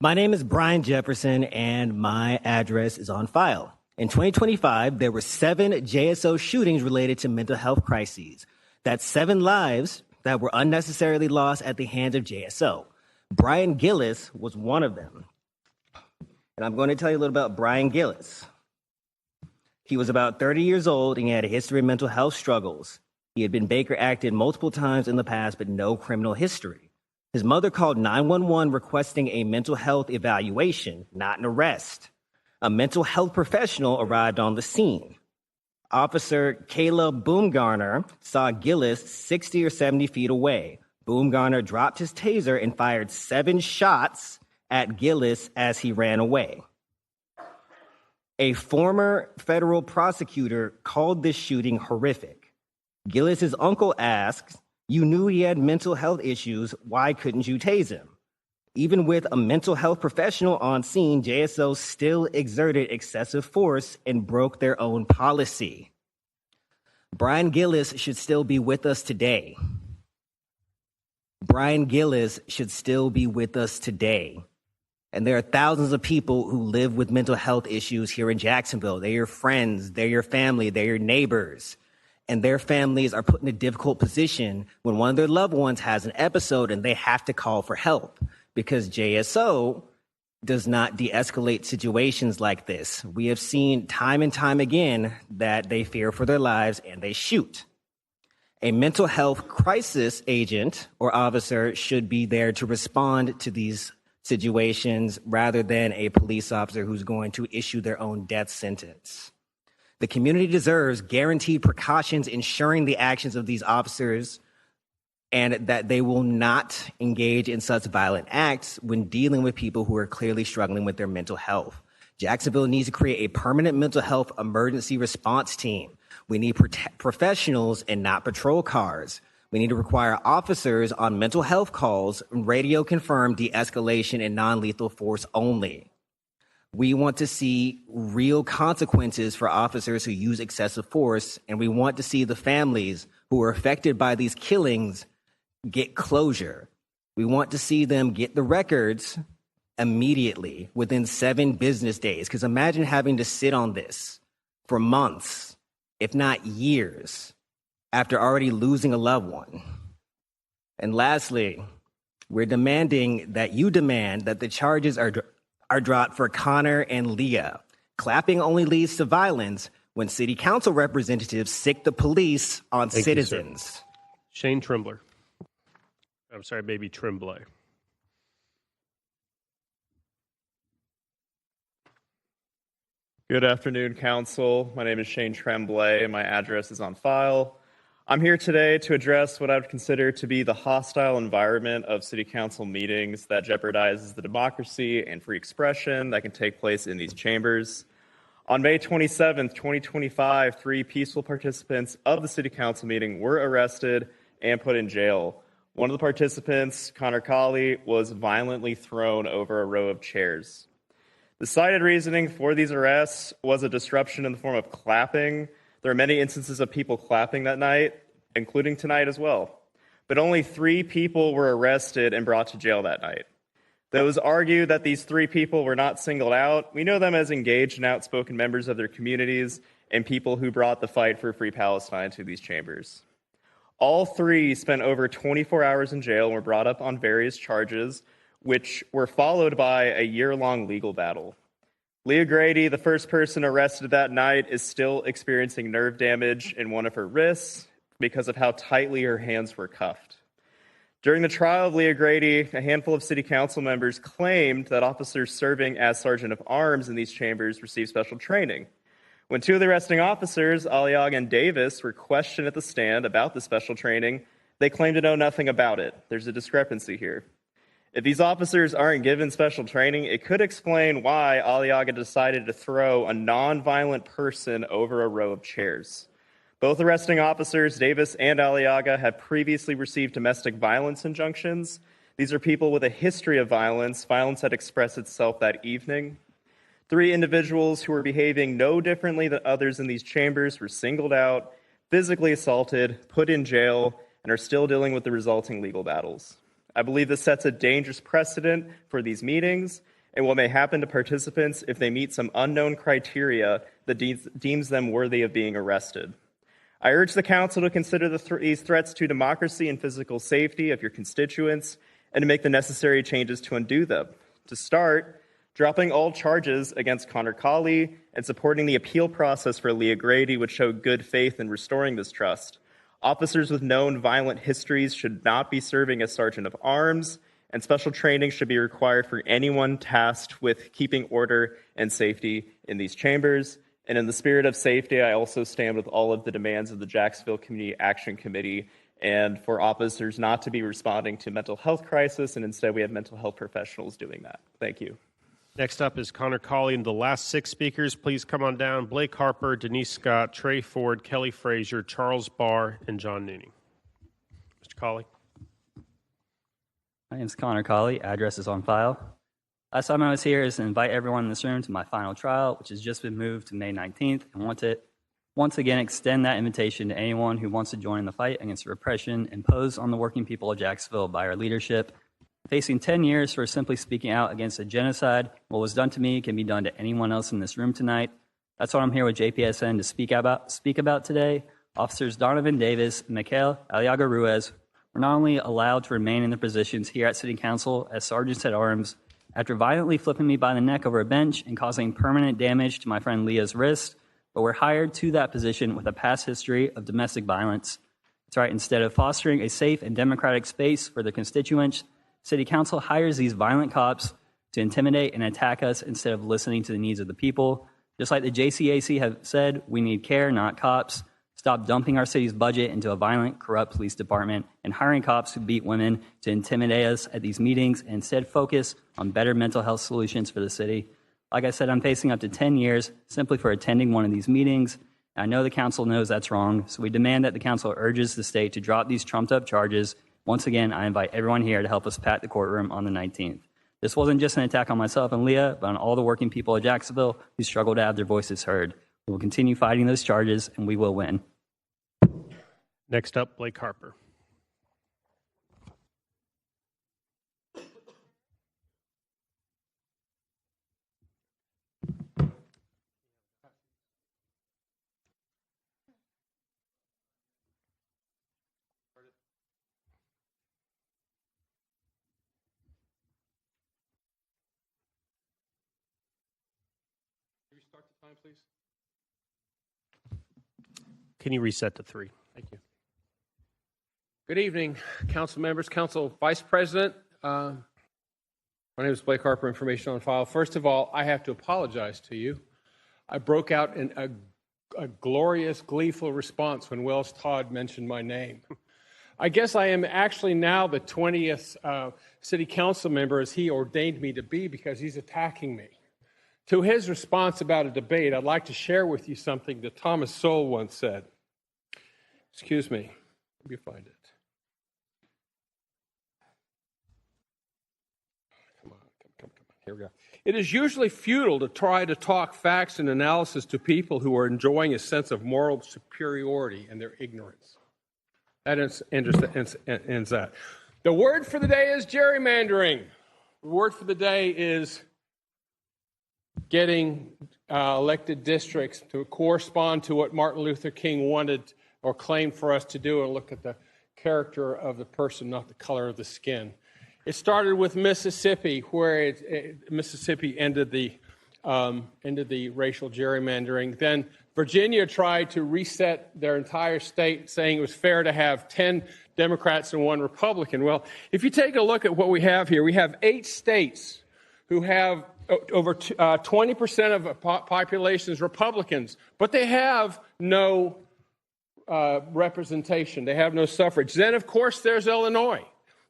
My name is Brian Jefferson, and my address is on file. In 2025, there were 7 JSO shootings related to mental health crises. That's 7 lives that were unnecessarily lost at the hands of JSO. Brian Gillis was one of them. And I'm going to tell you a little about Brian Gillis. He was about 30 years old, and he had a history of mental health struggles. He had been Baker acted multiple times in the past, but no criminal history. His mother called 911 requesting a mental health evaluation, not an arrest. A mental health professional arrived on the scene. Officer Caleb Boomgarner saw Gillis 60 or 70 feet away. Boomgarner dropped his taser and fired 7 shots at Gillis as he ran away. A former federal prosecutor called this shooting horrific. Gillis's uncle asks, "You knew he had mental health issues, why couldn't you tase him?" Even with a mental health professional on scene, JSO still exerted excessive force and broke their own policy. Brian Gillis should still be with us today. Brian Gillis should still be with us today. And there are thousands of people who live with mental health issues here in Jacksonville. They're your friends, they're your family, they're your neighbors. And their families are put in a difficult position when one of their loved ones has an episode and they have to call for help because JSO does not de-escalate situations like this. We have seen time and time again that they fear for their lives and they shoot. A mental health crisis agent or officer should be there to respond to these situations rather than a police officer who's going to issue their own death sentence. The community deserves guaranteed precautions ensuring the actions of these officers and that they will not engage in such violent acts when dealing with people who are clearly struggling with their mental health. Jacksonville needs to create a permanent mental health emergency response team. We need professionals and not patrol cars. We need to require officers on mental health calls, radio confirmed de-escalation and non-lethal force only. We want to see real consequences for officers who use excessive force, and we want to see the families who are affected by these killings get closure. We want to see them get the records immediately within 7 business days, because imagine having to sit on this for months, if not years, after already losing a loved one. And lastly, we're demanding that you demand that the charges are dropped for Connor and Leah. Clapping only leads to violence when city council representatives sic the police on citizens. Shane Trembler. I'm sorry, baby Tremblay. Good afternoon, Council. My name is Shane Tremblay, and my address is on file. I'm here today to address what I would consider to be the hostile environment of City Council meetings that jeopardizes the democracy and free expression that can take place in these chambers. On May 27th, 2025, 3 peaceful participants of the City Council meeting were arrested and put in jail. One of the participants, Connor Colley, was violently thrown over a row of chairs. The cited reasoning for these arrests was a disruption in the form of clapping. There are many instances of people clapping that night, including tonight as well. But only 3 people were arrested and brought to jail that night. Those argue that these 3 people were not singled out. We know them as engaged and outspoken members of their communities and people who brought the fight for free Palestine to these chambers. All 3 spent over 24 hours in jail and were brought up on various charges, which were followed by a year-long legal battle. Leah Grady, the first person arrested that night, is still experiencing nerve damage in one of her wrists because of how tightly her hands were cuffed. During the trial of Leah Grady, a handful of city council members claimed that officers serving as sergeant of arms in these chambers received special training. When 2 of the arresting officers, Aliaga and Davis, were questioned at the stand about the special training, they claimed to know nothing about it. There's a discrepancy here. If these officers aren't given special training, it could explain why Aliaga decided to throw a non-violent person over a row of chairs. Both arresting officers, Davis and Aliaga, have previously received domestic violence injunctions. These are people with a history of violence. Violence had expressed itself that evening. 3 individuals who were behaving no differently than others in these chambers were singled out, physically assaulted, put in jail, and are still dealing with the resulting legal battles. I believe this sets a dangerous precedent for these meetings, and what may happen to participants if they meet some unknown criteria that deems them worthy of being arrested. I urge the council to consider these threats to democracy and physical safety of your constituents and to make the necessary changes to undo them. To start, dropping all charges against Connor Colley and supporting the appeal process for Leah Grady would show good faith in restoring this trust. Officers with known violent histories should not be serving as sergeant of arms, and special training should be required for anyone tasked with keeping order and safety in these chambers. And in the spirit of safety, I also stand with all of the demands of the Jacksonville Community Action Committee and for officers not to be responding to mental health crisis, and instead we have mental health professionals doing that. Thank you. Next up is Connor Colley, and the last 6 speakers, please come on down. Blake Harper, Denise Scott, Trey Ford, Kelly Frazier, Charles Barr, and John Nooney. Mr. Colley. My name is Connor Colley. Address is on file. Last time I was here is to invite everyone in this room to my final trial, which has just been moved to May 19th, and want to once again extend that invitation to anyone who wants to join in the fight against the repression imposed on the working people of Jacksonville by our leadership. Facing 10 years for simply speaking out against a genocide, what was done to me can be done to anyone else in this room tonight. That's what I'm here with JPSN to speak about today. Officers Donovan Davis and Mikhail Aliaga Ruiz were not only allowed to remain in their positions here at City Council as sergeants at arms after violently flipping me by the neck over a bench and causing permanent damage to my friend Leah's wrist, but were hired to that position with a past history of domestic violence. That's right, instead of fostering a safe and democratic space for their constituents, City Council hires these violent cops to intimidate and attack us instead of listening to the needs of the people. Just like the JCAC have said, we need care, not cops. Stop dumping our city's budget into a violent, corrupt police department and hiring cops who beat women to intimidate us at these meetings, and instead focus on better mental health solutions for the city. Like I said, I'm facing up to 10 years simply for attending one of these meetings. I know the council knows that's wrong, so we demand that the council urges the state to drop these trumped-up charges. Once again, I invite everyone here to help us pack the courtroom on the 19th. This wasn't just an attack on myself and Leah, but on all the working people of Jacksonville who struggle to have their voices heard. We will continue fighting those charges, and we will win. Next up, Blake Harper. Start the time, please. Can you reset to 3? Thank you. Good evening, council members, council vice president. My name is Blake Harper, information on file. First of all, I have to apologize to you. I broke out in a glorious, gleeful response when Wells Todd mentioned my name. I guess I am actually now the 20th city council member as he ordained me to be, because he's attacking me. To his response about a debate, I'd like to share with you something that Thomas Sowell once said. Excuse me, let me find it. Come on. Here we go. It is usually futile to try to talk facts and analysis to people who are enjoying a sense of moral superiority in their ignorance. That ends that. The word for the day is gerrymandering. The word for the day is getting elected districts to correspond to what Martin Luther King wanted or claimed for us to do, and look at the character of the person, not the color of the skin. It started with Mississippi, where Mississippi ended the racial gerrymandering. Then Virginia tried to reset their entire state, saying it was fair to have 10 Democrats and 1 Republican. Well, if you take a look at what we have here, we have 8 states who have over 20% of the population is Republicans, but they have no representation. They have no suffrage. Then, of course, there's Illinois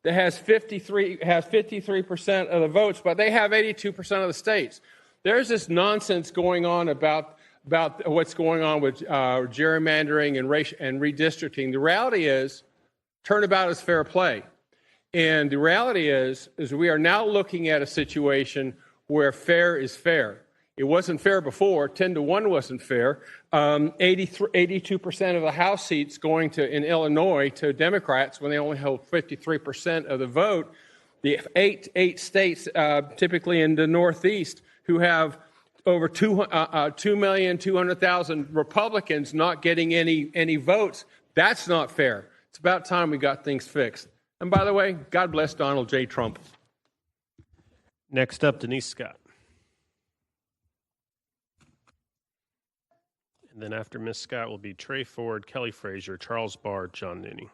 that has 53% of the votes, but they have 82% of the states. There's this nonsense going on about what's going on with gerrymandering and redistricting. The reality is, turnabout is fair play. And the reality is we are now looking at a situation where fair is fair. It wasn't fair before. 10-1 wasn't fair. 82% of the House seats going in Illinois to Democrats when they only hold 53% of the vote. The eight states, typically in the Northeast, who have over 2,200,000 Republicans not getting any votes. That's not fair. It's about time we got things fixed. And by the way, God bless Donald J. Trump. Next up, Denise Scott. And then after Ms. Scott will be Trey Ford, Kelly Frazier, Charles Barr, John Nooney.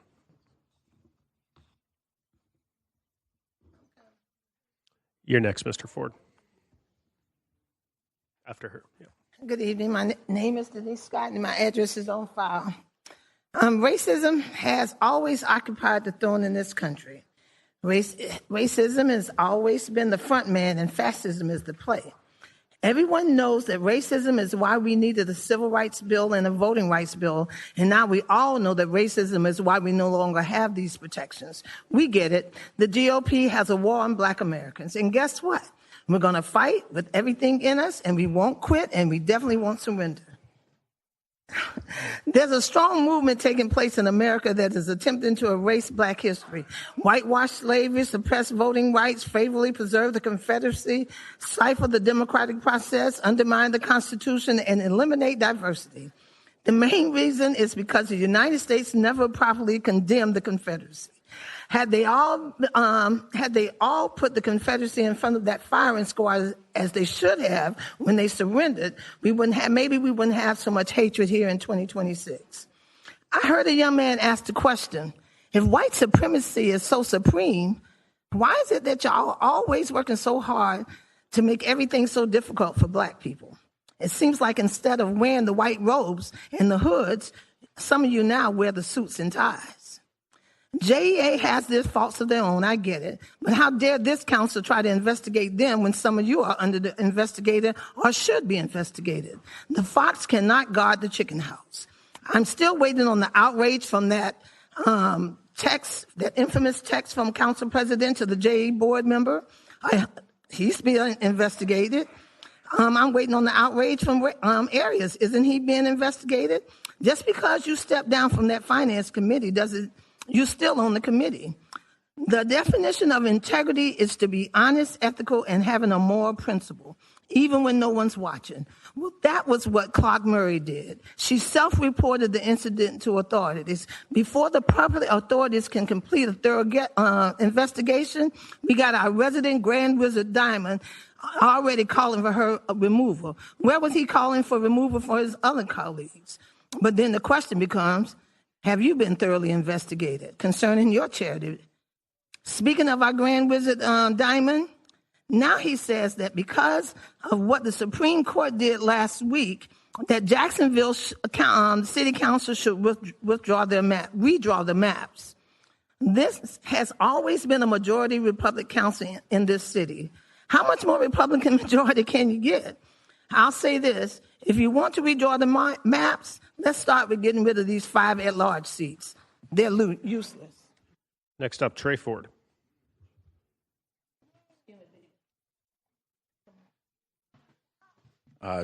You're next, Mr. Ford. After her. Yeah. Good evening. My name is Denise Scott, and my address is on file. Racism has always occupied the throne in this country. Racism has always been the front man, and fascism is the play. Everyone knows that racism is why we needed a civil rights bill and a voting rights bill, and now we all know that racism is why we no longer have these protections. We get it. The GOP has a war on Black Americans, and guess what? We're going to fight with everything in us, and we won't quit, and we definitely won't surrender. There's a strong movement taking place in America that is attempting to erase Black history, whitewash slavery, suppress voting rights, favorably preserve the Confederacy, stifle the democratic process, undermine the Constitution, and eliminate diversity. The main reason is because the United States never properly condemned the Confederacy. Had they all put the Confederacy in front of that firing squad as they should have when they surrendered, we wouldn't have so much hatred here in 2026. I heard a young man ask the question, if white supremacy is so supreme, why is it that y'all are always working so hard to make everything so difficult for Black people? It seems like instead of wearing the white robes and the hoods, some of you now wear the suits and ties. JEA has their faults of their own, I get it. But how dare this council try to investigate them when some of you are under the investigator or should be investigated? The fox cannot guard the chicken house. I'm still waiting on the outrage from that text, that infamous text from council president to the JEA board member. He's being investigated. I'm waiting on the outrage from Arias. Isn't he being investigated? Just because you step down from that finance committee doesn't you're still on the committee. The definition of integrity is to be honest, ethical, and having a moral principle, even when no one's watching. Well, that was what Clark Murray did. She self-reported the incident to authorities. Before the proper authorities can complete a thorough investigation, we got our resident Grand Wizard Diamond already calling for her removal. Where was he calling for removal for his other colleagues? But then the question becomes, have you been thoroughly investigated concerning your charity? Speaking of our Grand Wizard Diamond, now he says that because of what the Supreme Court did last week, that Jacksonville City Council should redraw the maps. This has always been a majority Republican council in this city. How much more Republican majority can you get? I'll say this. If you want to redraw the maps, let's start with getting rid of these 5 at-large seats. They're useless. Next up, Trey Ford.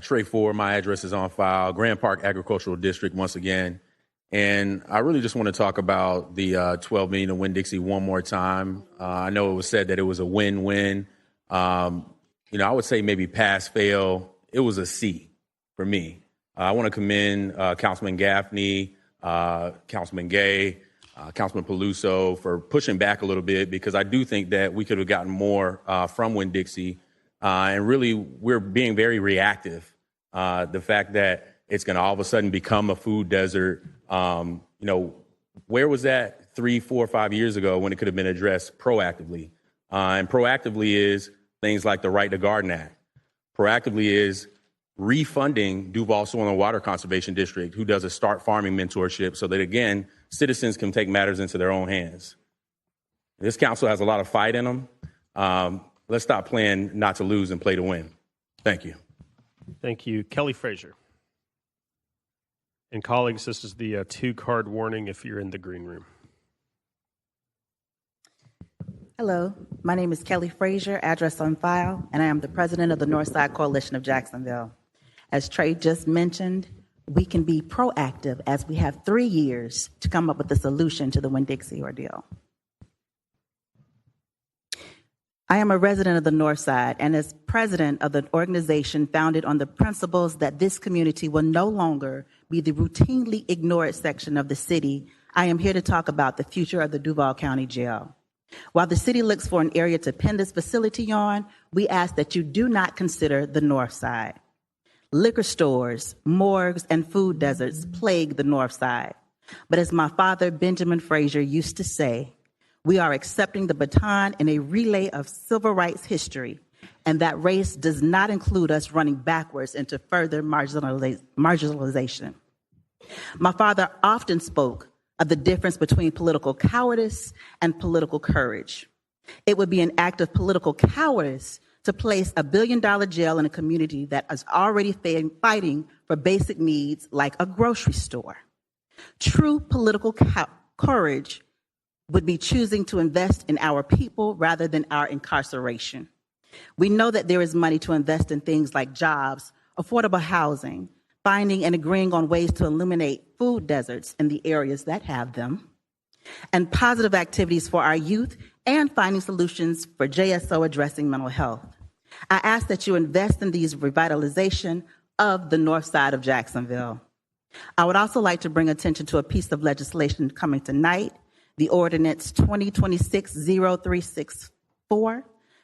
Trey Ford, my address is on file, Grand Park Agricultural District once again. And I really just want to talk about the $12 million to Winn-Dixie one more time. I know it was said that it was a win-win. I would say maybe pass-fail. It was a C for me. I want to commend Councilman Gaffney, Councilman Gay, Councilman Peluso for pushing back a little bit, because I do think that we could have gotten more from Winn-Dixie. And really, we're being very reactive. The fact that it's going to all of a sudden become a food desert, where was that 3, 4, 5 years ago when it could have been addressed proactively? And proactively is things like the Right to Garden Act. Proactively is refunding Duval Soil and Water Conservation District, who does a start farming mentorship, so that, again, citizens can take matters into their own hands. This council has a lot of fight in them. Let's stop playing not to lose and play to win. Thank you. Thank you. Kelly Frazier. And colleagues, this is the 2-card warning if you're in the green room. Hello, my name is Kelly Frazier, address on file, and I am the president of the Northside Coalition of Jacksonville. As Trey just mentioned, we can be proactive as we have 3 years to come up with a solution to the Winn-Dixie ordeal. I am a resident of the North Side, and as president of the organization founded on the principles that this community will no longer be the routinely ignored section of the city, I am here to talk about the future of the Duval County Jail. While the city looks for an area to pin this facility on, we ask that you do not consider the North Side. Liquor stores, morgues, and food deserts plague the North Side. But as my father, Benjamin Frazier, used to say, we are accepting the baton in a relay of civil rights history, and that race does not include us running backwards into further marginalization. My father often spoke of the difference between political cowardice and political courage. It would be an act of political cowardice to place $1 billion jail in a community that is already fighting for basic needs like a grocery store. True political courage would be choosing to invest in our people rather than our incarceration. We know that there is money to invest in things like jobs, affordable housing, finding and agreeing on ways to eliminate food deserts in the areas that have them, and positive activities for our youth and finding solutions for JSO addressing mental health. I ask that you invest in these revitalization of the North Side of Jacksonville. I would also like to bring attention to a piece of legislation coming tonight, the ordinance 2026-0364.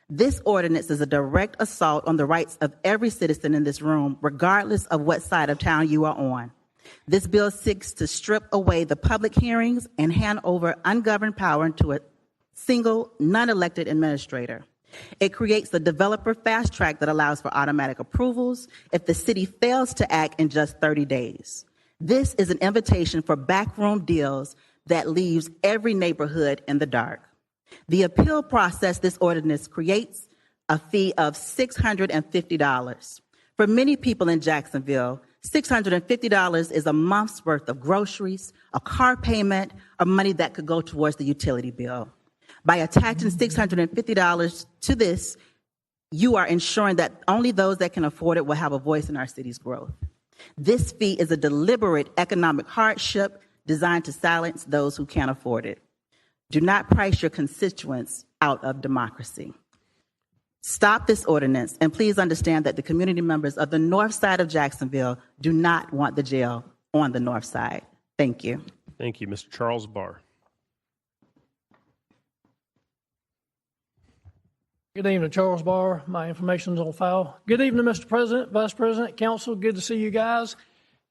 This ordinance is a direct assault on the rights of every citizen in this room, regardless of what side of town you are on. This bill seeks to strip away the public hearings and hand over ungoverned power to a single, non-elected administrator. It creates a developer fast track that allows for automatic approvals if the city fails to act in just 30 days. This is an invitation for backroom deals that leaves every neighborhood in the dark. The appeal process this ordinance creates a fee of $650. For many people in Jacksonville, $650 is a month's worth of groceries, a car payment, or money that could go towards the utility bill. By attaching $650 to this, you are ensuring that only those that can afford it will have a voice in our city's growth. This fee is a deliberate economic hardship designed to silence those who can't afford it. Do not price your constituents out of democracy. Stop this ordinance, and please understand that the community members of the North Side of Jacksonville do not want the jail on the North Side. Thank you. Thank you. Mr. Charles Barr. Good evening, Charles Barr. My information is on file. Good evening, Mr. President, Vice President, Council. Good to see you guys.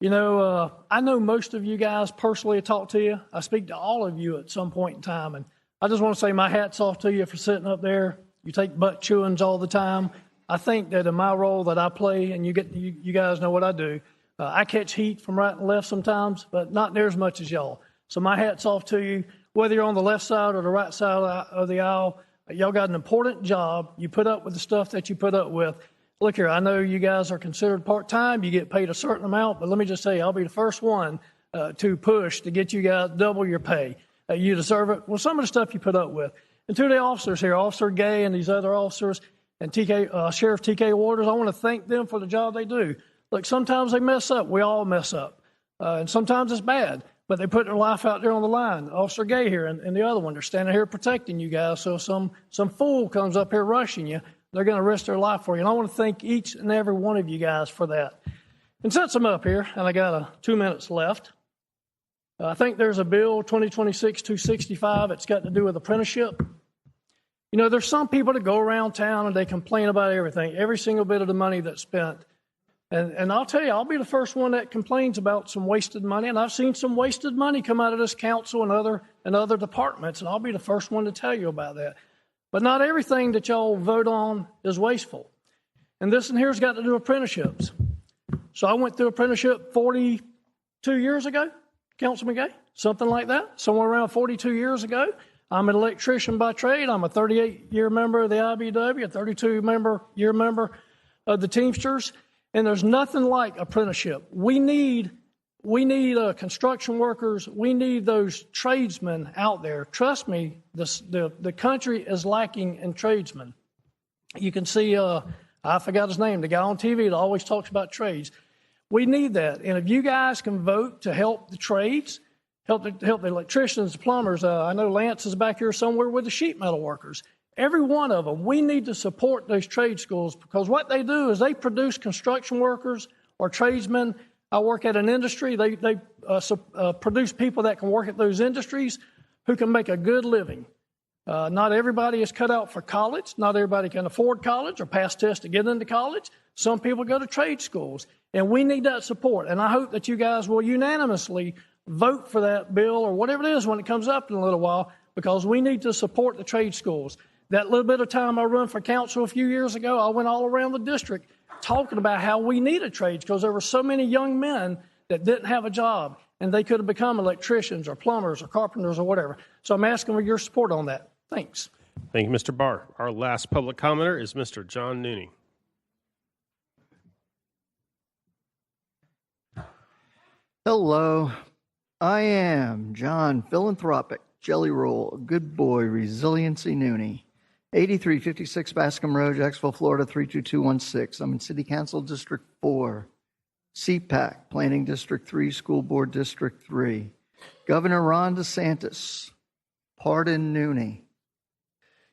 You know, I know most of you guys personally. I talk to you. I speak to all of you at some point in time, and I just want to say my hat's off to you for sitting up there. You take butt chewings all the time. I think that in my role that I play, and you guys know what I do, I catch heat from right and left sometimes, but not near as much as y'all. So my hat's off to you. Whether you're on the left side or the right side of the aisle, y'all got an important job. You put up with the stuff that you put up with. Look here, I know you guys are considered part-time. You get paid a certain amount, but let me just say, I'll be the first one to push to get you guys double your pay. You deserve it. Well, some of the stuff you put up with. And to the officers here, Officer Gay and these other officers, and Sheriff T.K. Waters, I want to thank them for the job they do. Look, sometimes they mess up. We all mess up. And sometimes it's bad, but they put their life out there on the line. Officer Gay here and the other one, they're standing here protecting you guys. So some fool comes up here rushing you, they're going to risk their life for you. And I want to thank each and every one of you guys for that. And since I'm up here, and I got 2 minutes left, I think there's a bill, 2026-265, it's got to do with apprenticeship. You know, there's some people that go around town and they complain about everything, every single bit of the money that's spent. And I'll tell you, I'll be the first one that complains about some wasted money, and I've seen some wasted money come out of this council and other departments, and I'll be the first one to tell you about that. But not everything that y'all vote on is wasteful. And this and here's got to do with apprenticeships. So I went through apprenticeship 42 years ago, Councilman Gay, something like that, somewhere around 42 years ago. I'm an electrician by trade. I'm a 38-year member of the IBW, a 32-year member of the Teamsters. And there's nothing like apprenticeship. We need construction workers. We need those tradesmen out there. Trust me, the country is lacking in tradesmen. You can see, I forgot his name, the guy on TV that always talks about trades. We need that. And if you guys can vote to help the trades, help the electricians, the plumbers. I know Lance is back here somewhere with the sheet metal workers. every one of them, we need to support those trade schools because what they do is they produce construction workers or tradesmen. I work at an industry. They produce people that can work at those industries who can make a good living. Not everybody is cut out for college. Not everybody can afford college or pass tests to get into college. Some people go to trade schools, and we need that support. And I hope that you guys will unanimously vote for that bill or whatever it is when it comes up in a little while, because we need to support the trade schools. That little bit of time I run for council a few years ago, I went all around the district talking about how we needed trades because there were so many young men that didn't have a job, and they could have become electricians or plumbers or carpenters or whatever. So I'm asking for your support on that. Thanks. Thank you, Mr. Barr. Our last public commenter is Mr. John Nooney. Hello, I am John Philanthropic Jelly Roll, Good Boy, Resiliency Nooney, 8356 Bascom Road, Jacksonville, Florida, 32216. I'm in City Council District 4, CPAC, Planning District 3, School Board District 3. Governor Ron DeSantis, pardon Nooney.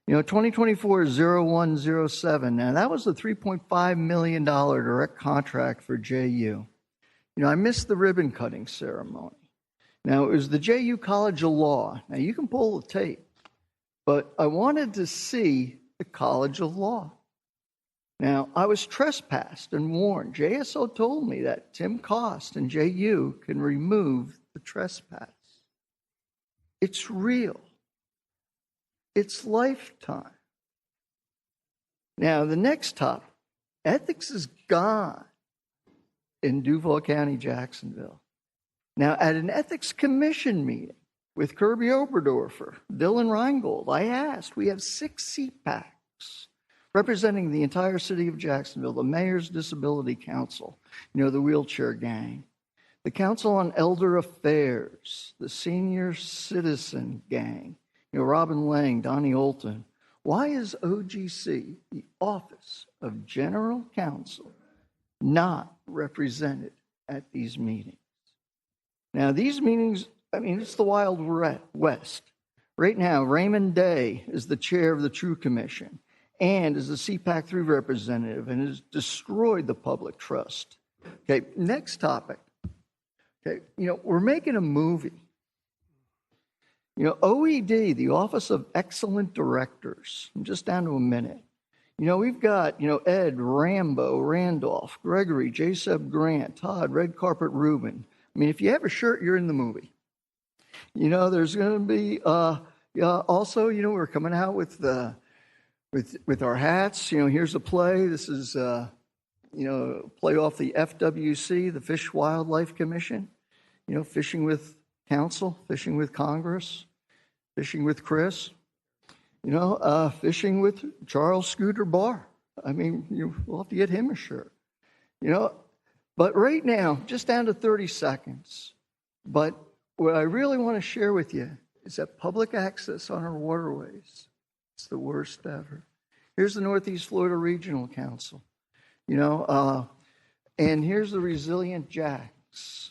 2024 is 0107. Now, that was the $3.5 million direct contract for JU. I missed the ribbon cutting ceremony. Now, it was the JU College of Law. Now, you can pull the tape, but I wanted to see the College of Law. Now, I was trespassed and warned. JSO told me that Tim Cost and JU can remove the trespass. It's real. It's lifetime. Now, the next topic, ethics is gone in Duval County, Jacksonville. Now, at an ethics commission meeting with Kirby Oberdorfer, Dylan Reingold, I asked, we have 6 CPACs representing the entire city of Jacksonville, the Mayor's Disability Council, the wheelchair gang, the Council on Elder Affairs, the Senior Citizen Gang, Robin Lang, Donnie Olton. Why is OGC, the Office of General Counsel, not represented at these meetings? Now, these meetings, it's the Wild West. Right now, Raymond Day is the chair of the True Commission and is the CPAC 3 representative and has destroyed the public trust. Okay, next topic. Okay, we're making a movie. OED, the Office of Excellent Directors, I'm just down to a minute. We've got, Ed, Rambo, Randolph, Gregory, J. Seb Grant, Todd, Red Carpet Rubin. If you have a shirt, you're in the movie. There's going to be, also, we're coming out with our hats. Here's a play. This is, play off the FWC, the Fish Wildlife Commission. Fishing with Council, fishing with Congress, fishing with Chris, fishing with Charles Scooter Barr. We'll have to get him a shirt, But right now, just down to 30 seconds. But what I really want to share with you is that public access on our waterways, it's the worst ever. Here's the Northeast Florida Regional Council, and here's the Resilient Jacks.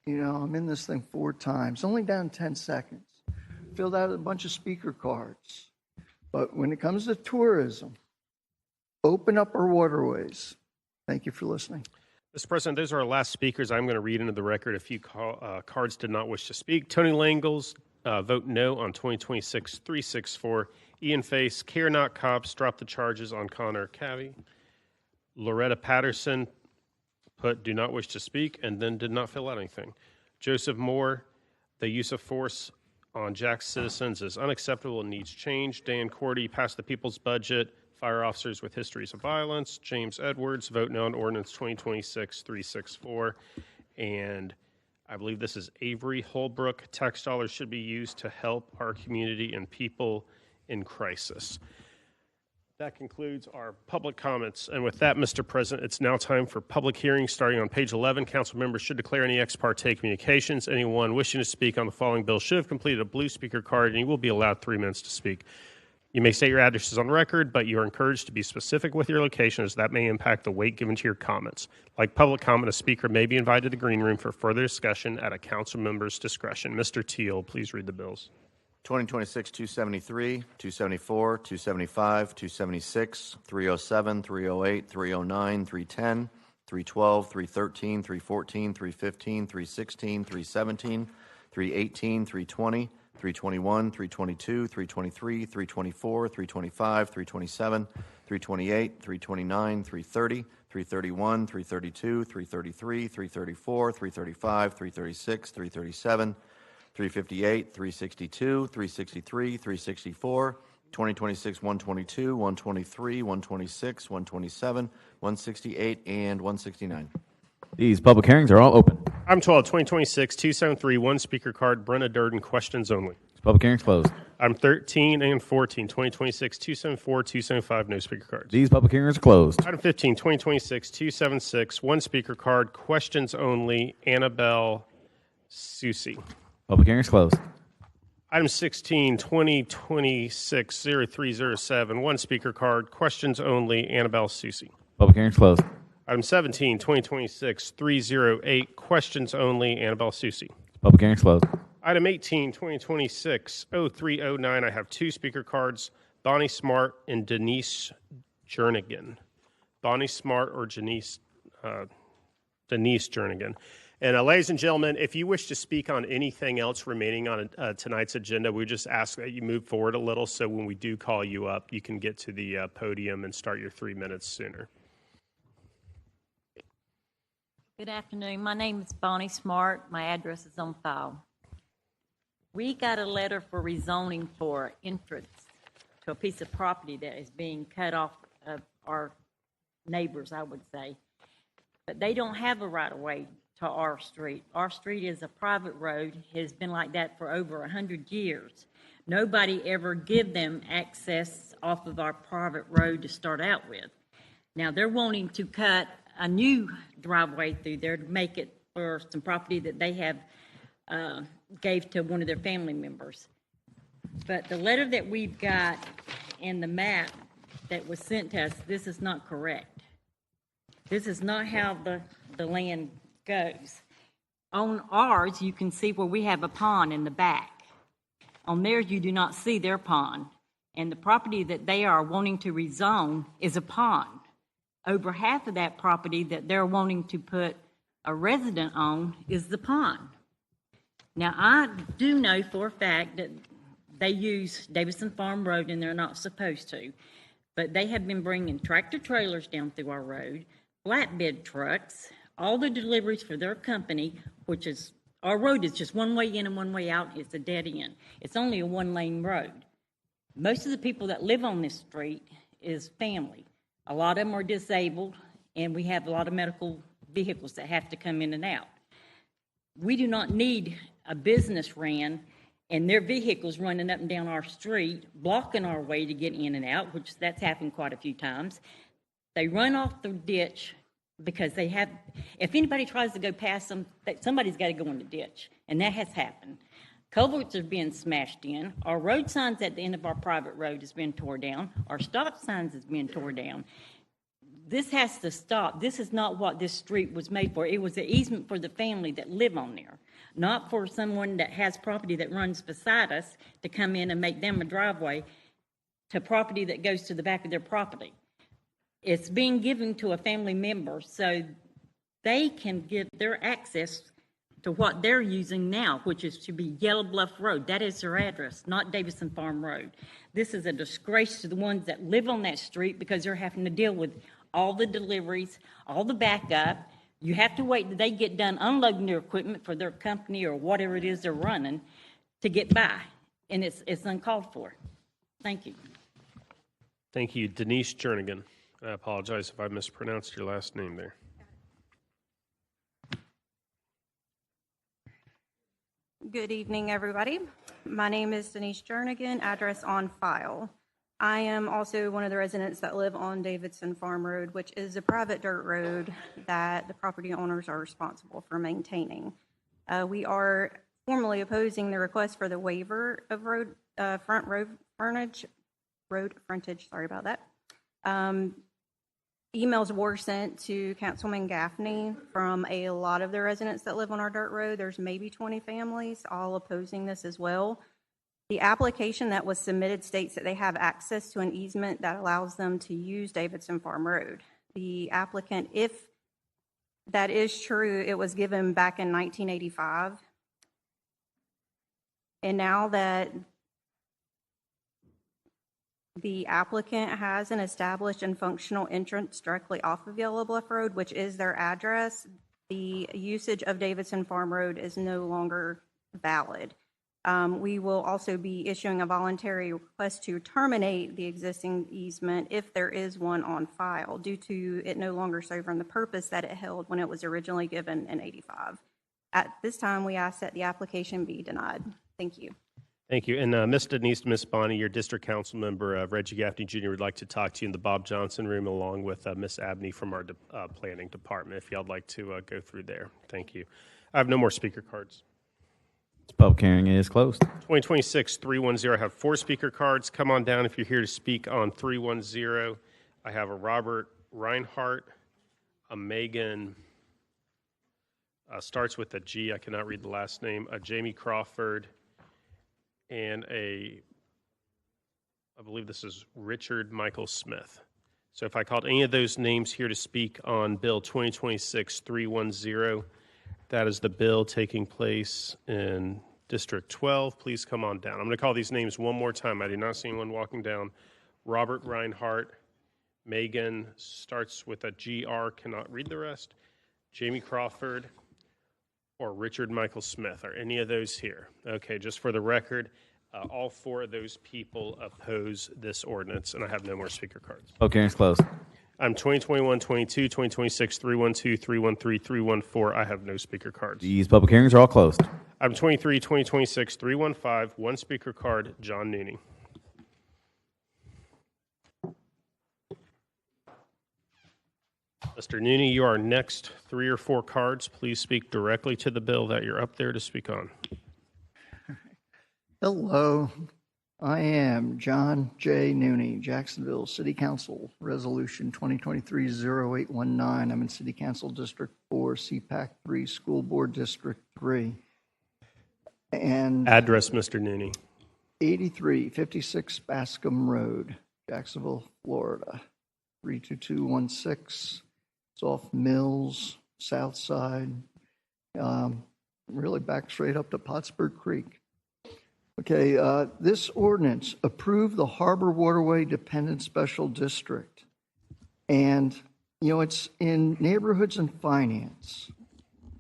I'm in this thing 4 times, only down 10 seconds. Filled out a bunch of speaker cards. But when it comes to tourism, open up our waterways. Thank you for listening. Mr. President, those are our last speakers. I'm going to read into the record a few cards did not wish to speak. Tony Langles, vote no on 2026-364. Ian Face, care not cops, drop the charges on Connor Cavey. Loretta Patterson, put do not wish to speak, and then did not fill out anything. Joseph Moore, the use of force on Jack's citizens is unacceptable and needs change. Dan Cordy, pass the people's budget, fire officers with histories of violence. James Edwards, vote no on ordinance 2026-364. And I believe this is Avery Holbrook, tax dollars should be used to help our community and people in crisis. That concludes our public comments. And with that, Mr. President, it's now time for public hearings starting on page 11. Council members should declare any ex parte communications. Anyone wishing to speak on the following bill should have completed a blue speaker card, and you will be allowed 3 minutes to speak. You may state your addresses on record, but you are encouraged to be specific with your location, as that may impact the weight given to your comments. Like public comment, a speaker may be invited to the green room for further discussion at a council member's discretion. Mr. Teal, please read the bills. 2026-273, 274, 275, 276, 307, 308, 309, 310, 312, 313, 314, 315, 316, 317, 318, 320, 321, 322, 323, 324, 325, 327, 328, 329, 330, 331, 332, 333, 334, 335, 336, 337, 358, 362, 363, 364, 2026 122, 123, 126, 127, 168, and 169. These public hearings are all open. Item 12, 2026-273, one speaker card, Brenna Durden, questions only. Public hearings closed. Item 13 and 14, 2026-274, 275, no speaker cards. These public hearings are closed. Item 15, 2026-276, one speaker card, questions only, Annabelle Susi. Public hearings closed. Item 16, 2026-0307, one speaker card, questions only, Annabelle Susi. Public hearings closed. Item 17, 2026-308, questions only, Annabelle Susi. Public hearings closed. Item 18, 2026-0309, I have two speaker cards, Bonnie Smart and Denise Jernigan. Bonnie Smart or Denise Jernigan. And ladies and gentlemen, if you wish to speak on anything else remaining on tonight's agenda, we just ask that you move forward a little so when we do call you up, you can get to the podium and start your 3 minutes sooner. Good afternoon. My name is Bonnie Smart. My address is on file. We got a letter for rezoning for entrance to a piece of property that is being cut off of our neighbors, I would say. But they don't have a right-of-way to our street. Our street is a private road. It has been like that for over 100 years. Nobody ever give them access off of our private road to start out with. Now, they're wanting to cut a new driveway through there to make it for some property that they have gave to one of their family members. But the letter that we've got and the map that was sent to us, this is not correct. This is not how the land goes. On ours, you can see where we have a pond in the back. On theirs, you do not see their pond. And the property that they are wanting to rezone is a pond. Over half of that property that they're wanting to put a resident on is the pond. Now, I do know for a fact that they use Davidson Farm Road and they're not supposed to, but they have been bringing tractor trailers down through our road, flatbed trucks, all the deliveries for their company, which is, our road is just one way in and one way out. It's a dead end. It's only a one-lane road. Most of the people that live on this street is family. A lot of them are disabled, and we have a lot of medical vehicles that have to come in and out. We do not need a business ran and their vehicles running up and down our street, blocking our way to get in and out, which that's happened quite a few times. They run off the ditch because they have, if anybody tries to go past them, somebody's got to go in the ditch, and that has happened. Culverts are being smashed in. Our road signs at the end of our private road has been torn down. Our stop signs has been torn down. This has to stop. This is not what this street was made for. It was an easement for the family that live on there, not for someone that has property that runs beside us to come in and make them a driveway to property that goes to the back of their property. It's being given to a family member so they can give their access to what they're using now, which is to be Yellow Bluff Road. That is their address, not Davidson Farm Road. This is a disgrace to the ones that live on that street because they're having to deal with all the deliveries, all the backup. You have to wait till they get done unloading their equipment for their company or whatever it is they're running to get by, and it's uncalled for. Thank you. Thank you, Denise Jernigan. I apologize if I mispronounced your last name there. Good evening, everybody. My name is Denise Jernigan, address on file. I am also one of the residents that live on Davidson Farm Road, which is a private dirt road that the property owners are responsible for maintaining. We are formally opposing the request for the waiver of road frontage. Sorry about that. Emails were sent to Councilman Gaffney from a lot of the residents that live on our dirt road. There's maybe 20 families all opposing this as well. The application that was submitted states that they have access to an easement that allows them to use Davidson Farm Road. The applicant, if that is true, it was given back in 1985. And now that the applicant has an established and functional entrance directly off of Yellow Bluff Road, which is their address, the usage of Davidson Farm Road is no longer valid. We will also be issuing a voluntary request to terminate the existing easement if there is one on file, due to it no longer serving the purpose that it held when it was originally given in 85. At this time, we ask that the application be denied. Thank you. Thank you. And Ms. Denise, Ms. Bonnie, your district council member, Reggie Gaffney Jr. would like to talk to you in the Bob Johnson room, along with Ms. Abney from our planning department, if y'all like to go through there. Thank you. I have no more speaker cards. This public hearing is closed. 2026-310. I have 4 speaker cards. Come on down if you're here to speak on 310. I have a Robert Reinhardt, a Megan, starts with a G. I cannot read the last name, a Jamie Crawford, and I believe this is Richard Michael Smith. So if I called any of those names here to speak on Bill 2026-310, that is the bill taking place in District 12. Please come on down. I'm going to call these names one more time. I do not see anyone walking down. Robert Reinhardt, Megan, starts with a GR, cannot read the rest, Jamie Crawford, or Richard Michael Smith. Are any of those here? Okay, just for the record, all 4 of those people oppose this ordinance, and I have no more speaker cards. Public hearing is closed. I'm 2021-22, 2026-312, 313, 314. I have no speaker cards. These public hearings are all closed. I'm 23, 2026, 315, 1 speaker card, John Nooney. Mr. Nooney, you are next 3 or 4 cards. Please speak directly to the bill that you're up there to speak on. Hello, I am John J. Nooney, Jacksonville City Council, Resolution 2023-0819. I'm in City Council District 4, CPAC 3, School Board District 3. And address, Mr. Nooney. 8356 Bascom Road, Jacksonville, Florida, 32216. It's off Mills, South Side, really back straight up to Pottsburg Creek. Okay, this ordinance approved the Harbor Waterway Dependent Special District. And, you know, it's in neighborhoods and finance,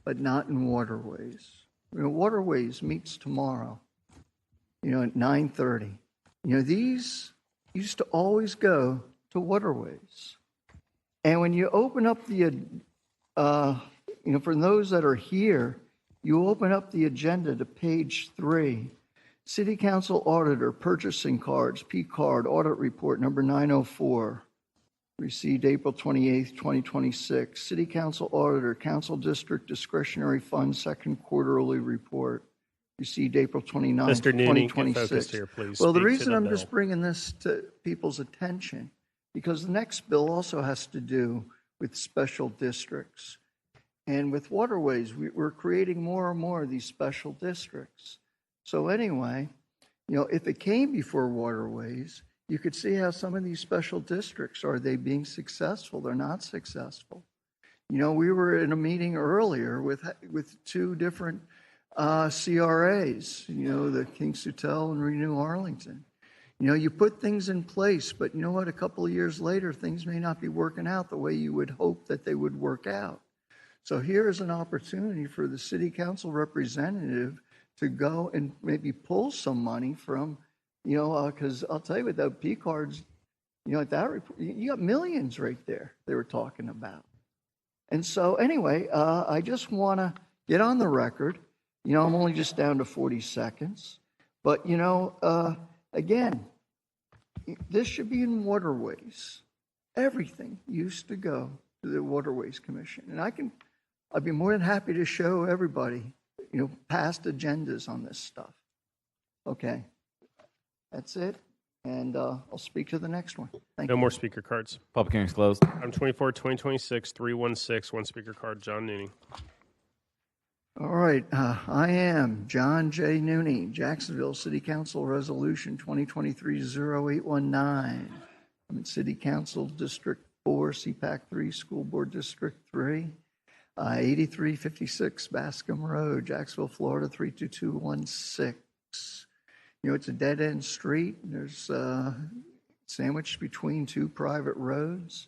but not in waterways. You know, waterways meets tomorrow, you know, at 9:30. You know, these used to always go to waterways. And when you open up the, you know, for those that are here, you open up the agenda to page 3. City Council Auditor, Purchasing Cards, P-Card, Audit Report number 904, received April 28th, 2026. City Council Auditor, Council District Discretionary Fund, Second Quarterly Report, received April 29th, Mr. Nooney, 2026. focus here, please. Well, the Speak to reason the I'm bill. just bringing this to people's attention, because the next bill also has to do with special districts. And with waterways, we're creating more and more of these special districts. So anyway, you know, if it came before waterways, you could see how some of these special districts, are they being successful? They're not successful. You know, we were in a meeting earlier with 2 different CRAs, you know, the King Sutel and Renew Arlington. You know, you put things in place, but you know what? A couple of years later, things may not be working out the way you would hope that they would work out. So here's an opportunity for the city council representative to go and maybe pull some money from, you know, because I'll tell you with the P cards, you know, at that report, you got millions right there they were talking about. And so anyway, I just want to get on the record. You know, I'm only just down to 40 seconds. But, you know, again, this should be in waterways. Everything used to go to the Waterways Commission. And I'd be more than happy to show everybody, you know, past agendas on this stuff. Okay, that's it. And I'll speak to the next one. Thank you. No more speaker cards. Public hearing is closed. I'm 24, 2026, 316, 1 speaker card, John Nooney. All right, I am John J. Nooney, Jacksonville City Council Resolution 2023-0819. I'm in City Council District 4, CPAC 3, School Board District 3, 8356 Bascom Road, Jacksonville, Florida 32216. You know, it's a dead-end street. There's sandwiched between two private roads.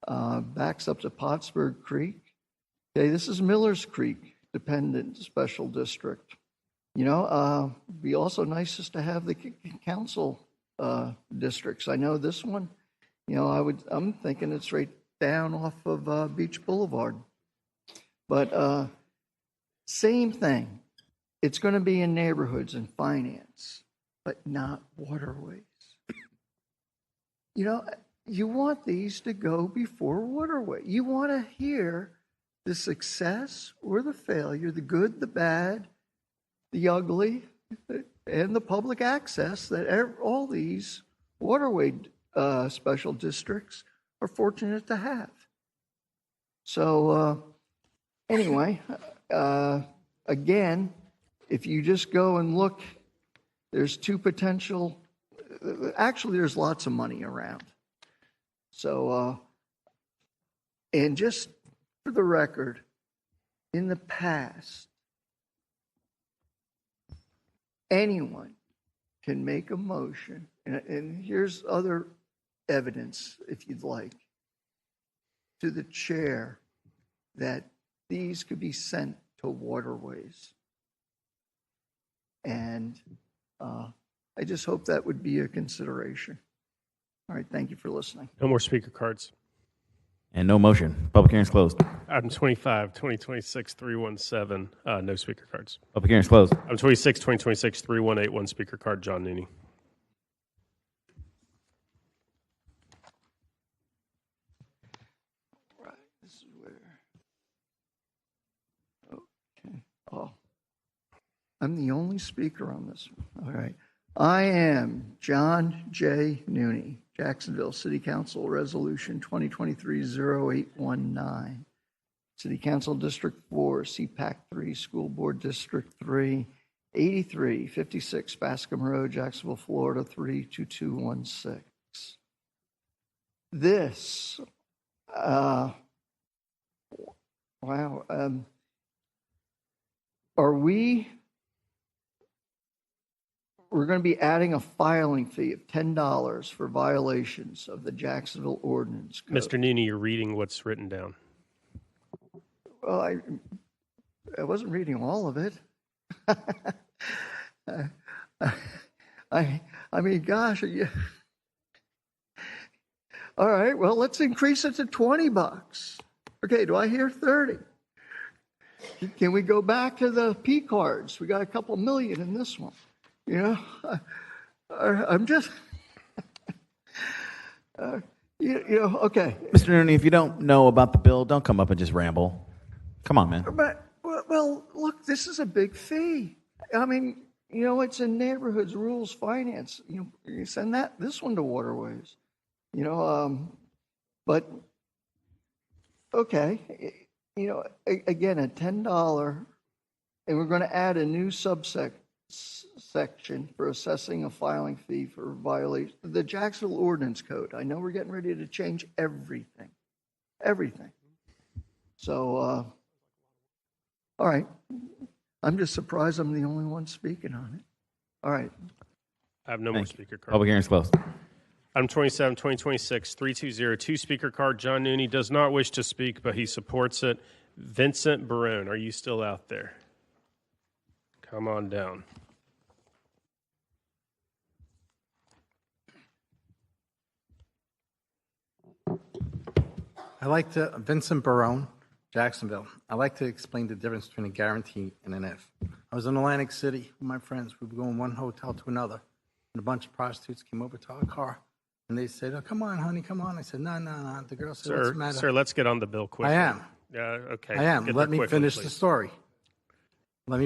Backs up to Pottsburg Creek. Okay, this is Miller's Creek Dependent Special District. You know, be also nice just to have the council districts. I know this one, you know, I'm thinking it's right down off of Beach Boulevard. But same thing. It's going to be in neighborhoods and finance, but not waterways. You know, you want these to go before waterway. You want to hear the success or the failure, the good, the bad, the ugly, and the public access that all these waterway special districts are fortunate to have. So anyway, again, if you just go and look, there's two potential, actually there's lots of money around. So, and just for the record, in the past, anyone can make a motion, and here's other evidence, if you'd like, to the chair that these could be sent to waterways. And I just hope that would be a consideration. All right, thank you for listening. No more speaker cards. And no motion. Public hearing's closed. Item 25, 2026-317, no speaker cards. Public hearing's closed. Item 26, 2026-3181, one speaker card, John Nooney. Right, this is where. Okay. Oh, I'm the only speaker on this one. All right. I am John J. Nooney, Jacksonville City Council Resolution 2023-0819. City Council District 4, CPAC 3, School Board District 3, 8356 Bascom Road, Jacksonville, Florida 32216. This, wow, we're going to be adding a filing fee of $10 for violations of the Jacksonville Ordinance Code. Mr. Nooney, you're reading what's written down. Well, I wasn't reading all of it. I mean, gosh. All right, well, let's increase it to $20. Okay, do I hear 30? Can we go back to the P cards? We got a couple million in this one. You know, I'm just, you know, okay. Mr. Nooney, if you don't know about the bill, don't come up and just ramble. Come on, man. But, well, look, this is a big fee. I mean, you know, it's in neighborhoods, rules, finance. You send this one to waterways. You know, but, okay, you know, again, a $10, and we're going to add a new section for assessing a filing fee for violation of the Jacksonville Ordinance Code. I know we're getting ready to change everything. So, all right. I'm just surprised I'm the only one speaking on it. All right. I have no more speaker cards. Public hearing's closed. Item 27, 2026-320, two speaker card. John Nooney does not wish to speak, but he supports it. Vincent Barone, are you still out there? Come on down. Vincent Barone, Jacksonville. I like to explain the difference between a guarantee and an if. I was in Atlantic City with my friends. We would go from one hotel to another, and a bunch of prostitutes came over to our car, and they said, "Oh, come on, honey, come on." I said, "No." The girl said, "What's the matter?" Sir, let's get on the bill quickly. I am. Yeah, okay. I am. Get Let there me quickly, finish please. the story. I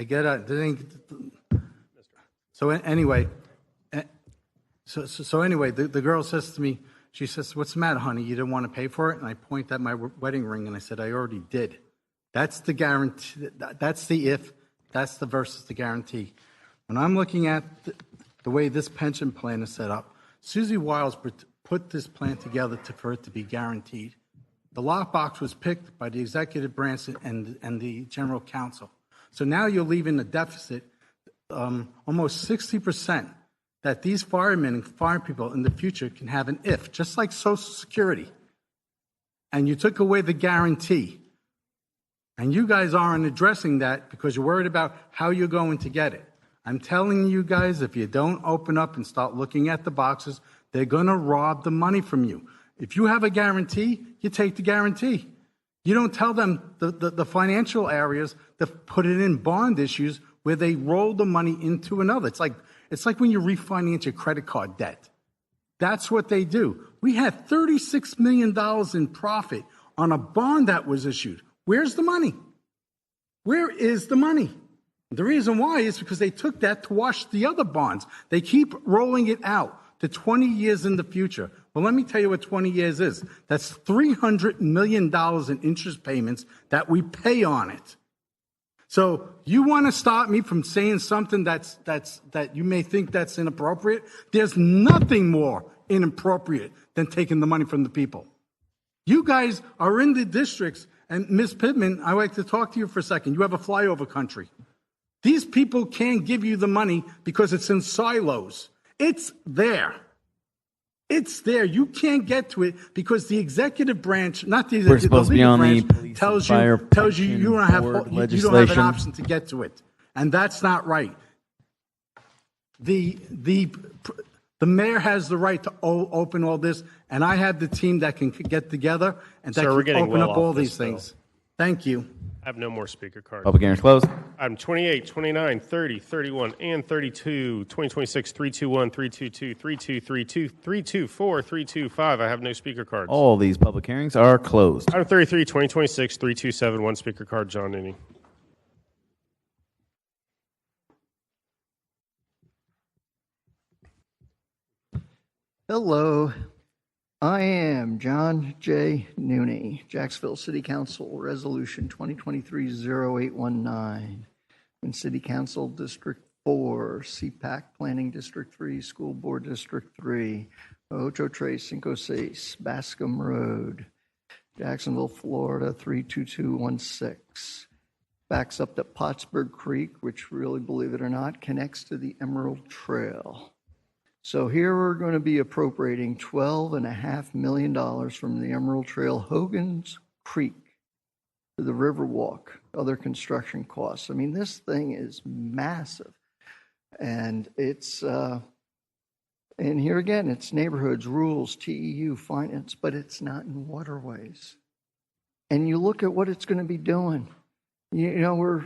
get a. So anyway, the girl says to me, she says, "What's the matter, honey? You didn't want to pay for it?" And I point at my wedding ring and I said, "I already did. That's the guarantee. That's the if. That's the versus the guarantee. When I'm looking at the way this pension plan is set up, Susie Wiles put this plan together for it to be guaranteed. The lockbox was picked by the executive branch and the general counsel. So now you're leaving a deficit, almost 60%, that these firemen and fire people in the future can have an if, just like Social Security. And you took away the guarantee. And you guys aren't addressing that because you're worried about how you're going to get it. I'm telling you guys, if you don't open up and start looking at the boxes, they're going to rob the money from you. If you have a guarantee, you take the guarantee. You don't tell them the financial areas to put it in bond issues where they roll the money into another. It's like when you refinance your credit card debt. That's what they do. We had $36 million in profit on a bond that was issued. Where's the money? Where is the money? The reason why is because they took that to wash the other bonds. They keep rolling it out to 20 years in the future. Well, let me tell you what 20 years is. That's $300 million in interest payments that we pay on it. So you want to stop me from saying something that you may think that's inappropriate? There's nothing more inappropriate than taking the money from the people. You guys are in the districts, and Ms. Pittman, I'd like to talk to you for a second. You have a flyover country. These people can't give you the money because it's in silos. It's there. It's there. You can't get to it because the executive branch, not the We're executive, supposed to be legal on the branch police tells and fire you you don't have board you don't have an legislation. option to get to it, and that's not right. The mayor has the right to open all this, and I have the team that can get together and that Sir, we're can getting open well up all off this these things. Thank you. I have no more speaker cards. Public hearing is closed. Item 28, 29, 30, 31, and 32, 2026, 321, 322, 3232, 324, 325. I have no speaker cards. All these public hearings are closed. Item 33, 2026, 327, one speaker card, John Nini. Hello, I am John J. Nooney, Jacksonville City Council Resolution 2023-0819. In City Council District 4, CPAC Planning District 3, School Board District 3, Ocho Tres Cinco Seis, Bascom Road, Jacksonville, Florida 32216. Backs up to Pottsburg Creek, which really, believe it or not, connects to the Emerald Trail. So here we're going to be appropriating $12.5 million from the Emerald Trail, Hogan's Creek, to the Riverwalk, other construction costs. I mean, this thing is massive. And it's, and here again, it's neighborhoods, rules, TEU, finance, but it's not in waterways. And you look at what it's going to be doing. We're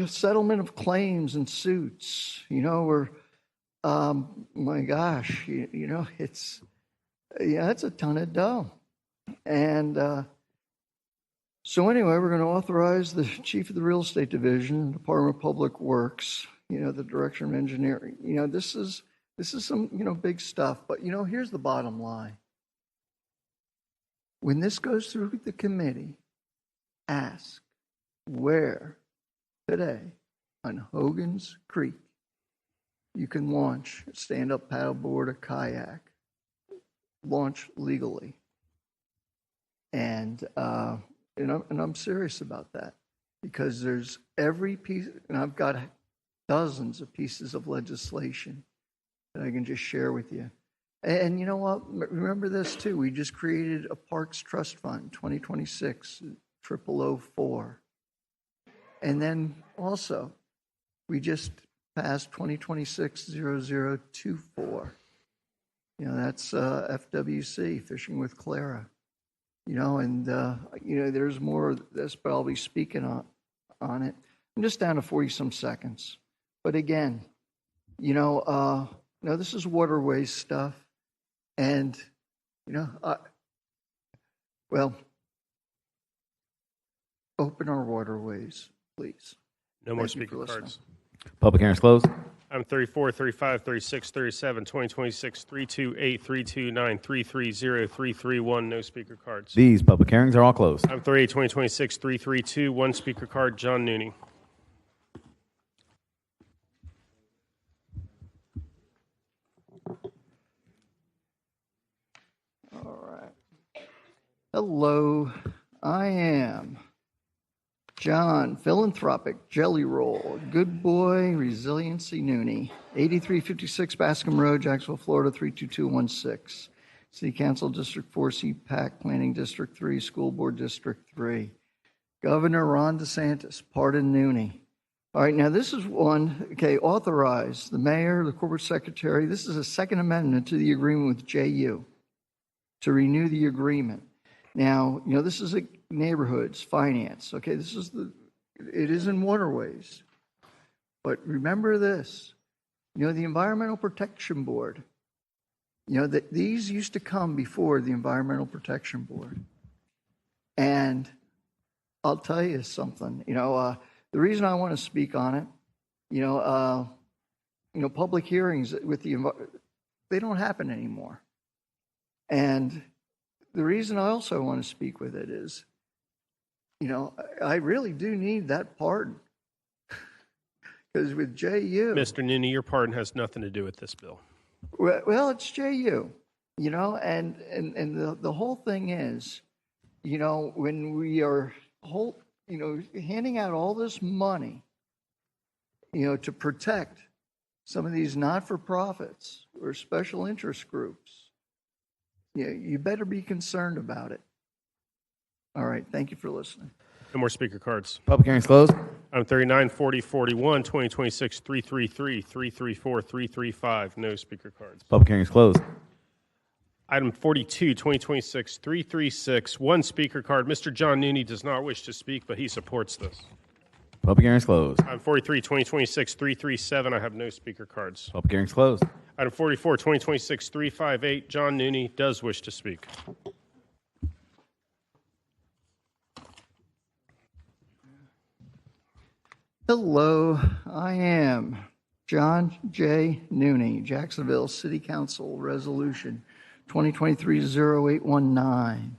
settlement of claims and suits. We're my gosh, it's a ton of dough. And so anyway, we're going to authorize the chief of the real estate division, Department of Public Works, the director of engineering. This is some, big stuff. But, here's the bottom line. When this goes through the committee, ask where today on Hogan's Creek you can launch a stand-up paddleboard, a kayak, launch legally. And I'm serious about that because there's every piece, and I've got dozens of pieces of legislation that I can just share with you. And you know what? Remember this too. We just created a Parks Trust Fund, 2026, 0004. And then also, we just passed 2026-0024. That's FWC, Fishing with Clara. There's more of this, but I'll be speaking on it. I'm just down to 40-some seconds. But again, this is waterways stuff. And, open our waterways, please. No more Thank you speaker for cards. Public hearing is closed. Item 34, 35, 36, 37, 2026, 328, 329, 330, 331. No speaker cards. These public hearings are all closed. Item 38, 2026, 332. One speaker card. John Nooney. All right. Hello, I am John Philanthropic Jelly Roll, Good Boy Resiliency Nooney, 8356 Bascom Road, Jacksonville, Florida 32216. City Council District 4, CPAC Planning District 3, School Board District 3. Governor Ron DeSantis, pardon Nooney. All right, now this is one, okay, authorize the mayor, the corporate secretary. This is a second amendment to the agreement with JU to renew the agreement. Now, this is neighborhoods, finance. Okay, it is in waterways. But remember this, the Environmental Protection Board, these used to come before the Environmental Protection Board. And I'll tell you something, the reason I want to speak on it, public hearings with they don't happen anymore. And the reason I also want to speak with it is, I really do need that pardon. Because with JU... Mr. Nooney, your pardon has nothing to do with this bill. Well, it's JU, and the whole thing is, when we are handing out all this money, to protect some of these not-for-profits or special interest groups, you better be concerned about it. All right, thank you for listening. No more speaker cards. Public hearings closed. Item 39, 40, 41, 2026, 333, 334, 335. No speaker cards. Public hearings closed. Item 42, 2026, 336. One speaker card. Mr. John Nooney does not wish to speak, but he supports this. Public hearings closed. Item 43, 2026, 337. I have no speaker cards. Public hearings closed. Item 44, 2026, 358. John Nooney does wish to speak. Hello, I am John J. Nooney, Jacksonville City Council Resolution 2023-0819.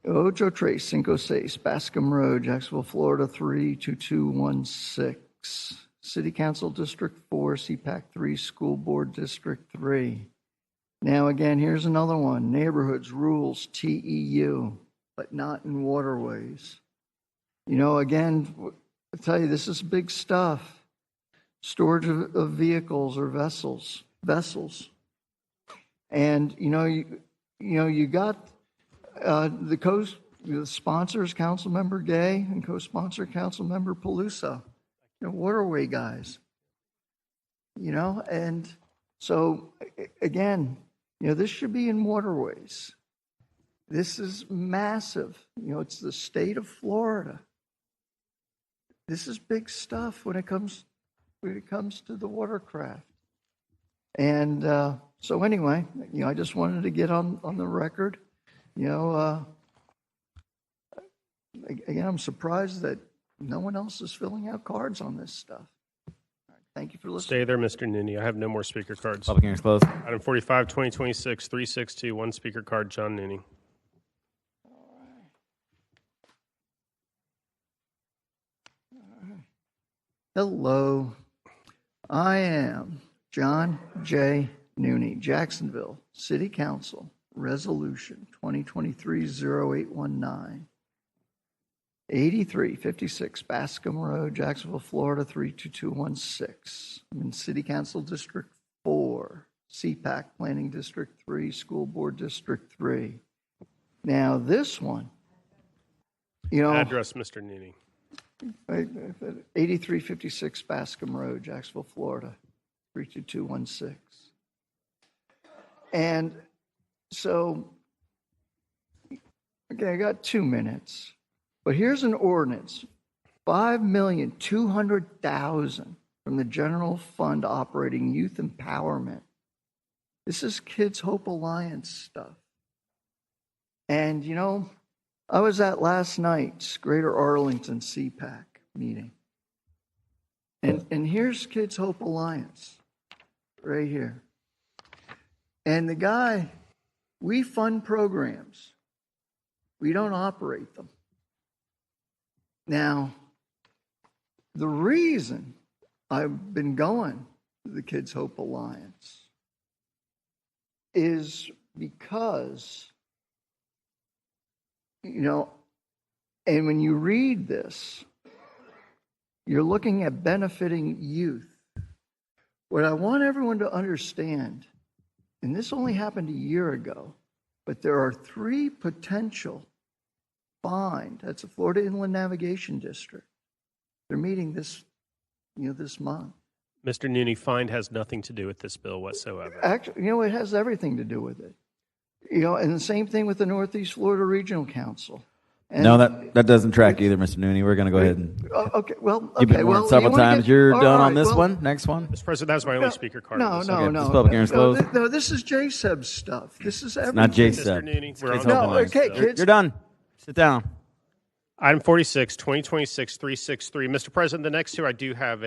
Ocho Tres Cinco Seis, Bascom Road, Jacksonville, Florida 32216. City Council District 4, CPAC 3, School Board District 3. Now again, here's another one. Neighborhoods Rules, TEU, but not in waterways. Again, I tell you, this is big stuff. Storage of vehicles or vessels. And, you got the sponsors, Councilmember Gay, and co-sponsor Councilmember Peluso, waterway guys. And so, again, this should be in waterways. This is massive. It's the state of Florida. This is big stuff when it comes to the watercraft. And so anyway, I just wanted to get on the record. Again, I'm surprised that no one else is filling out cards on this stuff. Thank you for listening. Stay there, Mr. Nooney. I have no more speaker cards. Public hearings closed. Item 45, 2026, 362. One speaker card. John Nooney. Hello, I am John J. Nooney, Jacksonville City Council, Resolution 2023-0819, 8356 Bascom Road, Jacksonville, Florida 32216. I'm in City Council District 4, CPAC Planning District 3, School Board District 3. Now this one, Address, Mr. Nooney. 8356 Bascom Road, Jacksonville, Florida, 32216. And so, okay, I got 2 minutes, but here's an ordinance, $5,200,000 from the general fund operating youth empowerment. This is Kids Hope Alliance stuff. And I was at last night's Greater Arlington CPAC meeting. And And here's Kids Hope Alliance, right here. And the guy, we fund programs. We don't operate them. Now, the reason I've been going to the Kids Hope Alliance is because, and when you read this, you're looking at benefiting youth. What I want everyone to understand, and this only happened a year ago, but there are 3 potential fines. That's the Florida Inland Navigation District. They're meeting this month. Mr. Nooney, fine has nothing to do with this bill whatsoever. Actually, it has everything to do with it. And the same thing with the Northeast Florida Regional Council. And no, that doesn't track either, Mr. Nooney. We're going to go ahead and. Okay, well, You've been warned several times. You're done on this one. Next one. Mr. President, that was my only speaker card. No. This public hearing's closed. No, this is JSEB stuff. This is everything. Not Mr. JSEB. Nooney, we're on No, okay, kids. You're done. Sit down. Item 46, 2026-363. Mr. President, the next 2, I do have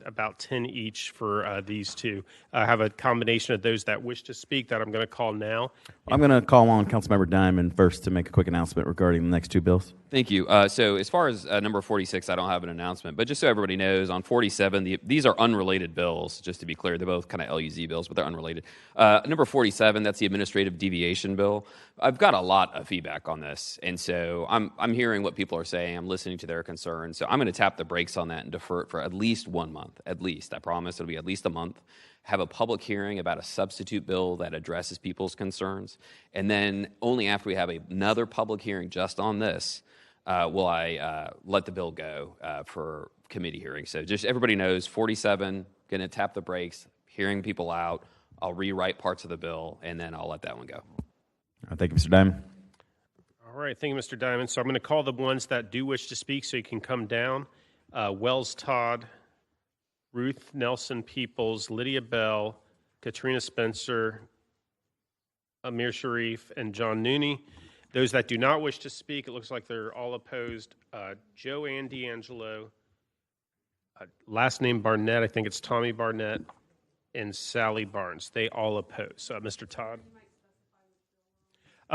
about 10 each for these 2. I have a combination of those that wish to speak that I'm going to call now. I'm going to call on Councilmember Diamond first to make a quick announcement regarding the next 2 bills. Thank you. So as far as number 46, I don't have an announcement, but just so everybody knows, on 47, these are unrelated bills, just to be clear. They're both kind of LUZ bills, but they're unrelated. Number 47, that's the administrative deviation bill. I've got a lot of feedback on this, and so I'm hearing what people are saying. I'm listening to their concerns. So I'm going to tap the brakes on that and defer it for at least 1 month. At least. I promise it'll be at least a month. Have a public hearing about a substitute bill that addresses people's concerns. And then only after we have another public hearing just on this will I let the bill go for committee hearing. So just everybody knows, 47, going to tap the brakes, hearing people out. I'll rewrite parts of the bill, and then I'll let that one go. Thank you, Mr. Diamond. All right, thank you, Mr. Diamond. So I'm going to call the ones that do wish to speak so you can come down. Wells Todd, Ruth Nelson Peoples, Lydia Bell, Katrina Spencer, Amir Sharif, and John Nooney. Those that do not wish to speak, it looks like they're all opposed. Joe Ann D'Angelo, last name Barnett, I think it's Tommy Barnett, and Sally Barnes. They all oppose. Mr. Todd?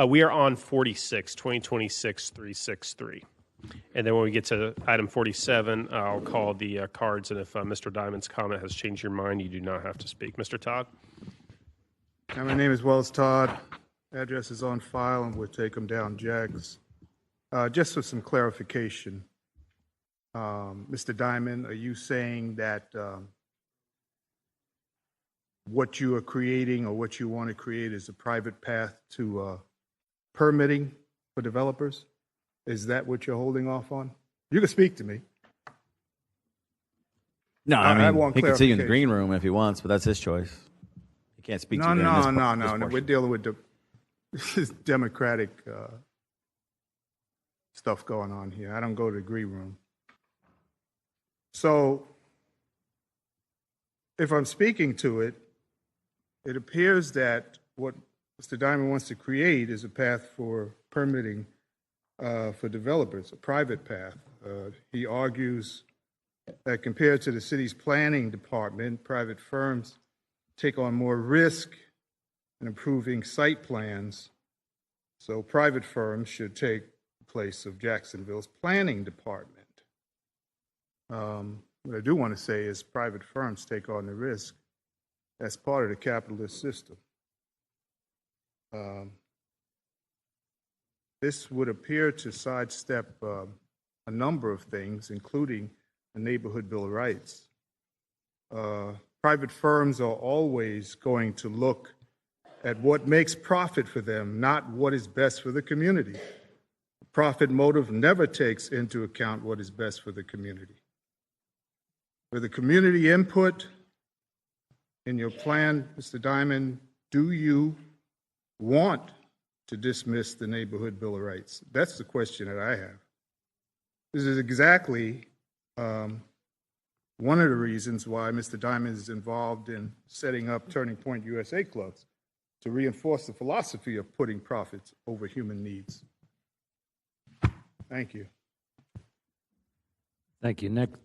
We are on 46, 2026-363. And then when we get to item 47, I'll call the cards, and if Mr. Diamond's comment has changed your mind, you do not have to speak. Mr. Todd? My name is Wells Todd. Address is on file, and we'll take them down, Jags. Just for some clarification, Mr. Diamond, are you saying that what you are creating or what you want to create is a private path to permitting for developers? Is that what you're holding off on? You can speak to me. No, I mean, want he can see you in the clarification. green room if he wants, but that's his choice. He can't speak to you. No. This We're portion. dealing with this democratic stuff going on here. I don't go to the green room. So, if I'm speaking to it, it appears that what Mr. Diamond wants to create is a path for permitting for developers, a private path. He argues that compared to the city's planning department, private firms take on more risk in improving site plans, so private firms should take the place of Jacksonville's planning department. What I do want to say is private firms take on the risk as part of the capitalist system. This would appear to sidestep a number of things, including the Neighborhood Bill of Rights. Private firms are always going to look at what makes profit for them, not what is best for the community. Profit motive never takes into account what is best for the community. With the community input in your plan, Mr. Diamond, do you want to dismiss the Neighborhood Bill of Rights? That's the question that I have. This is exactly one of the reasons why Mr. Diamond is involved in setting up Turning Point USA clubs, to reinforce the philosophy of putting profits over human needs. Thank you. Thank you. Next,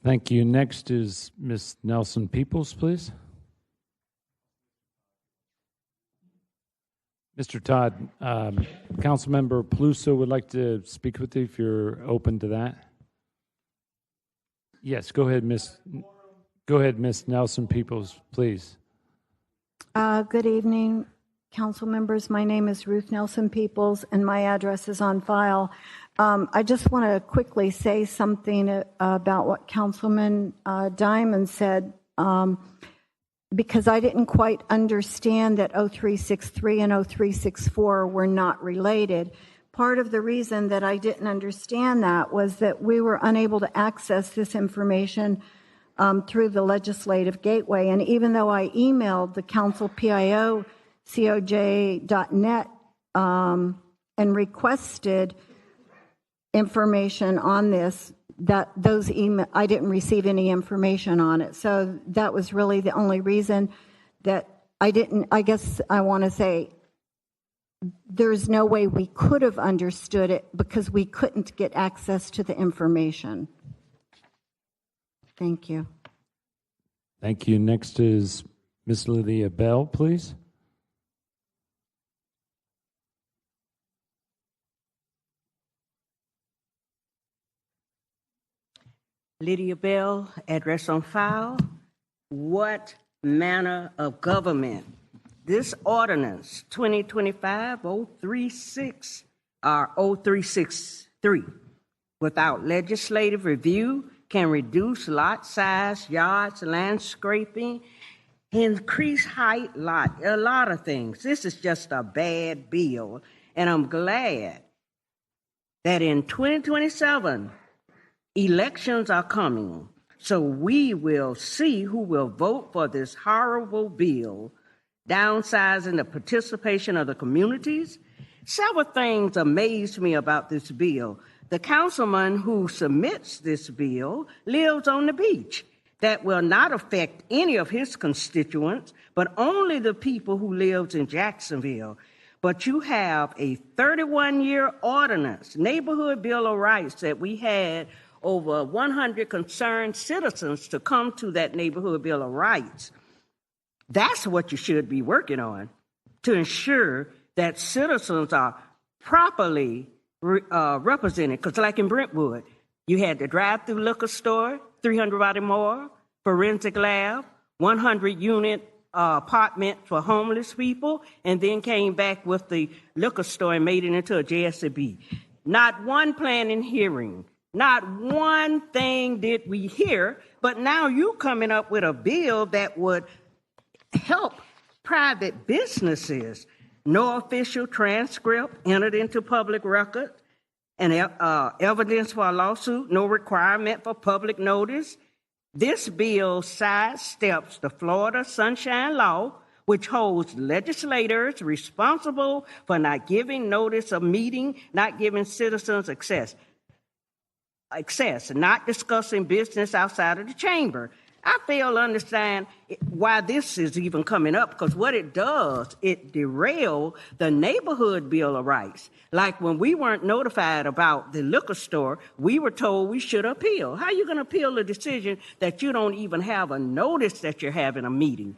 Thank you. Next is Ms. Nelson Peoples, please. Mr. Todd, Councilmember Peluso would like to speak with you if you're open to that. Yes, go ahead, Miss Nelson Peoples, please. Good evening, council members. My name is Ruth Nelson Peoples, and my address is on file. I just want to quickly say something about what Councilman Diamond said, because I didn't quite understand that 0363 and 0364 were not related. Part of the reason that I didn't understand that was that we were unable to access this information through the legislative gateway. And even though I emailed the council PIO, coj.net, and requested information on this, that those email, I didn't receive any information on it. So that was really the only reason that I didn't, I guess I want to say, there's no way we could have understood it because we couldn't get access to the information. Thank you. Thank you. Next is Ms. Lydia Bell, please. Lydia Bell, address on file. What manner of government? This ordinance 2025-036 or 0363 without legislative review can reduce lot size, yards, landscaping, increase height, a lot of things. This is just a bad bill, and I'm glad that in 2027 elections are coming, so we will see who will vote for this horrible bill, downsizing the participation of the communities. Several things amazed me about this bill. The councilman who submits this bill lives on the beach. That will not affect any of his constituents, but only the people who lives in Jacksonville. But you have a 31-year ordinance, neighborhood bill of rights, that we had over 100 concerned citizens to come to that neighborhood bill of rights. That's what you should be working on, to ensure that citizens are properly represented. Because like in Brentwood, you had the drive-through liquor store, 300 body more, forensic lab, 100-unit apartment for homeless people, and then came back with the liquor store and made it into a JSB. Not one planning hearing, not one thing did we hear, but now you coming up with a bill that would help private businesses. No official transcript entered into public record, and evidence for a lawsuit, no requirement for public notice. This bill sidesteps the Florida Sunshine Law, which holds legislators responsible for not giving notice of meeting, not giving citizens access, not discussing business outside of the chamber. I fail to understand why this is even coming up, because what it does, it derails the neighborhood bill of rights. Like when we weren't notified about the liquor store, we were told we should appeal. How are you going to appeal a decision that you don't even have a notice that you're having a meeting?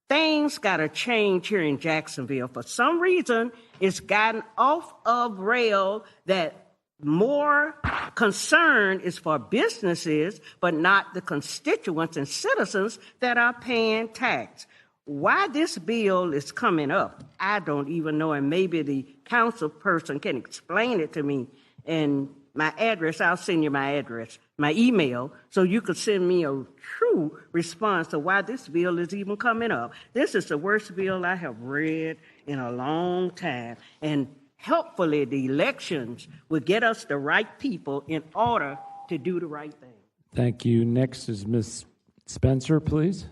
Things got to change here in Jacksonville. For some reason, it's gotten off of rail that more concern is for businesses, but not the constituents and citizens that are paying tax. Why this bill is coming up, I don't even know, and maybe the council person can explain it to me. And my address, I'll send you my address, my email, so you could send me a true response to why this bill is even coming up. This is the worst bill I have read in a long time, and hopefully the elections will get us the right people in order to do the right thing. Thank you. Next is Ms. Spencer, please.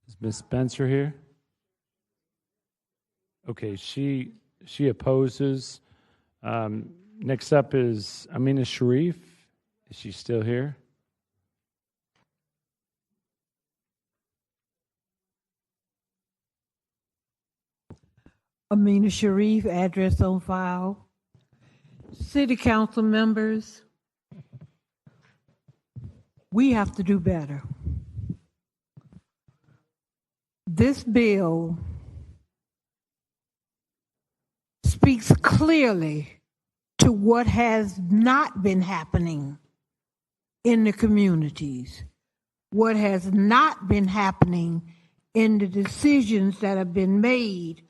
Is Ms. Spencer here? Okay, she opposes. Next up is Amina Sharif. Is she still here? Amina Sharif, address on file. City council members, we have to do better. This bill speaks clearly to what has not been happening in the communities, what has not been happening in the decisions that have been made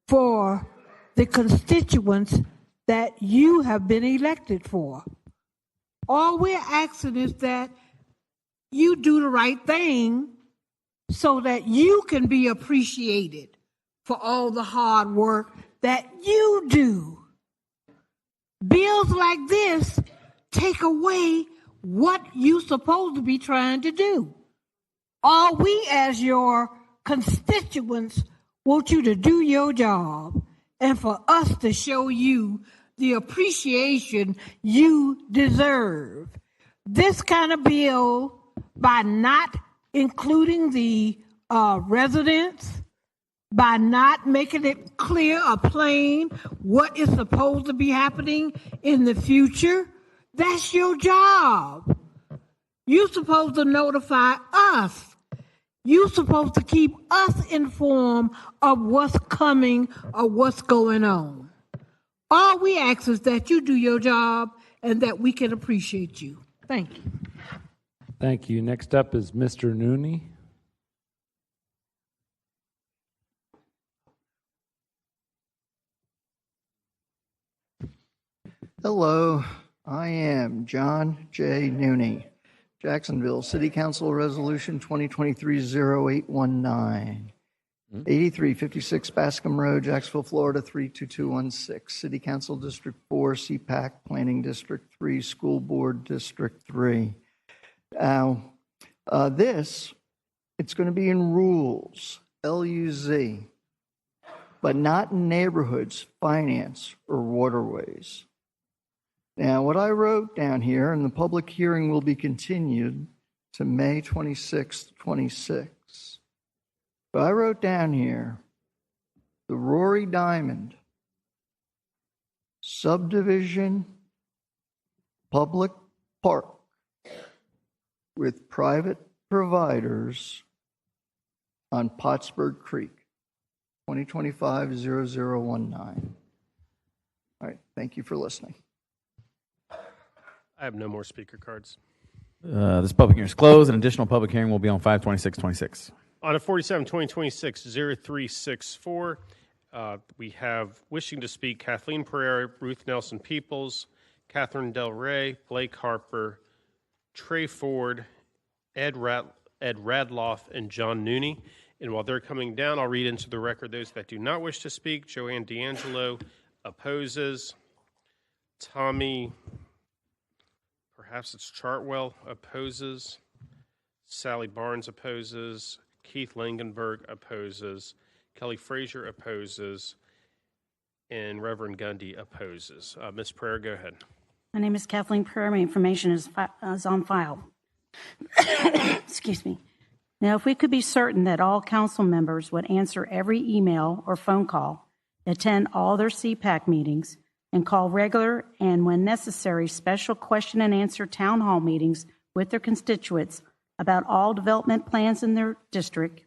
for the constituents that you have been elected for. All we're asking is that you do the right thing so that you can be appreciated for all the hard work that you do. Bills like this take away what you're supposed to be trying to do. All we as your constituents want you to do your job and for us to show you the appreciation you deserve. This kind of bill, by not including the residents, by not making it clear or plain what is supposed to be happening in the future, that's your job. You're supposed to notify us. You're supposed to keep us informed of what's coming or what's going on. All we ask is that you do your job and that we can appreciate you. Thank you. Thank you. Next up is Mr. Nooney. Hello, I am John J. Nooney, Jacksonville City Council Resolution 2023-0819, 8356 Bascom Road, Jacksonville, Florida 32216, City Council District 4, CPAC Planning District 3, School Board District 3. Now, it's going to be in rules, LUZ, but not in neighborhoods, finance, or waterways. Now, what I wrote down here, and the public hearing will be continued to May 26th, 26. But I wrote down here, the Rory Diamond subdivision public park with private providers on Pottsburg Creek, 2025-0019. All right, thank you for listening. I have no more speaker cards. This public hearing is closed. An additional public hearing will be on 5/26/26. On a 47-2026-0364, we have wishing to speak Kathleen Pereira, Ruth Nelson Peoples, Catherine Del Rey, Blake Harper, Trey Ford, Ed Radloff, and John Nooney. And while they're coming down, I'll read into the record those that do not wish to speak. Joanne D'Angelo opposes. Tommy, perhaps it's Chartwell, opposes. Sally Barnes opposes. Keith Langenberg opposes. Kelly Frazier opposes. And Reverend Gundy opposes. Ms. Pereira, go ahead. My name is Kathleen Pereira. My information is on file. Excuse me. Now, if we could be certain that all council members would answer every email or phone call, attend all their CPAC meetings, and call regular and, when necessary, special question and answer town hall meetings with their constituents about all development plans in their district,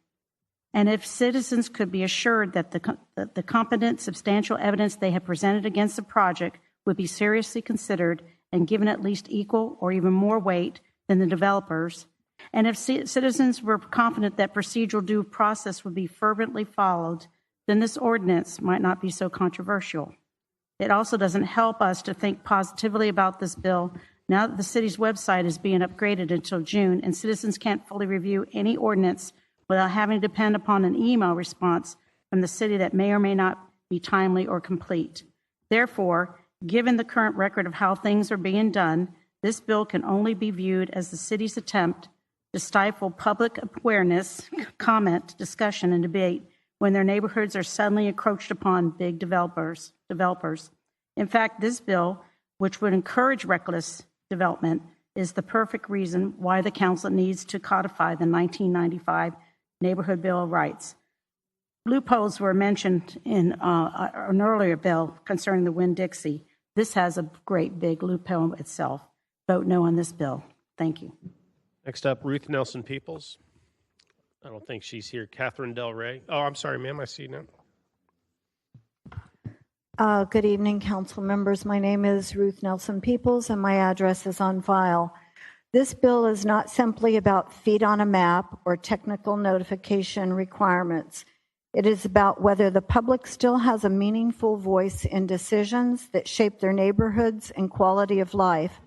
and if citizens could be assured that the competent, substantial evidence they have presented against the project would be seriously considered and given at least equal or even more weight than the developers, and if citizens were confident that procedural due process would be fervently followed, then this ordinance might not be so controversial. It also doesn't help us to think positively about this bill now that the city's website is being upgraded until June and citizens can't fully review any ordinance without having to depend upon an email response from the city that may or may not be timely or complete. Therefore, given the current record of how things are being done, this bill can only be viewed as the city's attempt to stifle public awareness, comment, discussion, and debate when their neighborhoods are suddenly encroached upon big developers. In fact, this bill, which would encourage reckless development, is the perfect reason why the council needs to codify the 1995 Neighborhood Bill of Rights. Loopholes were mentioned in an earlier bill concerning the Winn-Dixie. This has a great big loophole itself. Vote no on this bill. Thank you. Next up, Ruth Nelson Peoples. I don't think she's here. Catherine Del Rey. Oh, I'm sorry, ma'am. I see you now. Good evening, council members. My name is Ruth Nelson Peoples, and my address is on file. This bill is not simply about feet on a map or technical notification requirements. It is about whether the public still has a meaningful voice in decisions that shape their neighborhoods and quality of life.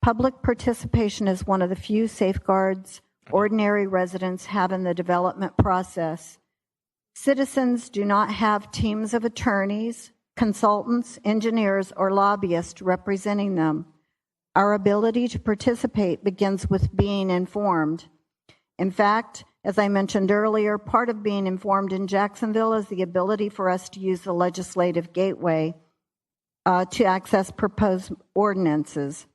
Public participation is one of the few safeguards ordinary residents have in the development process. Citizens do not have teams of attorneys, consultants, engineers, or lobbyists representing them. Our ability to participate begins with being informed. In fact, as I mentioned earlier, part of being informed in Jacksonville is the ability for us to use the legislative gateway to access proposed ordinances.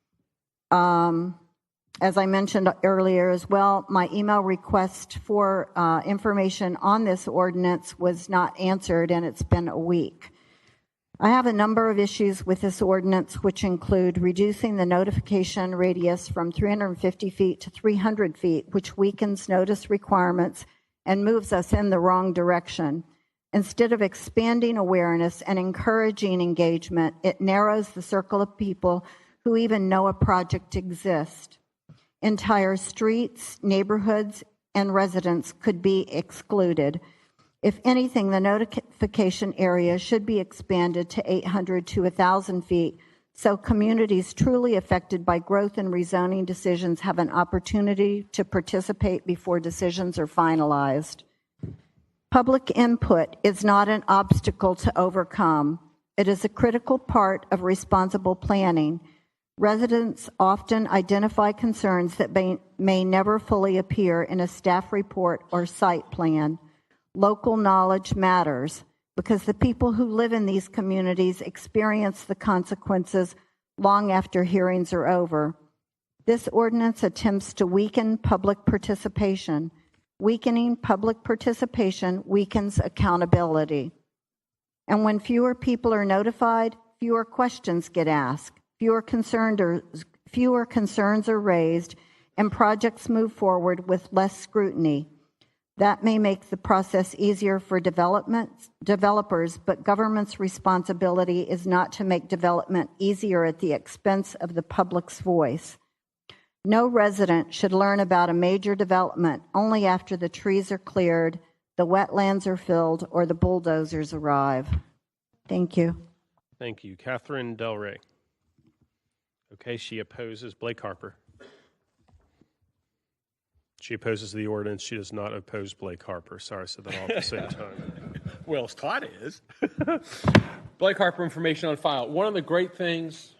As I mentioned earlier as well, my email request for information on this ordinance was not answered, and it's been a week. I have a number of issues with this ordinance, which include reducing the notification radius from 350 feet to 300 feet, which weakens notice requirements and moves us in the wrong direction. Instead of expanding awareness and encouraging engagement, it narrows the circle of people who even know a project exists. Entire streets, neighborhoods, and residents could be excluded. If anything, the notification area should be expanded to 800 to 1,000 feet so communities truly affected by growth and rezoning decisions have an opportunity to participate before decisions are finalized. Public input is not an obstacle to overcome. It is a critical part of responsible planning. Residents often identify concerns that may never fully appear in a staff report or site plan. Local knowledge matters because the people who live in these communities experience the consequences long after hearings are over. This ordinance attempts to weaken public participation. Weakening public participation weakens accountability. And when fewer people are notified, fewer questions get asked, fewer concerns are raised, and projects move forward with less scrutiny. That may make the process easier for developers, but government's responsibility is not to make development easier at the expense of the public's voice. No resident should learn about a major development only after the trees are cleared, the wetlands are filled, or the bulldozers arrive. Thank you. Thank you. Catherine Del Rey. Okay, she opposes. Blake Harper. She opposes the ordinance. She does not oppose Blake Harper. Sorry, I said that all at the same time. Well, Todd is. Blake Harper, information on file. One of the great things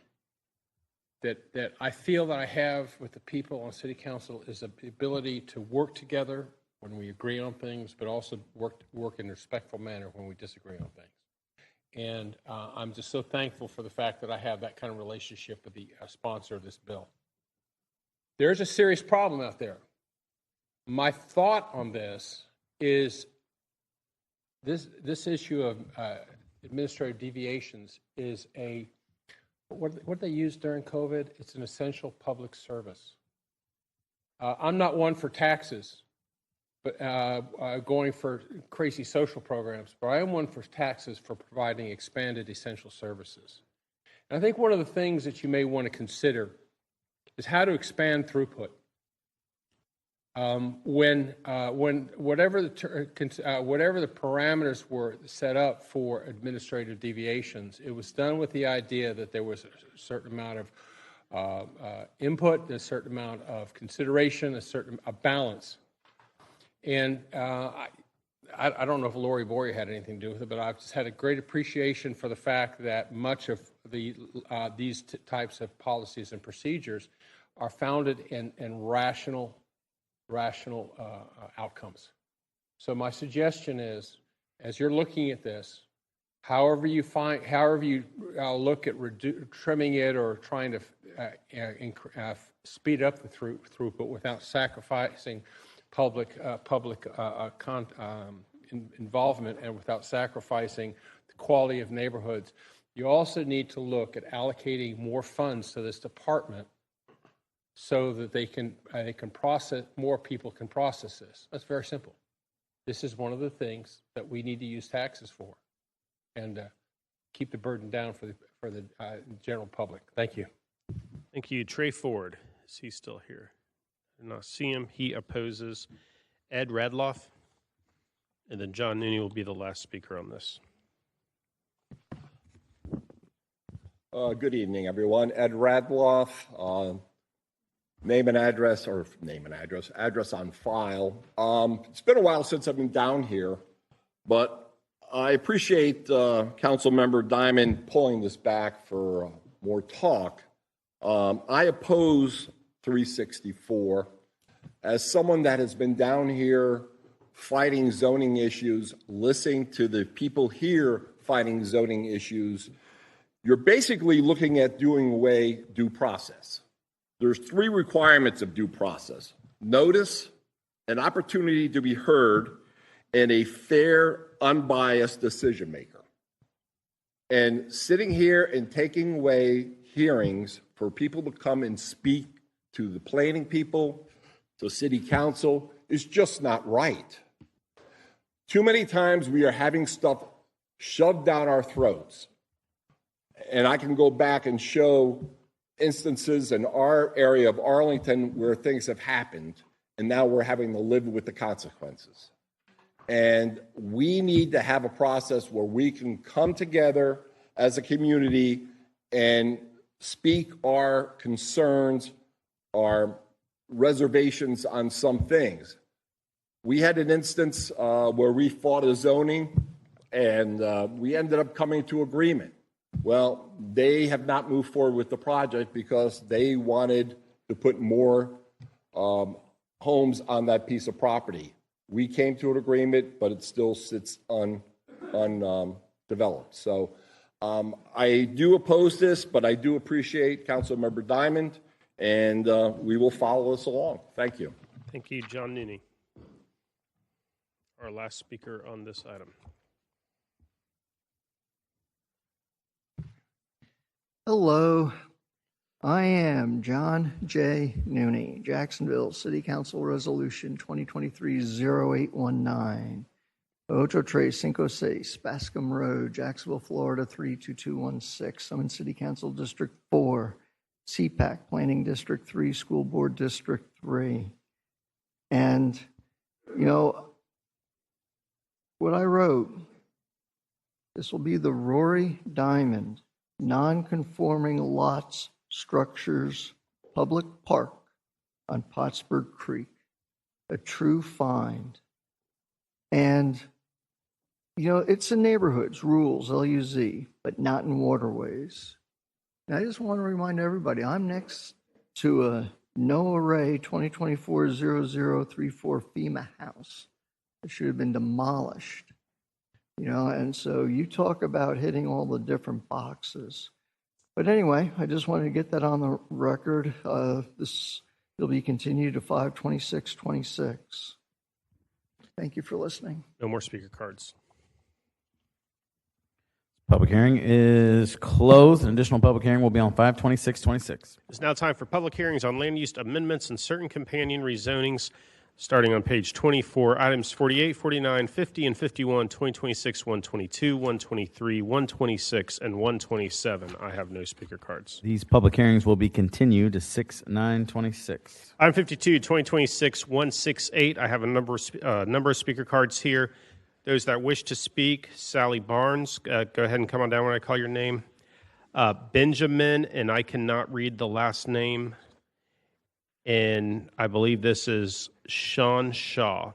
that I feel that I have with the people on City Council is the ability to work together when we agree on things, but also work in a respectful manner when we disagree on things. And I'm just so thankful for the fact that I have that kind of relationship with the sponsor of this bill. There's a serious problem out there. My thought on this is this issue of administrative deviations is what they used during COVID. It's an essential public service. I'm not one for taxes, but going for crazy social programs, but I am one for taxes for providing expanded essential services. And I think one of the things that you may want to consider is how to expand throughput. When whatever the parameters were set up for administrative deviations, it was done with the idea that there was a certain amount of input, a certain amount of consideration, a balance. And I don't know if Lori Boyer had anything to do with it, but I've just had a great appreciation for the fact that much of these types of policies and procedures are founded in rational outcomes. So my suggestion is, as you're looking at this, however you look at trimming it or trying to speed up the throughput without sacrificing public involvement and without sacrificing the quality of neighborhoods, you also need to look at allocating more funds to this department so that they can process, more people can process this. That's very simple. This is one of the things that we need to use taxes for, and keep the burden down for the general public. Thank you. Thank you. Trey Ford, is he still here? I do not see him. He opposes. Ed Radloff, and then John Nooney will be the last speaker on this. Good evening, everyone. Ed Radloff, address on file. It's been a while since I've been down here, but I appreciate Council Member Diamond pulling this back for more talk. I oppose 364 as someone that has been down here fighting zoning issues, listening to the people here fighting zoning issues. You're basically looking at doing away due process. There's 3 requirements of due process: notice, an opportunity to be heard, and a fair, unbiased decision maker. And sitting here and taking away hearings for people to come and speak to the planning people, to city council, is just not right. Too many times we are having stuff shoved down our throats. And I can go back and show instances in our area of Arlington where things have happened, and now we're having to live with the consequences. And we need to have a process where we can come together as a community and speak our concerns, our reservations on some things. We had an instance where we fought a zoning, and we ended up coming to agreement. Well, they have not moved forward with the project because they wanted to put more homes on that piece of property. We came to an agreement, but it still sits undeveloped. So I do oppose this, but I do appreciate Councilmember Diamond, and we will follow this along. Thank you. Thank you, John Nooney. Our last speaker on this item. Hello, I am John J. Nooney, Jacksonville City Council Resolution 2023-0819. Ocho Tres Cinco Seis, Bascom Road, Jacksonville, Florida 32216. I'm in City Council District 4, CPAC Planning District 3, School Board District 3. And, you know, what I wrote, this will be the Rory Diamond non-conforming lots, structures, public park on Pottsburg Creek, a true find. And, you know, it's in neighborhoods, rules, LUZ, but not in waterways. And I just want to remind everybody, I'm next to a No Array 2024-0034 FEMA house that should have been demolished. You know, and so you talk about hitting all the different boxes. But anyway, I just wanted to get that on the record. This will be continued to 5/26/26. Thank you for listening. No more speaker cards. Public hearing is closed. An additional public hearing will be on 5/26/26. It's now time for public hearings on land use amendments and certain companion rezonings. Starting on page 24, items 48, 49, 50, and 51, 2026, 122, 123, 126, and 127. I have no speaker cards. These public hearings will be continued to 6/9/26. Item 52, 2026, 168. I have a number of speaker cards here. Those that wish to speak, Sally Barnes, go ahead and come on down when I call your name. Benjamin, and I cannot read the last name. And I believe this is Sean Shaw.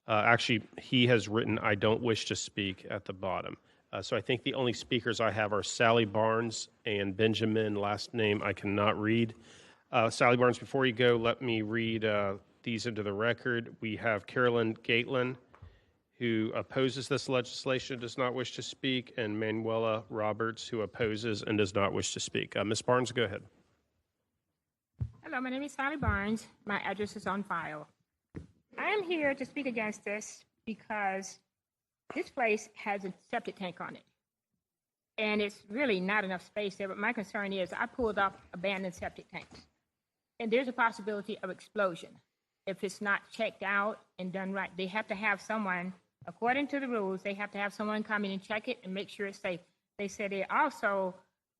Actually, he has written, I don't wish to speak at the bottom. So I think the only speakers I have are Sally Barnes and Benjamin, last name I cannot read. Sally Barnes, before you go, let me read these into the record. We have Carolyn Gaitlin, who opposes this legislation, does not wish to speak, and Manuela Roberts, who opposes and does not wish to speak. Ms. Barnes, go ahead. Hello, my name is Sally Barnes. My address is on file. I am here to speak against this because this place has a septic tank on it. And it's really not enough space there, but my concern is I pulled up abandoned septic tanks. and there's a possibility of explosion. If it's not checked out and done right, they have to have someone, according to the rules, they have to have someone come in and check it and make sure it's safe. They said they also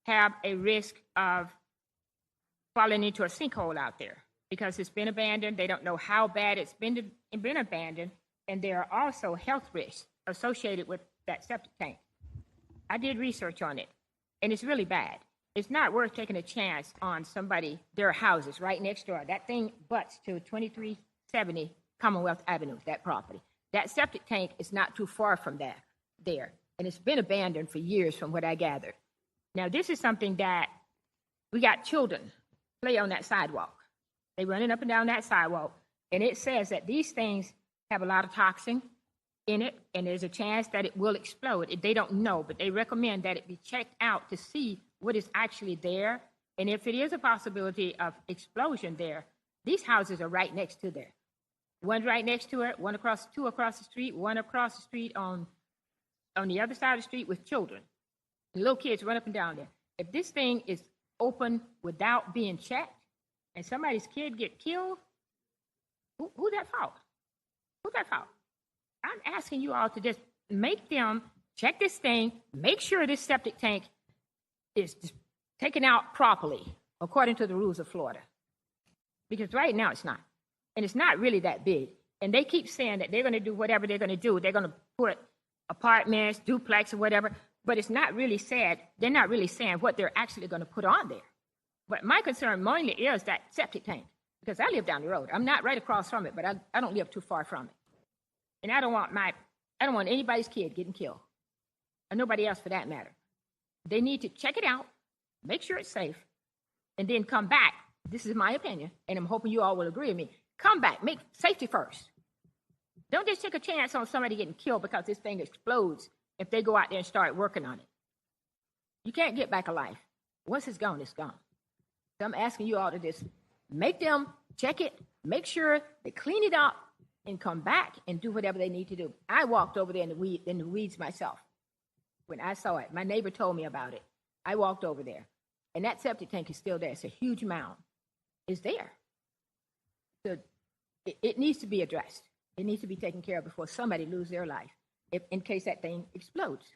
have a risk of falling into a sinkhole out there because it's been abandoned. They don't know how bad it's been abandoned, and there are also health risks associated with that septic tank. I did research on it, and it's really bad. It's not worth taking a chance on somebody. There are houses right next door. That thing butts to 2370 Commonwealth Avenue, that property. That septic tank is not too far from there, and it's been abandoned for years from what I gathered. Now, this is something that we got children play on that sidewalk. They running up and down that sidewalk, and it says that these things have a lot of toxin in it, and there's a chance that it will explode. They don't know, but they recommend that it be checked out to see what is actually there. And if it is a possibility of explosion there, these houses are right next to there. One's right next to it, two across the street, one across the street on the other side of the street with children. The little kids run up and down there. If this thing is open without being checked and somebody's kid get killed, who's at fault? Who's at fault? I'm asking you all to just make them check this thing, make sure this septic tank is taken out properly according to the rules of Florida. Because right now it's not. And it's not really that big. And they keep saying that they're going to do whatever they're going to do. They're going to put apartments, duplex, or whatever. But it's not really said. They're not really saying what they're actually going to put on there. But my concern mainly is that septic tank. Because I live down the road. I'm not right across from it, but I don't live too far from it. And I don't want anybody's kid getting killed. Or nobody else for that matter. They need to check it out, make sure it's safe, and then come back. This is my opinion, and I'm hoping you all will agree with me. Come back, make safety first. Don't just take a chance on somebody getting killed because this thing explodes if they go out there and start working on it. You can't get back a life. Once it's gone, it's gone. So I'm asking you all to just make them check it, make sure they clean it up, and come back and do whatever they need to do. I walked over there in the weeds myself. When I saw it, my neighbor told me about it. I walked over there, and that septic tank is still there. It's a huge mound. It's there. So it needs to be addressed. It needs to be taken care of before somebody loses their life, in case that thing explodes.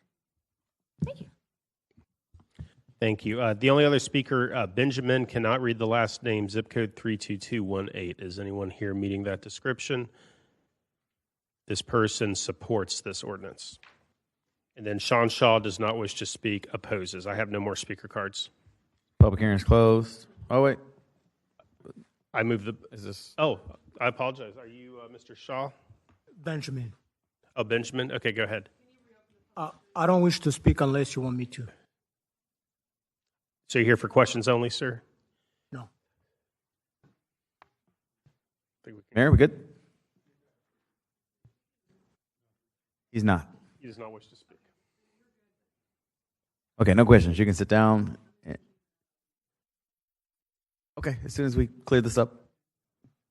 Thank you. Thank you. The only other speaker, Benjamin, cannot read the last name, zip code 32218. Is anyone here meeting that description? This person supports this ordinance. And then Sean Shaw does not wish to speak, opposes. I have no more speaker cards. Public hearing is closed. Oh, wait. I move the... Is this... Oh, I apologize. Are you Mr. Shaw? Benjamin. Oh, Benjamin? Okay, go ahead. I don't wish to speak unless you want me to. So you're here for questions only, sir? No. Mayor, we good? He's not. He does not wish to speak. Okay, no questions. You can sit down. Okay, as soon as we clear this up.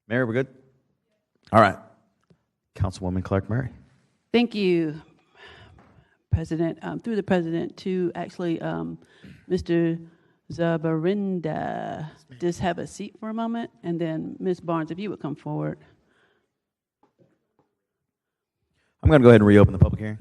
Mayor, we're good? All right. Councilwoman Clark Murray. Thank you, President. Through the President to actually Mr. Zabarinda. Just have a seat for a moment, and then Ms. Barnes, if you would come forward. I'm going to go ahead and reopen the public hearing.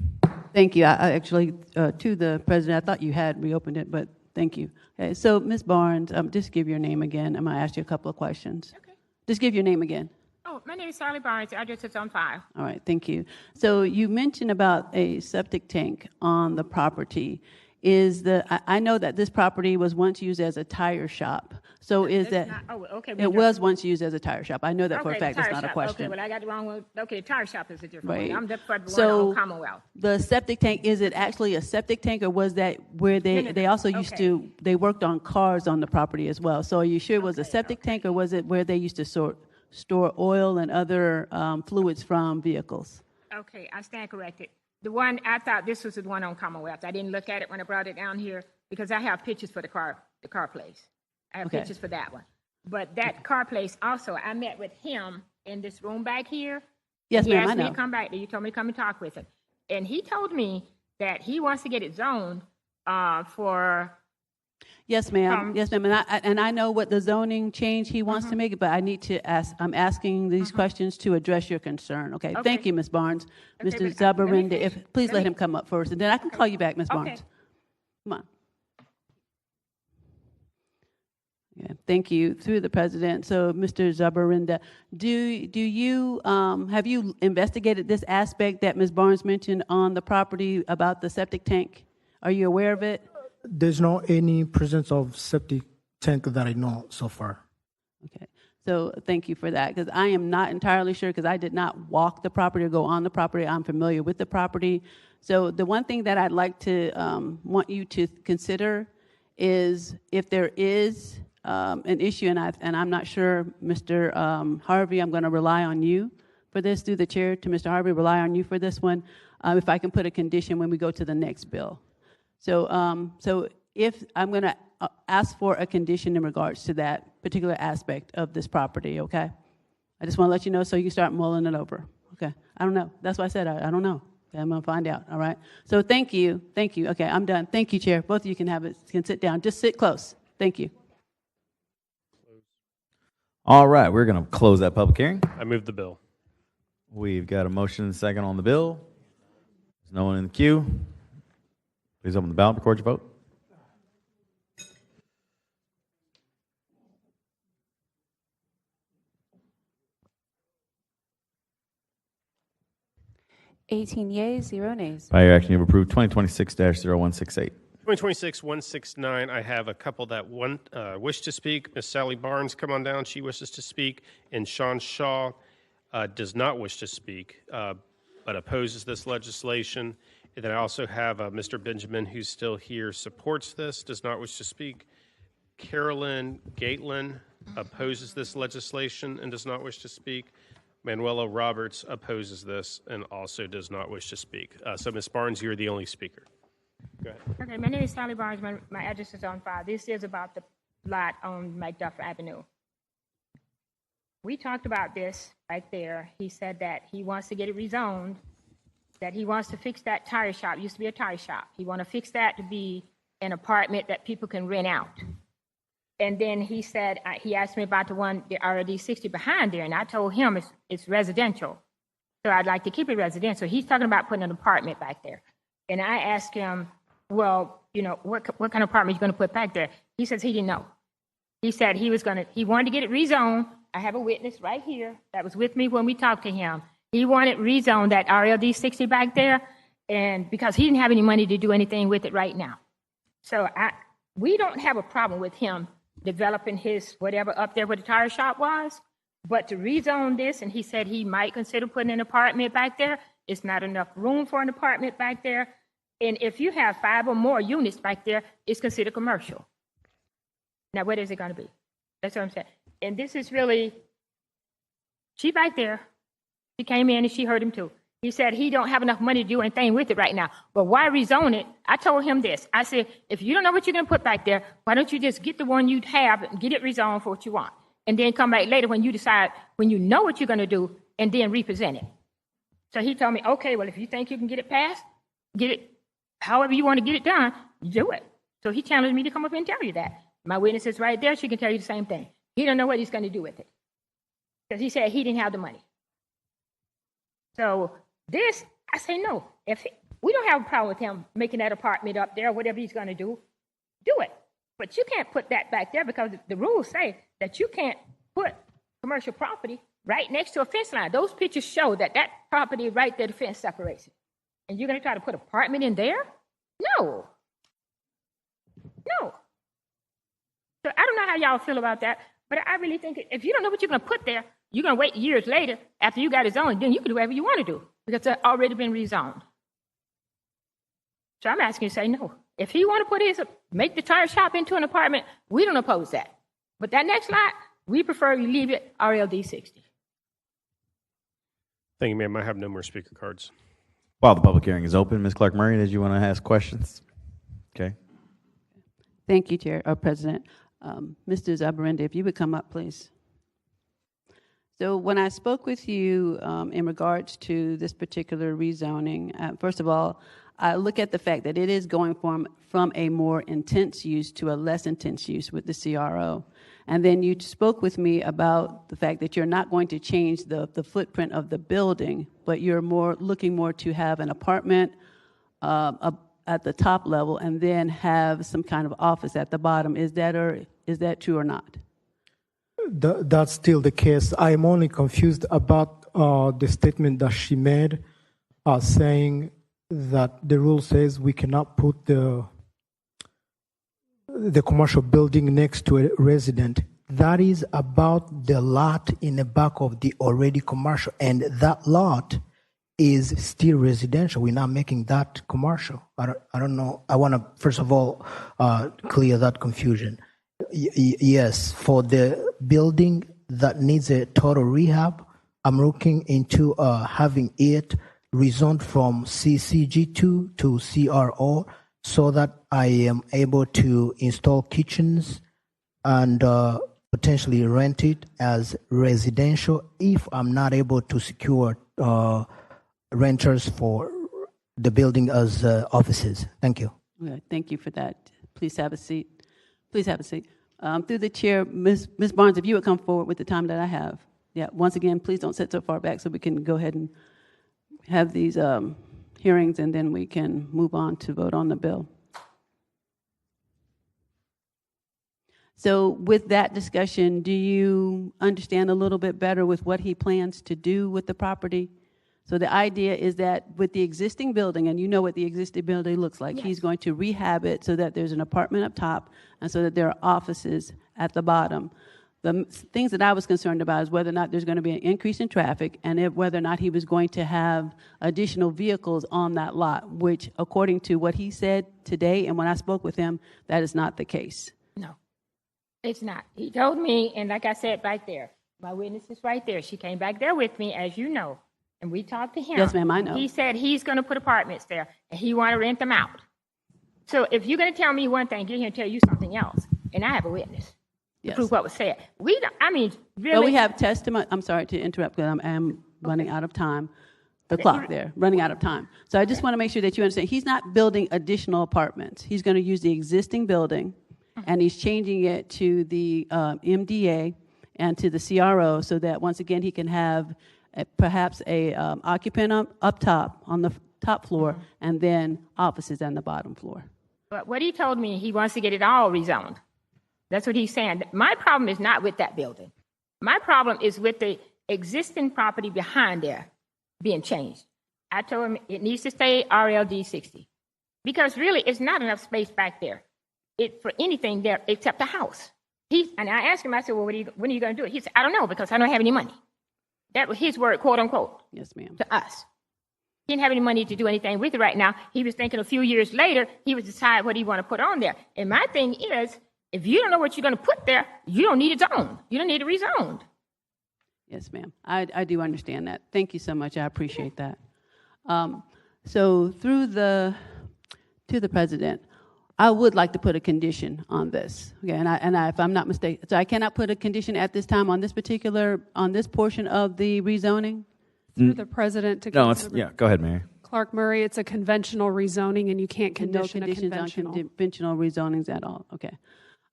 Thank you. I actually, to the President, I thought you had reopened it, but thank you. Okay, so Ms. Barnes, just give your name again. I'm going to ask you a couple of questions. Okay. Just give your name again. Oh, my name is Sally Barnes. The address is on file. All right, thank you. So you mentioned about a septic tank on the property. I know that this property was once used as a tire shop. So it was once used as a tire shop. I know that for a fact. It's not a question. Okay, well, I got the wrong one. Okay, tire shop is a different right. one. I'm the one on Commonwealth. The septic tank, is it actually a septic tank, or was that where they also used to, they worked on cars on the property as well? So are you sure it was a septic tank, or was it where they used to store oil and other fluids from vehicles? Okay, I stand corrected. The one, I thought this was the one on Commonwealth. I didn't look at it when I brought it down here because I have pictures for the car place. I have pictures for that one. But that car place also, I met with him in this room back here. Yes, ma'am, I know. He asked me to come back. You told me to come and talk with him. And he told me that he wants to get it zoned for Yes, ma'am. Yes, ma'am. And I know what the zoning change he wants to make, but I need to ask. I'm asking these questions to address your concern. Okay. Thank you, Ms. Barnes. Mr. Zabarinda, please let him come up first, and then I can call you back, Ms. Barnes. Come on. Yeah, thank you. Through the president. So, Mr. Zabarinda, do you have you investigated this aspect that Ms. Barnes mentioned on the property about the septic tank? Are you aware of it? There's no any presence of septic tank that I know so far. Okay. So thank you for that, because I am not entirely sure, because I did not walk the property or go on the property. I'm familiar with the property. So the one thing that I'd like to want you to consider is if there is an issue, and I'm not sure, Mr. Harvey, I'm going to rely on you for this, through the chair to Mr. Harvey, rely on you for this one, if I can put a condition when we go to the next bill. So if I'm going to ask for a condition in regards to that particular aspect of this property, okay? I just want to let you know so you can start mulling it over, okay? I don't know. That's why I said I don't know. Okay, I'm going to find out, all right? So thank you. Thank you. Okay, I'm done. Thank you, Chair. Both of you can sit down. Just sit close. Thank you. All right, we're going to close that public hearing. I move the bill. We've got a motion and a second on the bill. There's no one in the queue. Please open the ballot, record your vote. (18 yeas, 0 nays). By your action, you've approved 2026-0168. 2026-169, I have a couple that wish to speak. Miss Sally Barnes, come on down. She wishes to speak. And Sean Shaw does not wish to speak, but opposes this legislation. And then I also have Mr. Benjamin, who's still here, supports this, does not wish to speak. Carolyn Gatelin opposes this legislation and does not wish to speak. Manuela Roberts opposes this and also does not wish to speak. So, Ms. Barnes, you're the only speaker. Go ahead. Okay, my name is Sally Barnes. My address is on file. This is about the lot on MacDuff Avenue. We talked about this right there. He said that he wants to get it rezoned, that he wants to fix that tire shop. It used to be a tire shop. He wants to fix that to be an apartment that people can rent out. And then he said, he asked me about the RLD 60 behind there, and I told him it's residential. So I'd like to keep it residential. He's talking about putting an apartment back there. And I asked him, well, you know, what kind of apartment are you going to put back there? He says he didn't know. He said he wanted to get it rezoned. I have a witness right here that was with me when we talked to him. He wanted rezoned that RLD 60 back there, and because he didn't have any money to do anything with it right now. So we don't have a problem with him developing his whatever up there where the tire shop was, but to rezone this, and he said he might consider putting an apartment back there. It's not enough room for an apartment back there. And if you have 5 or more units back there, it's considered commercial. Now, what is it going to be? That's what I'm saying. And this is really, she back there, she came in and she heard him too. He said he don't have enough money to do anything with it right now. But why rezone it? I told him this. I said, if you don't know what you're going to put back there, why don't you just get the one you have and get it rezoned for what you want? And then come back later when you decide, when you know what you're going to do, and then represent it. So he told me, okay, well, if you think you can get it passed, get it however you want to get it done, do it. So he challenged me to come up and tell you that. My witness is right there. She can tell you the same thing. He don't know what he's going to do with it. Because he said he didn't have the money. So this, I say no. We don't have a problem with him making that apartment up there, whatever he's going to do it. But you can't put that back there because the rules say that you can't put commercial property right next to a fence line. Those pictures show that property right there, the fence separates it. And you're going to try to put an apartment in there? No. So I don't know how y'all feel about that, but I really think if you don't know what you're going to put there, you're going to wait years later after you got it zoned, then you can do whatever you want to do because it's already been rezoned. So I'm asking you to say no. If he want to make the tire shop into an apartment, we don't oppose that. But that next lot, we prefer you leave it RLD 60. Thank you, ma'am. I have no more speaker cards. While the public hearing is open, Ms. Clark-Murray, did you want to ask questions? Okay. Thank you, Chair or President. Mr. Zabarinda, if you would come up, please. So when I spoke with you in regards to this particular rezoning, first of all, I look at the fact that it is going from a more intense use to a less intense use with the CRO. And then you spoke with me about the fact that you're not going to change the footprint of the building, but you're looking more to have an apartment at the top level and then have some kind of office at the bottom. Is that true or not? That's still the case. I'm only confused about the statement that she made, saying that the rule says we cannot put the commercial building next to a resident. That is about the lot in the back of the already commercial, and that lot is still residential. We're not making that commercial. I don't know. I want to first of all clear that confusion. Yes, for the building that needs a total rehab, I'm looking into having it rezoned from CCG2 to CRO so that I am able to install kitchens and potentially rent it as residential if I'm not able to secure renters for the building as offices. Thank you. Okay, thank you for that. Please have a seat. Please have a seat. Through the chair, Ms. Barnes, if you would come forward with the time that I have. Yeah, once again, please don't sit so far back so we can go ahead and have these hearings, and then we can move on to vote on the bill. So with that discussion, do you understand a little bit better with what he plans to do with the property? So the idea is that with the existing building, and you know what the existing building looks like, yes, he's going to rehab it so that there's an apartment up top and so that there are offices at the bottom. The things that I was concerned about is whether or not there's going to be an increase in traffic and whether or not he was going to have additional vehicles on that lot, which according to what he said today and when I spoke with him, that is not the case. No, it's not. He told me, and like I said back there, my witness is right there. She came back there with me, as you know, and we talked to him. Yes, ma'am, I know. He said he's going to put apartments there, and he want to rent them out. So if you're going to tell me one thing, get here and tell you something else, and I have a witness. Yes. Prove what was said. We don't, I mean, really. Well, we have testimony. I'm sorry to interrupt, but I am running out of time. The clock there, running out of time. So I just want to make sure that you understand. He's not building additional apartments. He's going to use the existing building, and he's changing it to the MDA and to the CRO so that once again he can have perhaps a occupant up top on the top floor, and then offices on the bottom floor. But what he told me, he wants to get it all rezoned. That's what he's saying. My problem is not with that building. My problem is with the existing property behind there being changed. I told him it needs to stay RLD 60 because really it's not enough space back there for anything there except the house. And I asked him, I said, well, when are you going to do it? He said, I don't know because I don't have any money. That was his word, quote unquote. Yes, ma'am. To us. He didn't have any money to do anything with it right now. He was thinking a few years later, he would decide what he want to put on there. And my thing is, if you don't know what you're going to put there, you don't need it zoned. You don't need it rezoned. Yes, ma'am. I do understand that. Thank you so much. I appreciate that. So to the president, I would like to put a condition on this. Okay, and if I'm not mistaken, so I cannot put a condition at this time on this portion of the rezoning. Through the president to no, go ahead, Mary. Clark Murray, it's a conventional rezoning, and you can't condition no a conditions conventional. on conventional rezonings at all. Okay.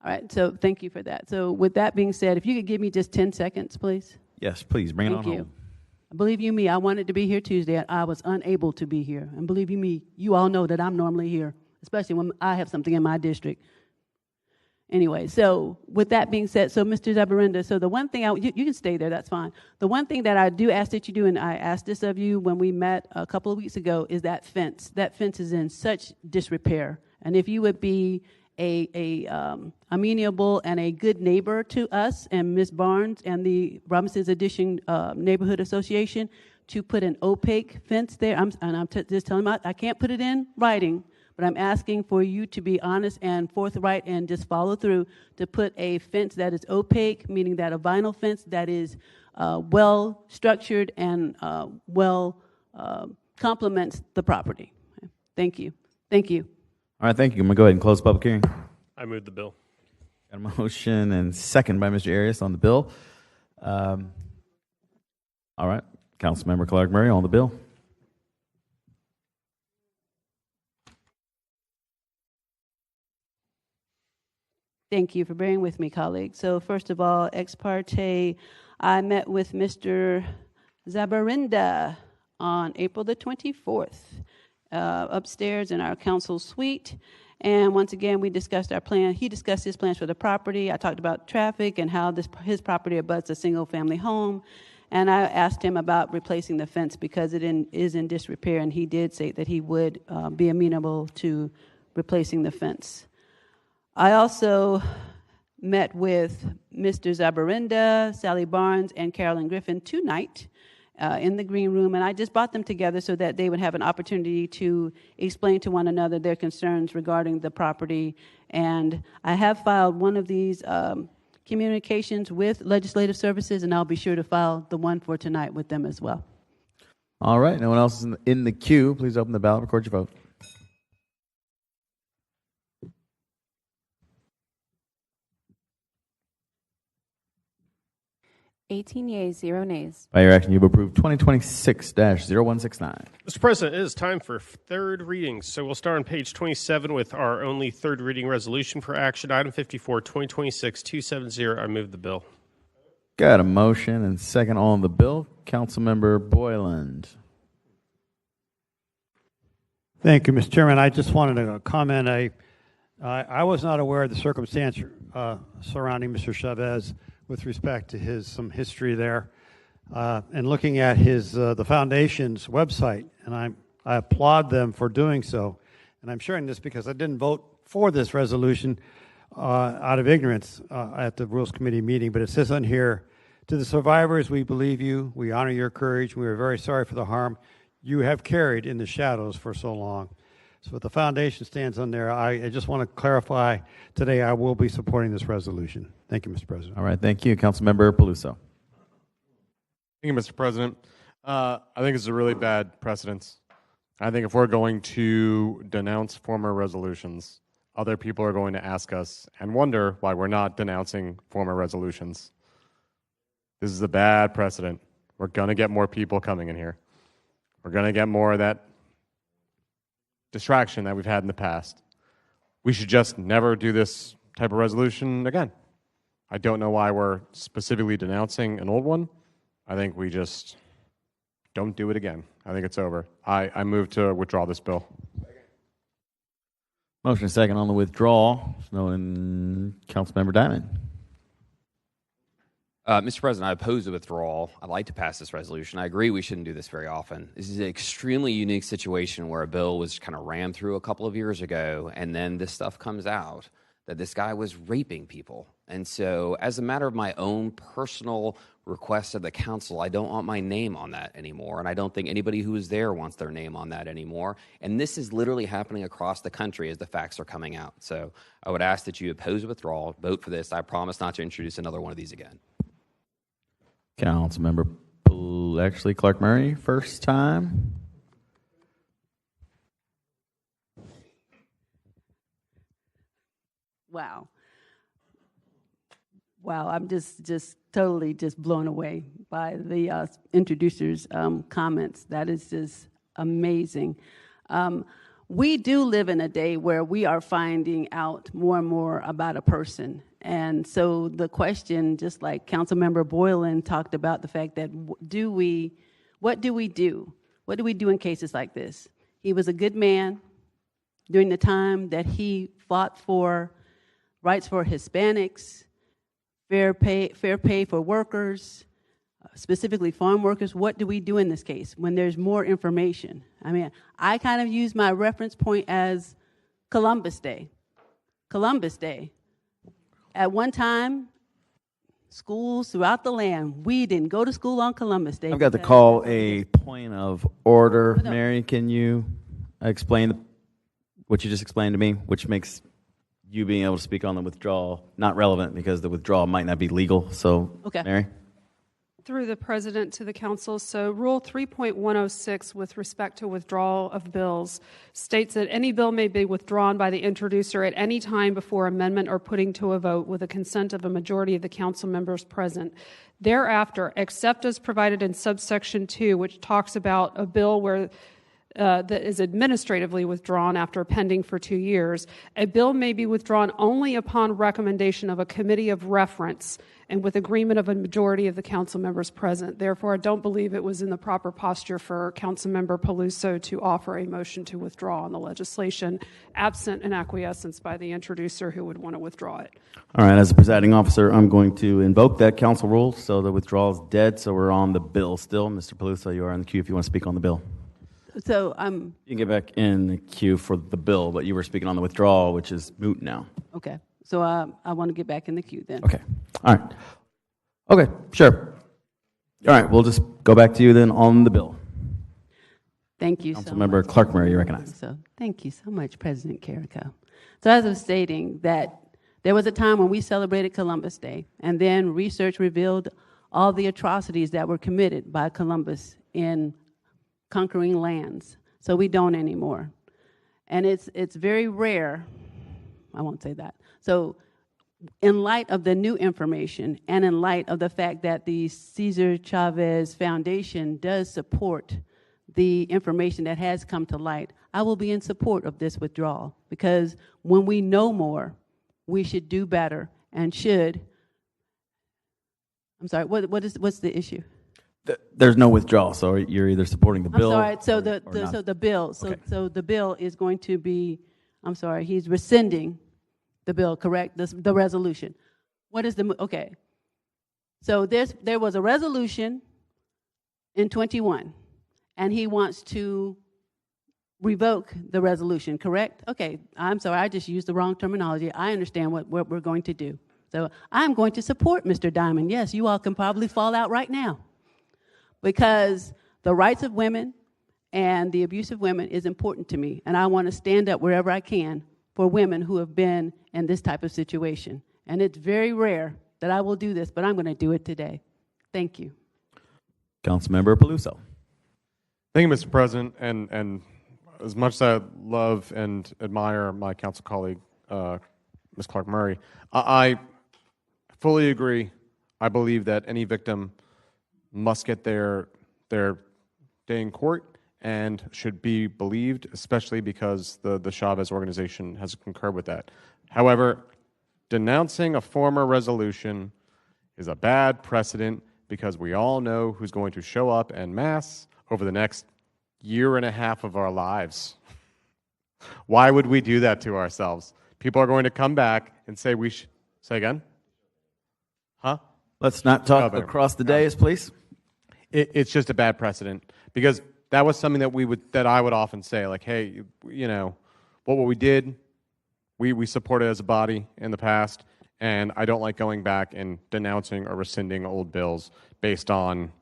All right, so thank you for that. So with that being said, if you could give me just 10 seconds, please. Yes, please, bring it on home. Believe you me, I wanted to be here Tuesday, and I was unable to be here. And believe you me, you all know that I'm normally here, especially when I have something in my district. Anyway, so with that being said, so Mr. Zabarenda, so the one thing, you can stay there, that's fine. The one thing that I do ask that you do, and I asked this of you when we met a couple of weeks ago, is that fence. That fence is in such disrepair. And if you would be a amenable and a good neighbor to us and Ms. Barnes and the Robinson's Addition Neighborhood Association to put an opaque fence there, I'm just telling them I can't put it in writing, but I'm asking for you to be honest and forthright and just follow through to put a fence that is opaque, meaning that a vinyl fence that is well structured and complements the property. Thank you. Thank you. All right, thank you. I'm going to go ahead and close the public hearing. I move the bill. Got a motion and second by Mr. Arias on the bill. All right, Councilmember Clark Murray on the bill. Thank you for bearing with me, colleagues. So first of all, ex parte, I met with Mr. Zabarinda on April the 24th upstairs in our council suite. And once again, we discussed our plan. He discussed his plans for the property. I talked about traffic and how his property abuts a single-family home. And I asked him about replacing the fence because it is in disrepair, and he did say that he would be amenable to replacing the fence. I also met with Mr. Zabarinda, Sally Barnes, and Carolyn Griffin tonight in the green room, and I just brought them together so that they would have an opportunity to explain to one another their concerns regarding the property. And I have filed one of these communications with Legislative Services, and I'll be sure to file the one for tonight with them as well. All right. No one else is in the queue. Please open the ballot. Record your vote. 18 yeas, 0 nays. By your action, you've approved 2026-0169. Mr. President, it is time for third readings. So we'll start on page 27 with our only third reading resolution for action, item 54, 2026-270. I move the bill. Got a motion and second on the bill. Councilmember Boyland. Thank you, Mr. Chairman. I just wanted to comment. I was not aware of the circumstance surrounding Mr. Chavez with respect to some history there, and looking at the foundation's website, and I applaud them for doing so. And I'm sharing this because I didn't vote for this resolution out of ignorance at the Rules Committee meeting, but it says on here, to the survivors, we believe you, we honor your courage, we are very sorry for the harm you have carried in the shadows for so long. So what the foundation stands on there, I just want to clarify today I will be supporting this resolution. Thank you, Mr. President. All right, thank you. Councilmember Peluso. Thank you, Mr. President. I think it's a really bad precedence. I think if we're going to denounce former resolutions, other people are going to ask us and wonder why we're not denouncing former resolutions. This is a bad precedent. We're going to get more people coming in here. We're going to get more of that distraction that we've had in the past. We should just never do this type of resolution again. I don't know why we're specifically denouncing an old one. I think we just don't do it again. I think it's over. I move to withdraw this bill. Motion second on the withdrawal. Councilmember Diamond. Mr. President, I oppose the withdrawal. I'd like to pass this resolution. I agree we shouldn't do this very often. This is an extremely unique situation where a bill was kind of rammed through a couple of years ago, and then this stuff comes out that this guy was raping people. And so as a matter of my own personal request of the council, I don't want my name on that anymore, and I don't think anybody who was there wants their name on that anymore. And this is literally happening across the country as the facts are coming out. So I would ask that you oppose the withdrawal, vote for this. I promise not to introduce another one of these again. Councilmember Clark Murray, first time. Wow, I'm just totally blown away by the introducer's comments. That is just amazing. We do live in a day where we are finding out more and more about a person. And so the question, just like Councilmember Boylan talked about the fact that what do we do? What do we do in cases like this? He was a good man during the time that he fought for rights for Hispanics, fair pay for workers, specifically farm workers. What do we do in this case when there's more information? I mean, I kind of use my reference point as Columbus Day. Columbus Day. At one time, schools throughout the land, we didn't go to school on Columbus Day. I've got to call a point of order. No. Mary, can you explain what you just explained to me, which makes you being able to speak on the withdrawal not relevant because the withdrawal might not be legal. So, okay. Mary? Through the President to the Council. So Rule 3.106 with respect to withdrawal of bills states that any bill may be withdrawn by the introducer at any time before amendment or putting to a vote with the consent of a majority of the council members present. Thereafter, except as provided in subsection 2, which talks about a bill where that is administratively withdrawn after pending for 2 years. A bill may be withdrawn only upon recommendation of a committee of reference and with agreement of a majority of the council members present. Therefore, I don't believe it was in the proper posture for Councilmember Peluso to offer a motion to withdraw on the legislation, absent an acquiescence by the introducer who would want to withdraw it. All right, as the presiding officer, I'm going to invoke that council rule, so the withdrawal is dead, so we're on the bill still. Mr. Peluso, you are in the queue if you want to speak on the bill. So You can get back in the queue for the bill, but you were speaking on the withdrawal, which is moot now. okay. So I want to get back in the queue then. Okay. All right. Okay, sure. All right, we'll just go back to you then on the bill. Thank you so much. Councilmember Clark Murray, you recognize. So thank you so much, President Carrico. So as I was stating, that there was a time when we celebrated Columbus Day, and then research revealed all the atrocities that were committed by Columbus in conquering lands. So we don't anymore. And it's very rare, I won't say that. So in light of the new information and in light of the fact that the Cesar Chavez Foundation does support the information that has come to light, I will be in support of this withdrawal, because when we know more, we should do better and should. I'm sorry, what's the issue? There's no withdrawal, so you're either supporting the bill. I'm sorry. So the bill. So the bill is going to be. I'm sorry. He's rescinding the bill. Correct. The resolution. What is the okay? So there was a resolution in 21, and he wants to revoke the resolution. Correct. Okay. I'm sorry. I just used the wrong terminology. I understand what we're going to do. So I'm going to support Mr. Diamond. Yes, you all can probably fall out right now, because the rights of women and the abuse of women is important to me, and I want to stand up wherever I can for women who have been in this type of situation. And it's very rare that I will do this, but I'm going to do it today. Thank you. Councilmember Peluso. Thank you, Mr. President. And as much as I love and admire my council colleague, Ms. Clark Murray, I fully agree. I believe that any victim must get their day in court and should be believed, especially because the Chavez organization has concurred with that. However, denouncing a former resolution is a bad precedent, because we all know who's going to show up en masse over the next year and a half of our lives. Why would we do that to ourselves? People are going to come back and say we should. Say again? Huh? Let's not talk across the dais, please. It's just a bad precedent, because that was something that I would often say, like, hey, you know, what we did, we supported as a body in the past, and I don't like going back and denouncing or rescinding old bills based on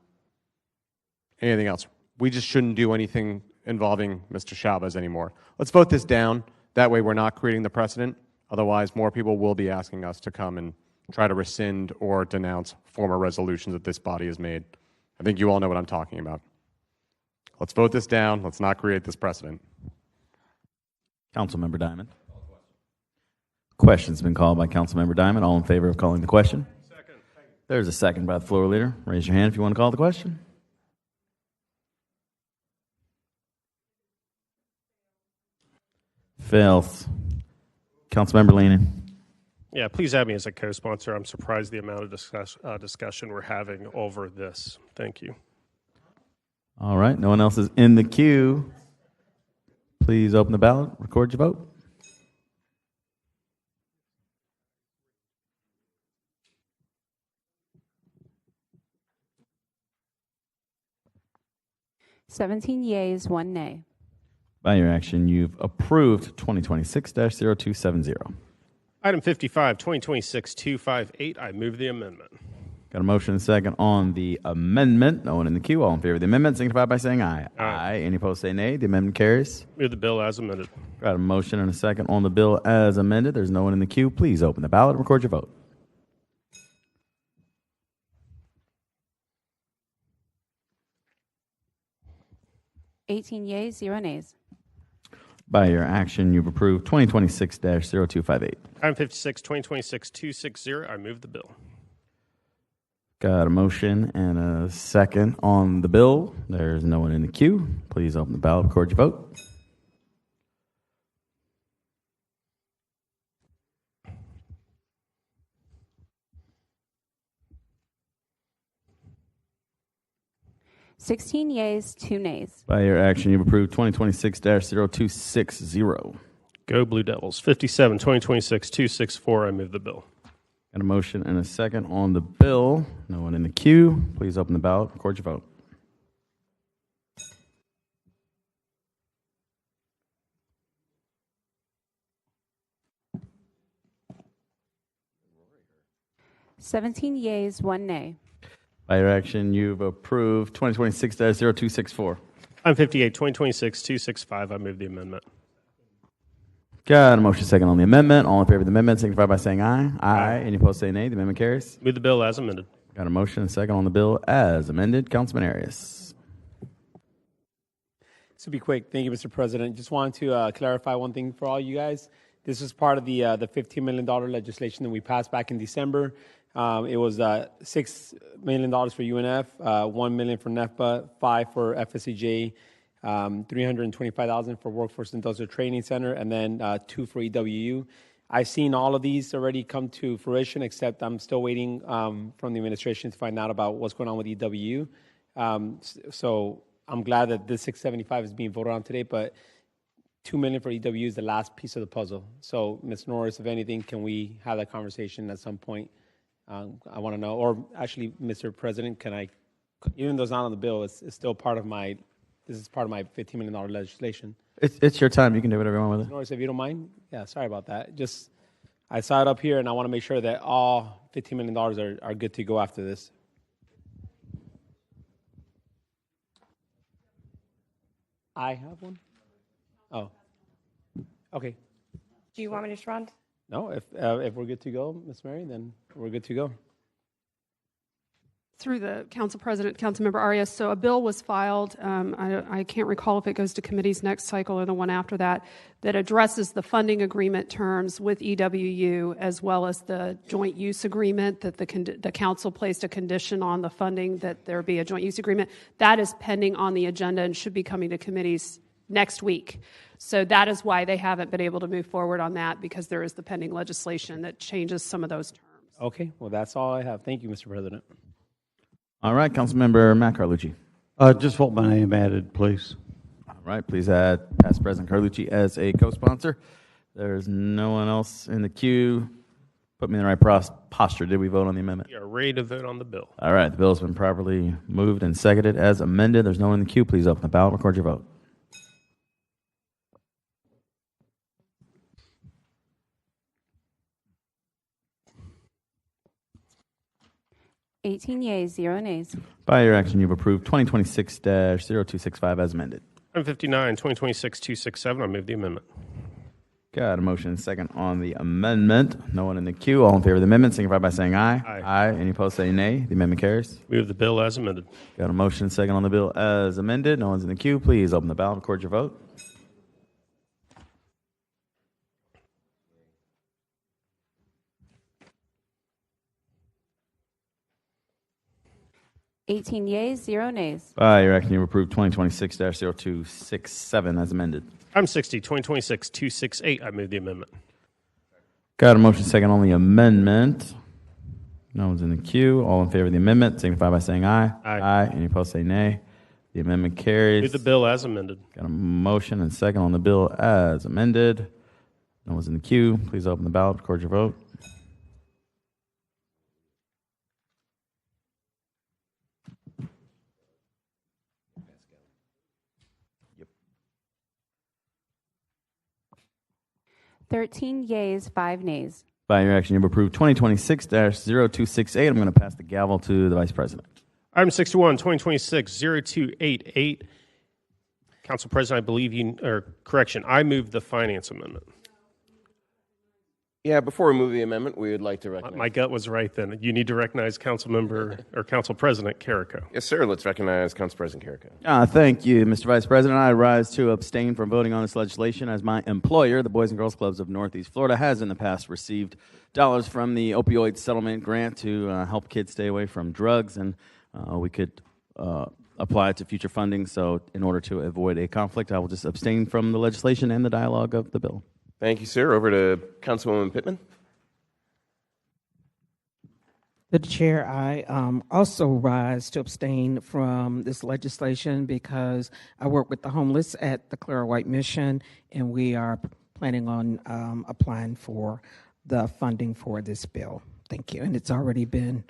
anything else. We just shouldn't do anything involving Mr. Chavez anymore. Let's vote this down. That way we're not creating the precedent. Otherwise, more people will be asking us to come and try to rescind or denounce former resolutions that this body has made. I think you all know what I'm talking about. Let's vote this down. Let's not create this precedent. Councilmember Diamond. Question's been called by Councilmember Diamond. All in favor of calling the question? Second. There's a second by the floor leader. Raise your hand if you want to call the question. Fails. Councilmember Leaning. Yeah, please add me as a co-sponsor. I'm surprised the amount of discussion we're having over this. Thank you. All right, no one else is in the queue. Please open the ballot, record your vote. Seventeen yeas, 1 nay. By your action, you've approved 2026-0270. Item 55, 2026-258. I move the amendment. Got a motion and a second on the amendment. No one in the queue. All in favor of the amendment, signify by saying aye. Aye. Any opposed, say nay. The amendment carries. Move the bill as amended. Got a motion and a second on the bill as amended. There's no one in the queue. Please open the ballot and record your vote. Eighteen yeas, 0 nays. By your action, you've approved 2026-0258. Item 56, 2026-260. I move the bill. Got a motion and a second on the bill. There's no one in the queue. Please open the ballot, record your vote. $16 yeas, 2 nays. By your action, you've approved 2026-0260. Go Blue Devils. 57, 2026-264. I move the bill. Got a motion and a second on the bill. No one in the queue. Please open the ballot, record your vote. $17 yeas, 1 nay. By your action, you've approved 2026-0264. I'm 58, 2026-265. I move the amendment. Got a motion second on the amendment. All in favor of the amendment, signify by saying aye. Aye. Any opposed, say nay. The amendment carries. Move the bill as amended. Got a motion and second on the bill as amended. Councilman Arias. This will be quick. Thank you, Mr. President. Just wanted to clarify one thing for all you guys. This is part of the $15 million legislation that we passed back in December. It was $6 million for UNF, $1 million for NEFPA, $5 for FSCJ, $325,000 for Workforce Industrial Training Center, and then $2 for EWU. I've seen all of these already come to fruition, except I'm still waiting from the administration to find out about what's going on with EWU. So I'm glad that this 675 is being voted on today, but $2 million for EWU is the last piece of the puzzle. So, Ms. Norris, if anything, can we have that conversation at some point? I want to know, or actually, Mr. President, can I, even though it's not on the bill, it's still part of my, this is part of my $15 million legislation. It's your time. You can do whatever you want with Ms. it. Norris, if you don't mind. Yeah, sorry about that. Just, I saw it up here, and I want to make sure that all $15 million are good to go after this. I have one? Oh, okay. Do you want me to respond? No, if we're good to go, Ms. Mary, then we're good to go. Through the Council President, Councilmember Arias, so a bill was filed, I can't recall if it goes to committee's next cycle or the one after that, that addresses the funding agreement terms with EWU as well as the joint use agreement that the council placed a condition on the funding that there be a joint use agreement. That is pending on the agenda and should be coming to committees next week. So that is why they haven't been able to move forward on that, because there is the pending legislation that changes some of those terms. Okay, well, that's all I have. Thank you, Mr. President. All right, Councilmember Matt Carlucci. Just want my name added, please. All right, please add past President Carlucci as a co-sponsor. There's no one else in the queue. Put me in the right posture. Did we vote on the amendment? We are ready to vote on the bill. All right, the bill has been properly moved and seconded as amended. There's no one in the queue. Please open the ballot, record your vote. $18 yeas, 0 nays. By your action, you've approved 2026-0265 as amended. I'm 59, 2026-267. I move the amendment. Got a motion and second on the amendment. No one in the queue. All in favor of the amendment, signify by saying aye. Aye. Any opposed, say nay. The amendment carries. Move the bill as amended. Got a motion and second on the bill as amended. No one's in the queue. Please open the ballot, record your vote. $18 yeas, 0 nays. By your action, you've approved 2026-0267 as amended. I'm 60, 2026-268. I move the amendment. Got a motion second on the amendment. No one's in the queue. All in favor of the amendment, signify by saying aye. Aye. Any opposed, say nay. The amendment carries. Move the bill as amended. Got a motion and second on the bill as amended. No one's in the queue. Please open the ballot, record your vote. $13 yeas, 5 nays. By your action, you've approved 2026-0268. I'm going to pass the gavel to the Vice President. Item 61, 2026-0288. Council President, I believe you, or correction, I move the finance amendment. Yeah, before we move the amendment, we would like to recognize. My gut was right then. You need to recognize Councilmember or Council President Carrico. Yes, sir. Let's recognize Council President Carrico. Thank you, Mr. Vice President. I rise to abstain from voting on this legislation as my employer, the Boys and Girls Clubs of Northeast Florida, has in the past received dollars from the opioid settlement grant to help kids stay away from drugs, and we could apply it to future funding. So in order to avoid a conflict, I will just abstain from the legislation and the dialogue of the bill. Thank you, sir. Over to Councilwoman Pittman. Through the chair, I also rise to abstain from this legislation because I work with the homeless at the Clara White Mission, and we are planning on applying for the funding for this bill. Thank you. And it's already been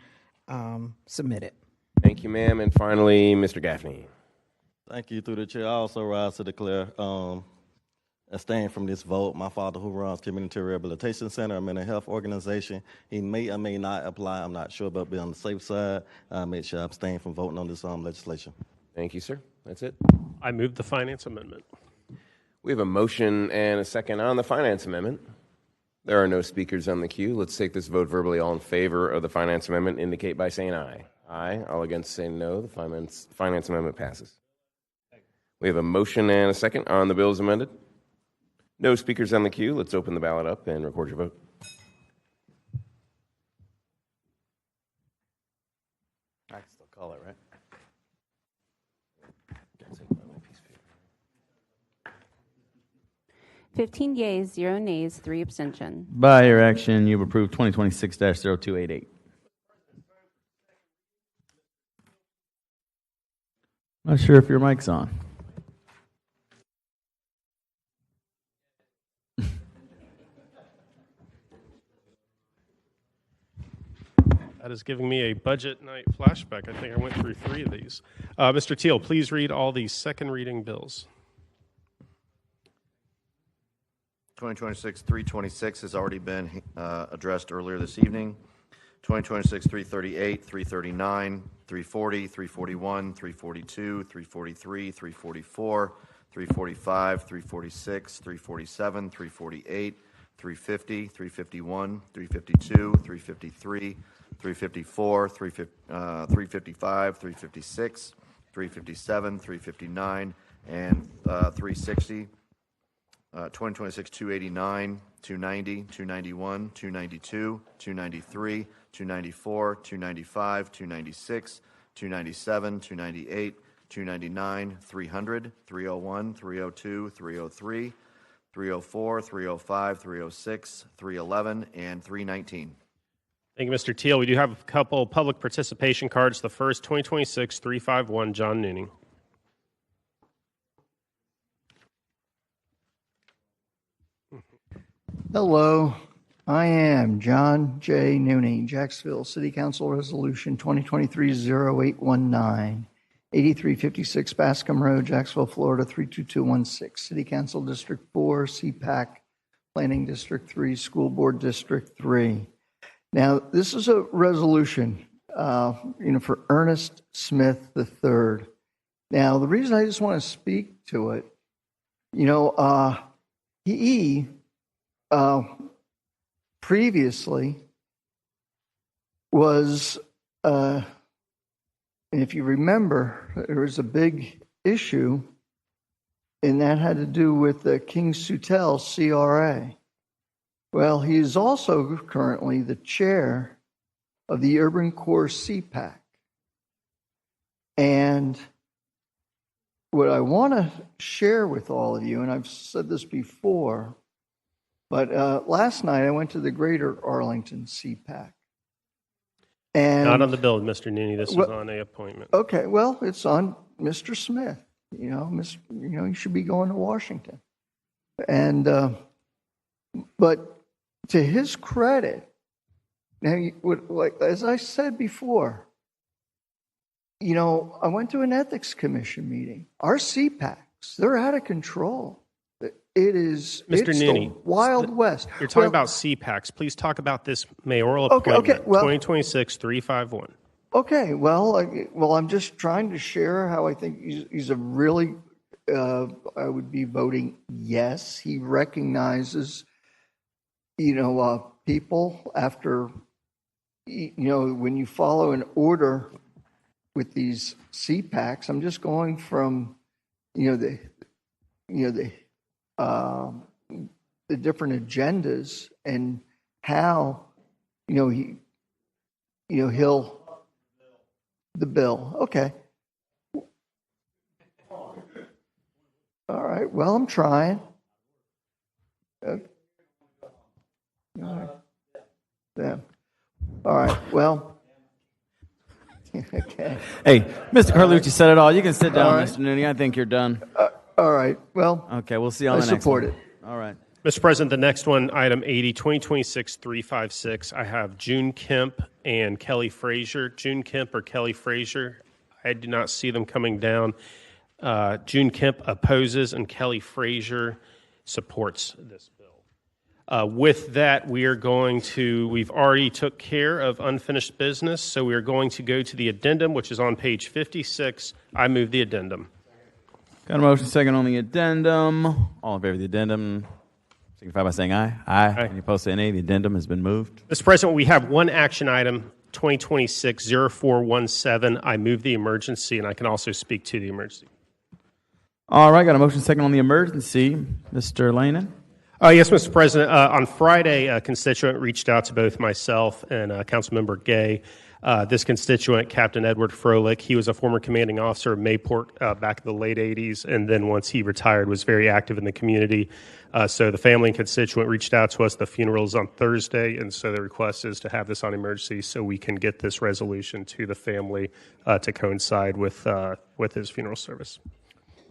submitted. Thank you, ma'am. And finally, Mr. Gaffney. Thank you. Through the chair, I also rise to declare abstain from this vote. My father, who runs Community Rehabilitation Center, a mental health organization, he may or may not apply. I'm not sure, but be on the safe side. Make sure I abstain from voting on this legislation. Thank you, sir. That's it. I move the finance amendment. We have a motion and a second on the finance amendment. There are no speakers on the queue. Let's take this vote verbally. All in favor of the finance amendment indicate by saying aye. Aye. All against say no. The finance amendment passes. We have a motion and a second on the bill as amended. No speakers on the queue. Let's open the ballot up and record your vote. I can still call it, right? 15 yeas, 0 nays, 3 abstentions. By your action, you've approved 2026-0288. Not sure if your mic's on. That is giving me a budget night flashback. I think I went through 3 of these. Mr. Teal, please read all the second reading bills. 2026-326 has already been addressed earlier this evening. 2026-338, 339, 340, 341, 342, 343, 344, 345, 346, 347, 348, 350, 351, 352, 353, 354, 355, 356, 357, 359, and 360. 2026-289, 290, 291, 292, 293, 294, 295, 296, 297, 298, 299, 300, 301, 302, 303, 304, 305, 306, 311, and 319. Thank you, Mr. Teal. We do have a couple public participation cards. The first, 2026-351, John Nooning. Hello, I am John J. Nooney, Jacksonville City Council Resolution 2023-0819, 8356 Bascom Road, Jacksonville, Florida 32216, City Council District 4, CPAC, Planning District 3, School Board District 3. Now, this is a resolution, for Ernest Smith III. Now, the reason I just want to speak to it, he previously was, and if you remember, there was a big issue, and that had to do with the King Sutel CRA. Well, he is also currently the chair of the Urban Core CPAC. And what I want to share with all of you, and I've said this before, but last night I went to the Greater Arlington CPAC. And not on the bill, Mr. Nooney. This was on an appointment. Okay, well, it's on Mr. Smith. He should be going to Washington. And but to his credit, now, as I said before, I went to an ethics commission meeting. Our CPACs, they're out of control. It's Nooney, the Wild West. You're talking about CPACs. Please talk about this mayoral appointment, 2026-351. Okay, well, I'm just trying to share how I think he's a really, I would be voting yes. He recognizes people after, when you follow an order with these CPACs, I'm just going from, the different agendas and how, the bill. Okay. All right. Well, I'm trying. All right. Yeah. All right. Well. Okay. Hey, Mr. Carlucci said it all. You can sit down, All right. Mr. Nooney. I think you're done. All right. Well. Okay, we'll see you on the next support one. it. All right. Mr. President, the next one, item 80, 2026-356, I have June Kemp and Kelly Frazier. June Kemp or Kelly Frazier, I do not see them coming down. June Kemp opposes and Kelly Frazier supports this bill. With that, we've already took care of unfinished business, so we are going to go to the addendum, which is on page 56. I move the addendum. Got a motion second on the addendum. All in favor of the addendum, signify by saying aye. Aye. Any opposed, say nay. The addendum has been moved. Mr. President, we have one action item, 2026-0417. I move the emergency, and I can also speak to the emergency. All right, got a motion second on the emergency. Mr. Lanen? Yes, Mr. President. On Friday, a constituent reached out to both myself and Councilmember Gay. This constituent, Captain Edward Froelich, he was a former commanding officer of Mayport back in the late 80s, and then once he retired, was very active in the community. So the family and constituent reached out to us. The funeral is on Thursday, and so the request is to have this on emergency so we can get this resolution to the family to coincide with his funeral service.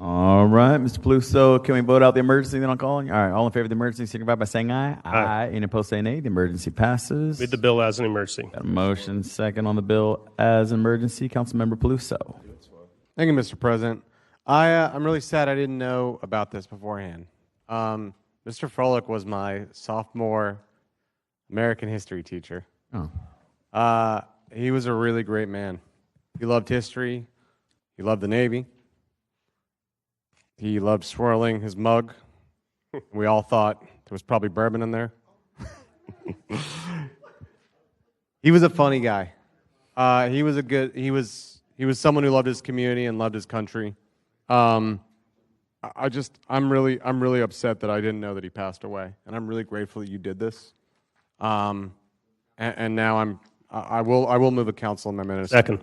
All right, Mr. Peluso, can we vote out the emergency then I'll call on you? All right, all in favor of the emergency, signify by saying aye. Aye. Any opposed, say nay. The emergency passes. Read the bill as an emergency. Got a motion second on the bill as an emergency. Councilmember Peluso. Thank you, Mr. President. I'm really sad I didn't know about this beforehand. Mr. Froelich was my sophomore American history teacher. Oh. He was a really great man. He loved history. He loved the Navy. He loved swirling his mug. We all thought there was probably bourbon in there. He was a funny guy. He was someone who loved his community and loved his country. I'm really upset that I didn't know that he passed away, and I'm really grateful that you did this. And now I will move a council amendment. Second.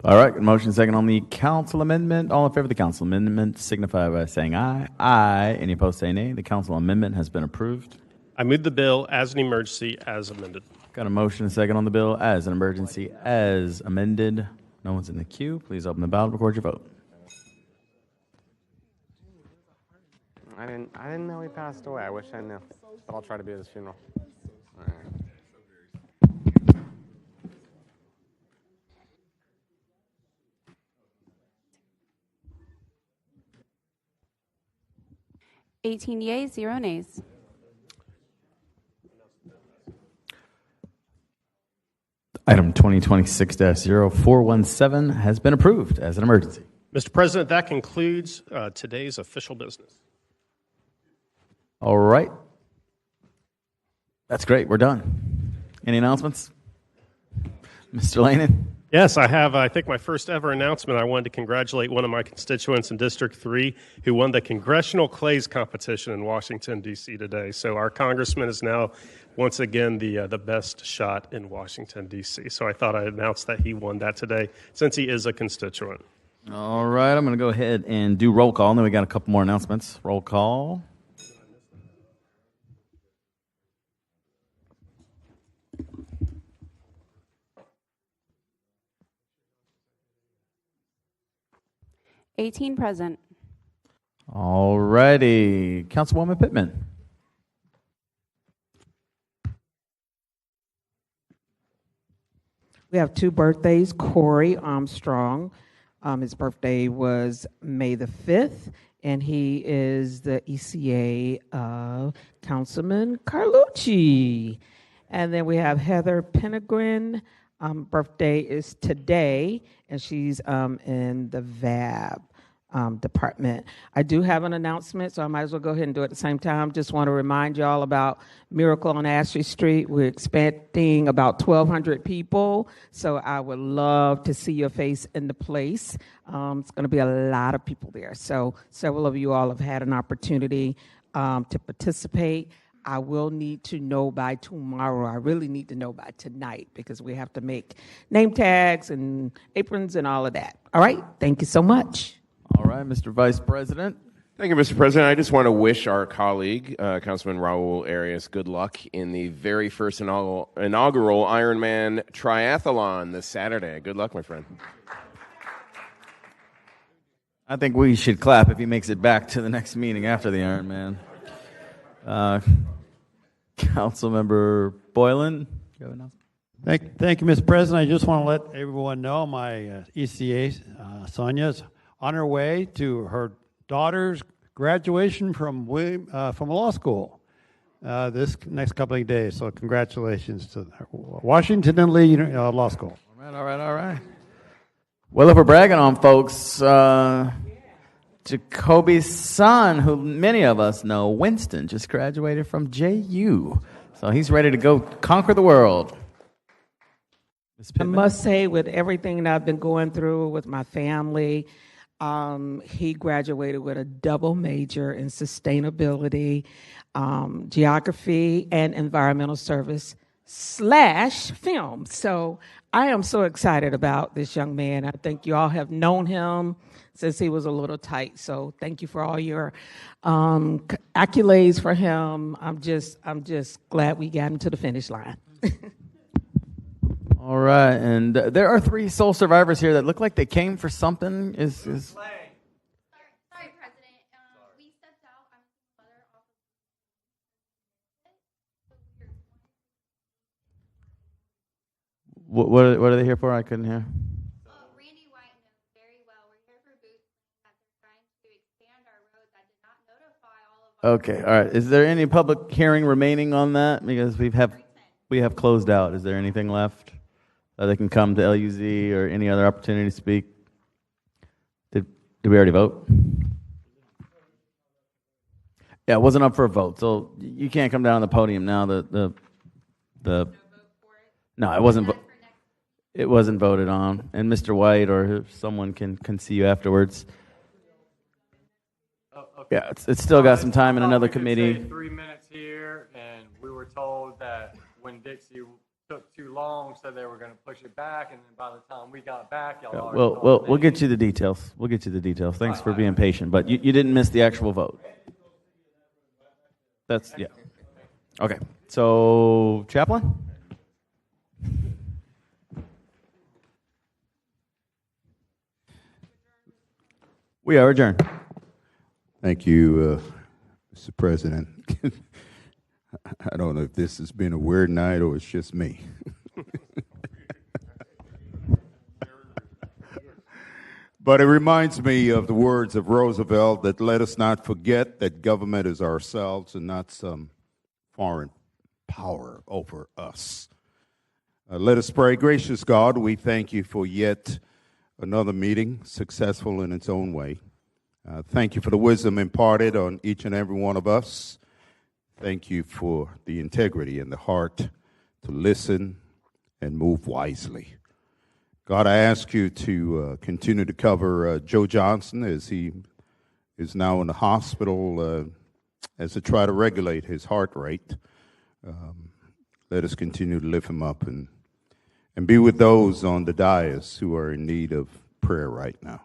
All right, motion second on the council amendment. All in favor of the council amendment, signify by saying aye. Aye. Any opposed, say nay. The council amendment has been approved. I move the bill as an emergency as amended. Got a motion second on the bill as an emergency as amended. No one's in the queue. Please open the ballot, record your vote. I didn't know he passed away. I wish I knew. But I'll try to be at his funeral. All right. 18 yeas, 0 nays. Item 2026-0417 has been approved as an emergency. Mr. President, that concludes today's official business. All right. That's great. We're done. Any announcements? Mr. Lanen? Yes, I have, I think, my first ever announcement. I wanted to congratulate one of my constituents in District 3 who won the Congressional Clays competition in Washington, D.C. today. So our congressman is now, once again, the best shot in Washington, D.C. So I thought I'd announce that he won that today since he is a constituent. All right, I'm going to go ahead and do roll call, and then we got a couple more announcements. Roll call. Present. All righty. Councilwoman Pittman. We have two birthdays. Corey Armstrong. His birthday was May the 5th, and he is the ECA of Councilman Carlucci. And then we have Heather Penegrin. Birthday is today, and she's in the VAB. department. I do have an announcement, so I might as well go ahead and do it at the same time. Just want to remind y'all about Miracle on Ashley Street. We're expecting about 1,200 people, so I would love to see your face in the place. It's going to be a lot of people there. So several of you all have had an opportunity to participate. I will need to know by tomorrow. I really need to know by tonight because we have to make name tags and aprons and all of that. All right, thank you so much. All right, Mr. Vice President. Thank you, Mr. President. I just want to wish our colleague, Councilman Raul Arias, good luck in the very first inaugural Ironman triathlon this Saturday. Good luck, my friend. I think we should clap if he makes it back to the next meeting after the Ironman. Councilmember Boylan, you have an announcement? Thank you, Mr. President. I just want to let everyone know my ECA, Sonia's on her way to her daughter's graduation from law school this next couple of days. So congratulations to Washington and Lee Law School. All right. Well, if we're bragging on folks, Jacoby's son, who many of us know, Winston, just graduated from JU. So he's ready to go conquer the world. I must say, with everything that I've been going through with my family, he graduated with a double major in sustainability, geography, and environmental service / film. So I am so excited about this young man. I think you all have known him since he was a little tight. So thank you for all your accolades for him. I'm just glad we got him to the finish line. All right, and there are 3 sole survivors here that look like they came for something. Sorry, President. We stepped out. I'm the mother off of What are they here for? I couldn't hear. Randy White knows very well. We're here for boots that they're trying to expand our roads. I did not notify all of our Okay, all right. Is there any public hearing remaining on that? Because we have closed out. Is there anything left? They can come to LUZ or any other opportunity to speak. Did we already vote? Yeah, it wasn't up for a vote, so you can't come down on the podium now. No, it wasn't. It wasn't voted on, and Mr. White or someone can see you afterwards. Okay. Yeah, it's still got some time in another committee. 3 minutes here, and we were told that when Dixie took too long, said they were going to push it back, and then by the time we got back, y'all already We'll get you the details. Thanks for being patient, but you didn't miss the actual vote. Yeah. Okay, so Chaplain? We are adjourned. Thank you, Mr. President. I don't know if this has been a weird night or it's just me. But it reminds me of the words of Roosevelt that let us not forget that government is ourselves and not some foreign power over us. Let us pray. Gracious God, we thank you for yet another meeting, successful in its own way. Thank you for the wisdom imparted on each and every one of us. Thank you for the integrity and the heart to listen and move wisely. God, I ask you to continue to cover Joe Johnson as he is now in the hospital as to try to regulate his heart rate. Let us continue to lift him up and be with those on the dais who are in need of prayer right now.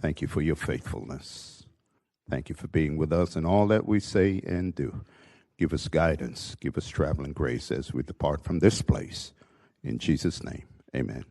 Thank you for your faithfulness. Thank you for being with us in all that we say and do. Give us guidance. Give us traveling grace as we depart from this place. In Jesus' name, amen.